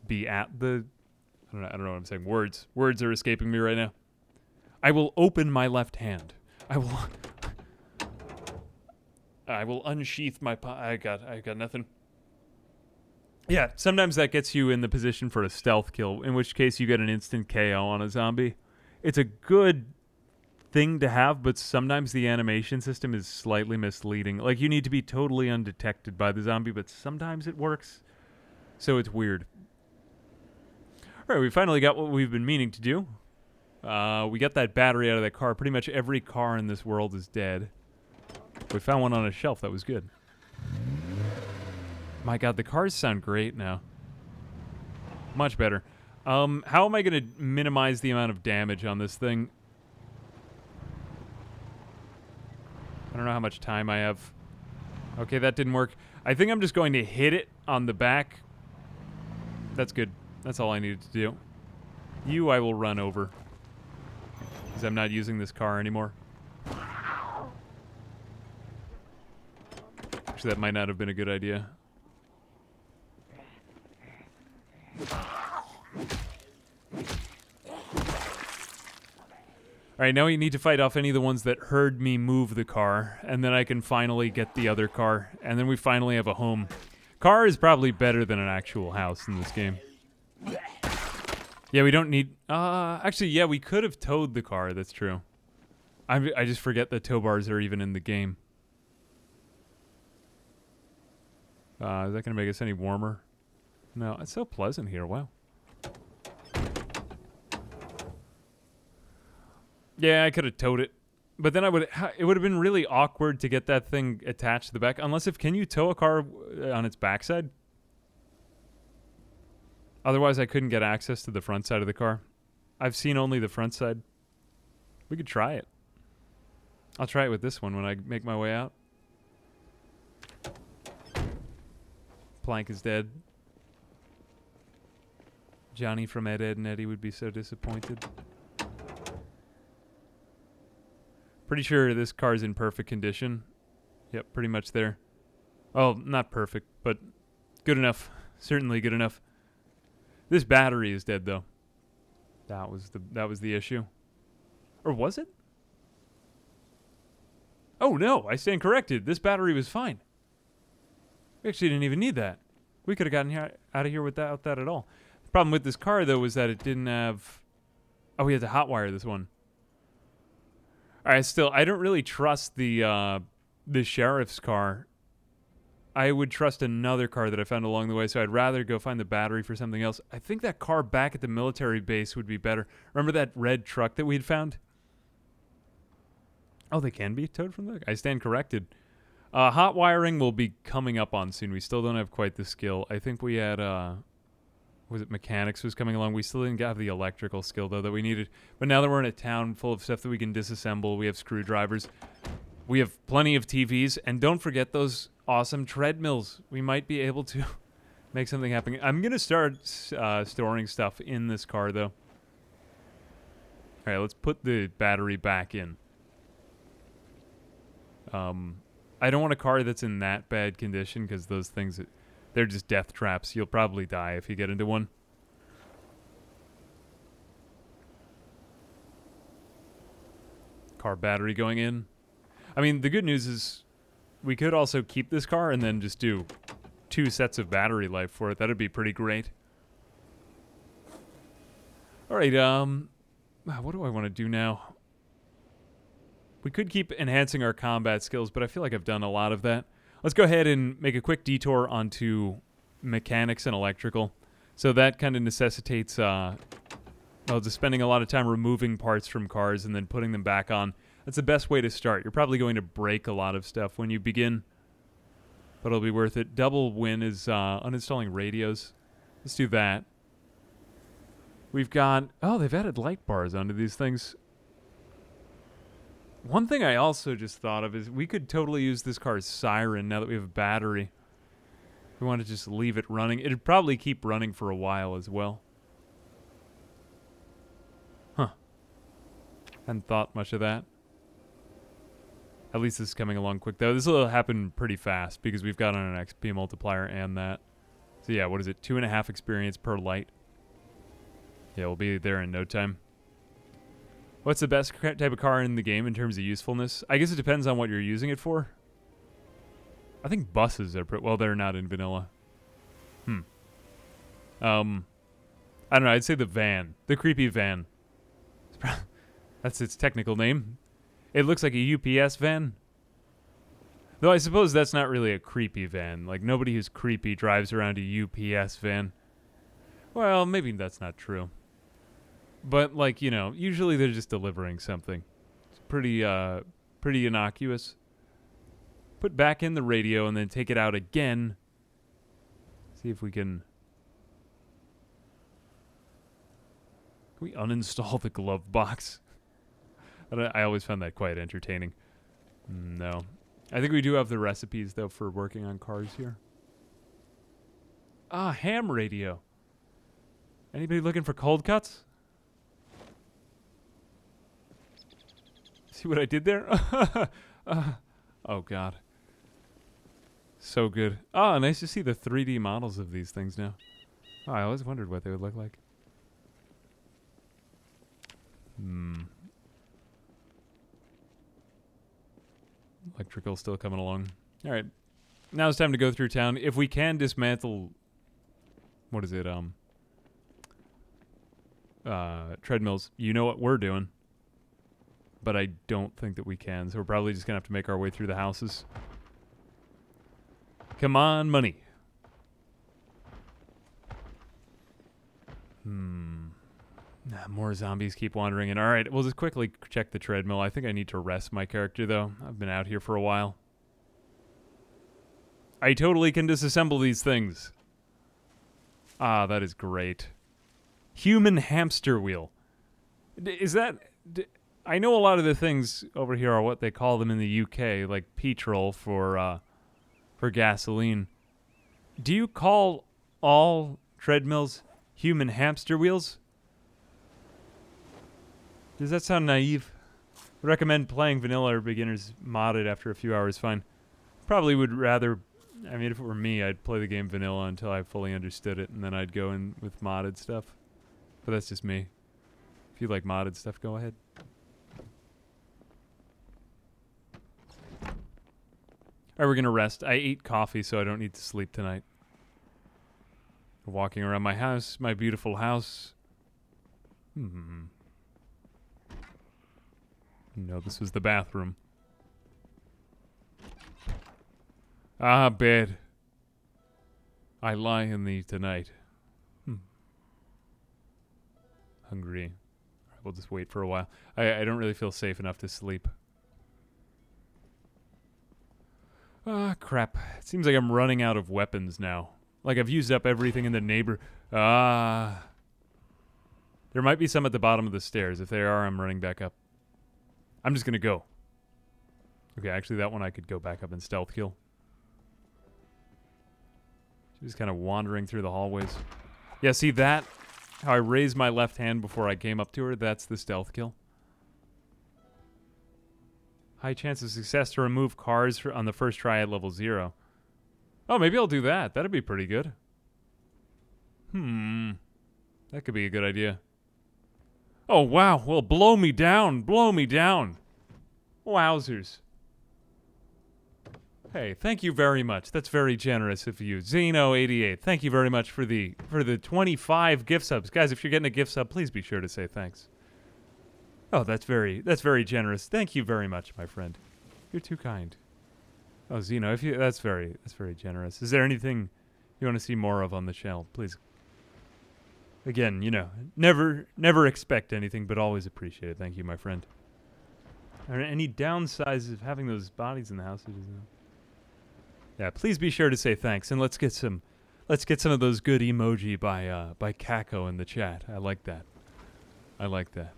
[SPEAKER 1] be at the... I don't know what I'm saying. Words are escaping me right now. I will open my left hand. I will unsheath my... I got nothing. Yeah, sometimes that gets you in the position for a stealth kill, in which case you get an instant KO on a zombie. It's a good thing to have, but sometimes the animation system is slightly misleading. Like, you need to be totally undetected by the zombie, but sometimes it works. So it's weird. Alright, we finally got what we've been meaning to do. We got that battery out of that car. Pretty much every car in this world is dead. We found one on a shelf. That was good. My god, the cars sound great now. Much better. How am I going to minimize the amount of damage on this thing? I don't know how much time I have. Okay, that didn't work. I think I'm just going to hit it on the back. That's good. That's all I needed to do. You, I will run over. Because I'm not using this car anymore. Actually, that might not have been a good idea. Alright, now we need to fight off any of the ones that heard me move the car, and then I can finally get the other car, and then we finally have a home. Car is probably better than an actual house in this game. Yeah, we don't need... actually, yeah, we could have towed the car, that's true. I just forget that tow bars are even in the game. Is that going to make us any warmer? No, it's so pleasant here, wow. Yeah, I could have towed it. But then it would have been really awkward to get that thing attached to the back. Unless can you tow a car on its backside? Otherwise, I couldn't get access to the front side of the car. I've seen only the front side. We could try it. I'll try it with this one when I make my way out. Plank is dead. Johnny from Ed, Ed, and Eddie would be so disappointed. Pretty sure this car's in perfect condition. Yep, pretty much there. Oh, not perfect, but good enough. Certainly good enough. This battery is dead, though. That was the issue. Or was it? Oh, no, I stand corrected. This battery was fine. We actually didn't even need that. We could have gotten out of here without that at all. The problem with this car, though, was that it didn't have... Oh, we had to hotwire this one. All right, still, I don't really trust the sheriff's car. I would trust another car that I found along the way, so I'd rather go find the battery for something else. I think that car back at the military base would be better. Remember that red truck that we had found? Oh, they can be towed from there? I stand corrected. Hot wiring will be coming up on soon. We still don't have quite the skill. I think we had, was it mechanics was coming along? We still didn't have the electrical skill, though, that we needed. But now that we're in a town full of stuff that we can disassemble, we have screwdrivers. We have plenty of TVs. And don't forget those awesome treadmills. We might be able to make something happen. I'm going to start storing stuff in this car, though. All right, let's put the battery back in. I don't want a car that's in that bad condition because those things, they're just death traps. You'll probably die if you get into one. Car battery going in. I mean, the good news is we could also keep this car and then just do 2 sets of battery life for it. That'd be pretty great. All right, what do I want to do now? We could keep enhancing our combat skills, but I feel like I've done a lot of that. Let's go ahead and make a quick detour onto mechanics and electrical. So that kind of necessitates, just spending a lot of time removing parts from cars and then putting them back on. That's the best way to start. You're probably going to break a lot of stuff when you begin, but it'll be worth it. Double win is uninstalling radios. Let's do that. We've got... Oh, they've added light bars onto these things. One thing I also just thought of is we could totally use this car's siren now that we have a battery. We want to just leave it running. It'd probably keep running for a while as well. Huh. Hadn't thought much of that. At least this is coming along quick, though. This will happen pretty fast because we've got on an XP multiplier and that. So yeah, what is it? 2.5 experience per light. Yeah, we'll be there in no time. What's the best type of car in the game in terms of usefulness? I guess it depends on what you're using it for. I think buses are well, they're not in vanilla. I don't know. I'd say the van, the creepy van. That's its technical name. It looks like a UPS van. Though I suppose that's not really a creepy van. Like nobody who's creepy drives around a UPS van. Well, maybe that's not true. But, like, you know, usually they're just delivering something. It's pretty innocuous. Put back in the radio and then take it out again. See if we can... Can we uninstall the glove box? I always found that quite entertaining. No. I think we do have the recipes, though, for working on cars here. Ah, ham radio. Anybody looking for cold cuts? See what I did there? Oh, God. So good. Oh, nice to see the 3D models of these things now. Oh, I always wondered what they would look like. Electrical still coming along. All right. Now it's time to go through town. If we can dismantle... What is it? Treadmills. You know what we're doing. But I don't think that we can, so we're probably just going to have to make our way through the houses. Come on, money. More zombies keep wandering in. All right, we'll just quickly check the treadmill. I think I need to rest my character, though. I've been out here for a while. I totally can disassemble these things. Ah, that is great. Human hamster wheel. Is that... I know a lot of the things over here are what they call them in the UK, like petrol for gasoline.
[SPEAKER 3] Do you call all treadmills human hamster wheels? Does that sound naive? I recommend playing vanilla or beginners modded after a few hours fine. Probably would rather, I mean, if it were me, I'd play the game vanilla until I fully understood it, and then I'd go in with modded stuff. But that's just me. If you like modded stuff, go ahead. Alright, we're gonna rest. I ate coffee, so I don't need to sleep tonight. Walking around my house, my beautiful house. No, this was the bathroom. Ah, bed. I lie in thee tonight. Hungry. All right, we'll just wait for a while. I don't really feel safe enough to sleep. Ah, crap. It seems like I'm running out of weapons now. Like I've used up everything in the neighbor. There might be some at the bottom of the stairs. If there are, I'm running back up. I'm just gonna go. Okay, actually that one I could go back up and stealth kill. Just kind of wandering through the hallways. Yeah, see that? How I raised my left hand before I came up to her? That's the stealth kill. High chance of success to remove cars on the first try at level 0. Oh, maybe I'll do that. That'd be pretty good. That could be a good idea. Oh, wow. Well, blow me down. Blow me down. Wowzers. Hey, thank you very much. That's very generous of you. Zeno88, thank you very much for the 25 gift subs. Guys, if you're getting a gift sub, please be sure to say thanks. Oh, that's very generous. Thank you very much, my friend. You're too kind. Oh, Zeno, if you that's very generous. Is there anything you want to see more of on the channel? Please. Again, you know, never expect anything, but always appreciate it. Thank you, my friend. Are there any downsides of having those bodies in the house? Yeah, please be sure to say thanks, and let's get some of those good emoji by Kako in the chat. I like that. I like that.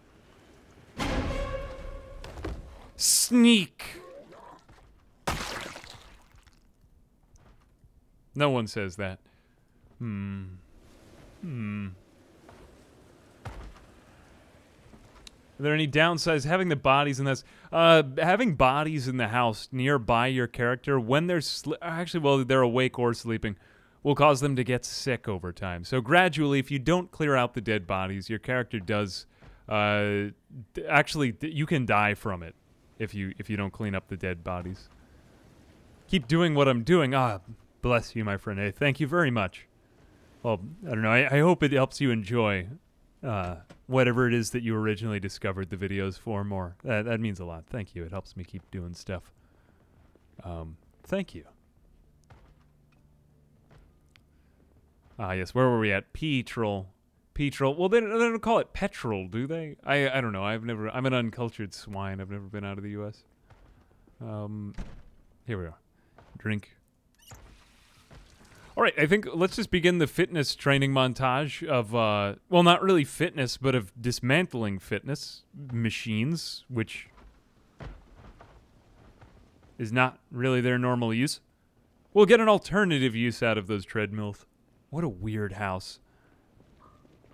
[SPEAKER 3] Sneak. No one says that. Are there any downsides having the bodies in this? Having bodies in the house nearby your character when they're they're awake or sleeping will cause them to get sick over time. So gradually, if you don't clear out the dead bodies, your character does you can die from it if you don't clean up the dead bodies. Keep doing what I'm doing. Ah, bless you, my friend. Hey, thank you very much. Well, I don't know. I hope it helps you enjoy whatever it is that you originally discovered the videos for more. That means a lot. Thank you. It helps me keep doing stuff. Thank you. Ah, yes. Where were we at? Petrol. Well, they don't call it petrol, do they? I don't know. I'm an uncultured swine. I've never been out of the U.S. Here we are. Drink. All right, I think let's just begin the fitness training montage of, well, not really fitness, but of dismantling fitness machines, which is not really their normal use. We'll get an alternative use out of those treadmills. What a weird house.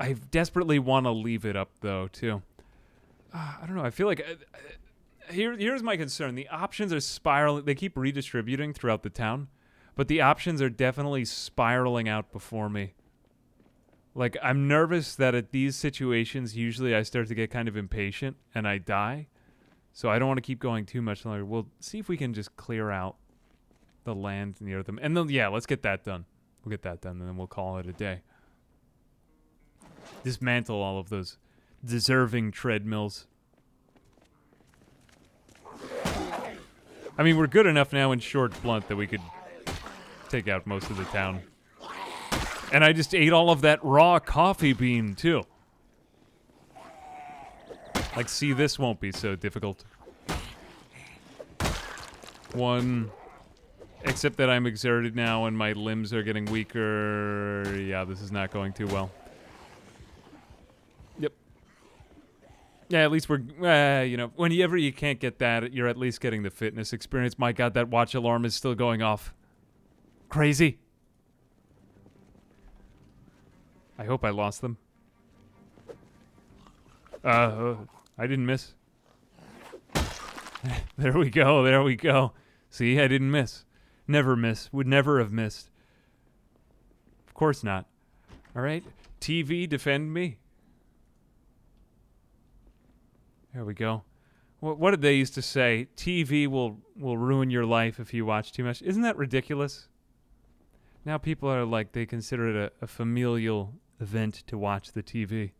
[SPEAKER 3] I desperately want to leave it up, though, too. I don't know. I feel like... here's my concern. The options are spiraling. They keep redistributing throughout the town. But the options are definitely spiraling out before me. Like, I'm nervous that at these situations, usually I start to get kind of impatient and I die. So I don't want to keep going too much longer. We'll see if we can just clear out the land near them. And then, yeah, let's get that done. We'll get that done, and then we'll call it a day. Dismantle all of those deserving treadmills. I mean, we're good enough now in short blunt that we could take out most of the town. And I just ate all of that raw coffee bean, too. Like, see, this won't be so difficult. One. Except that I'm exerted now and my limbs are getting weaker. Yeah, this is not going too well. Yep. Yeah, at least we're, you know, whenever you can't get that, you're at least getting the fitness experience. My God, that watch alarm is still going off. Crazy.
[SPEAKER 1] I hope I lost them. I didn't miss. There we go, there we go. See, I didn't miss. Never miss. Would never have missed. Of course not. All right, TV, defend me. There we go. What did they used to say? TV will ruin your life if you watch too much. Isn't that ridiculous? Now people are like, they consider it a familial event to watch the TV.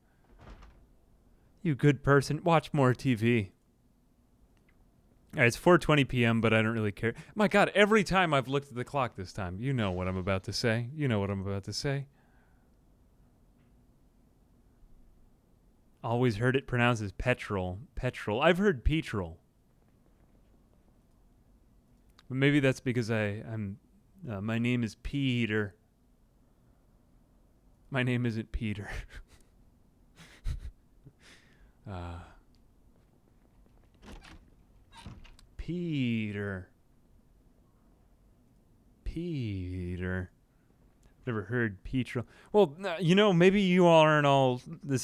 [SPEAKER 1] You good person, watch more TV. All right, it's 4:20 p.m., but I don't really care. My God, every time I've looked at the clock this time, you know what I'm about to say. You know what I'm about to say. Always heard it pronounced as petrol. Petrol. I've heard petrol. But maybe that's because I'm my name is Peter. My name isn't Peter. Peter. Peter. Never heard petrol. Well, you know, maybe you all aren't all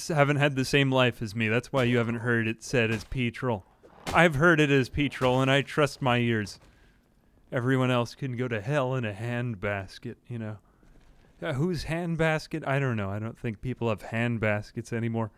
[SPEAKER 1] haven't had the same life as me. That's why you haven't heard it said as petrol. I've heard it as petrol, and I trust my ears. Everyone else can go to hell in a handbasket, you know. Whose handbasket? I don't know. I don't think people have handbaskets anymore.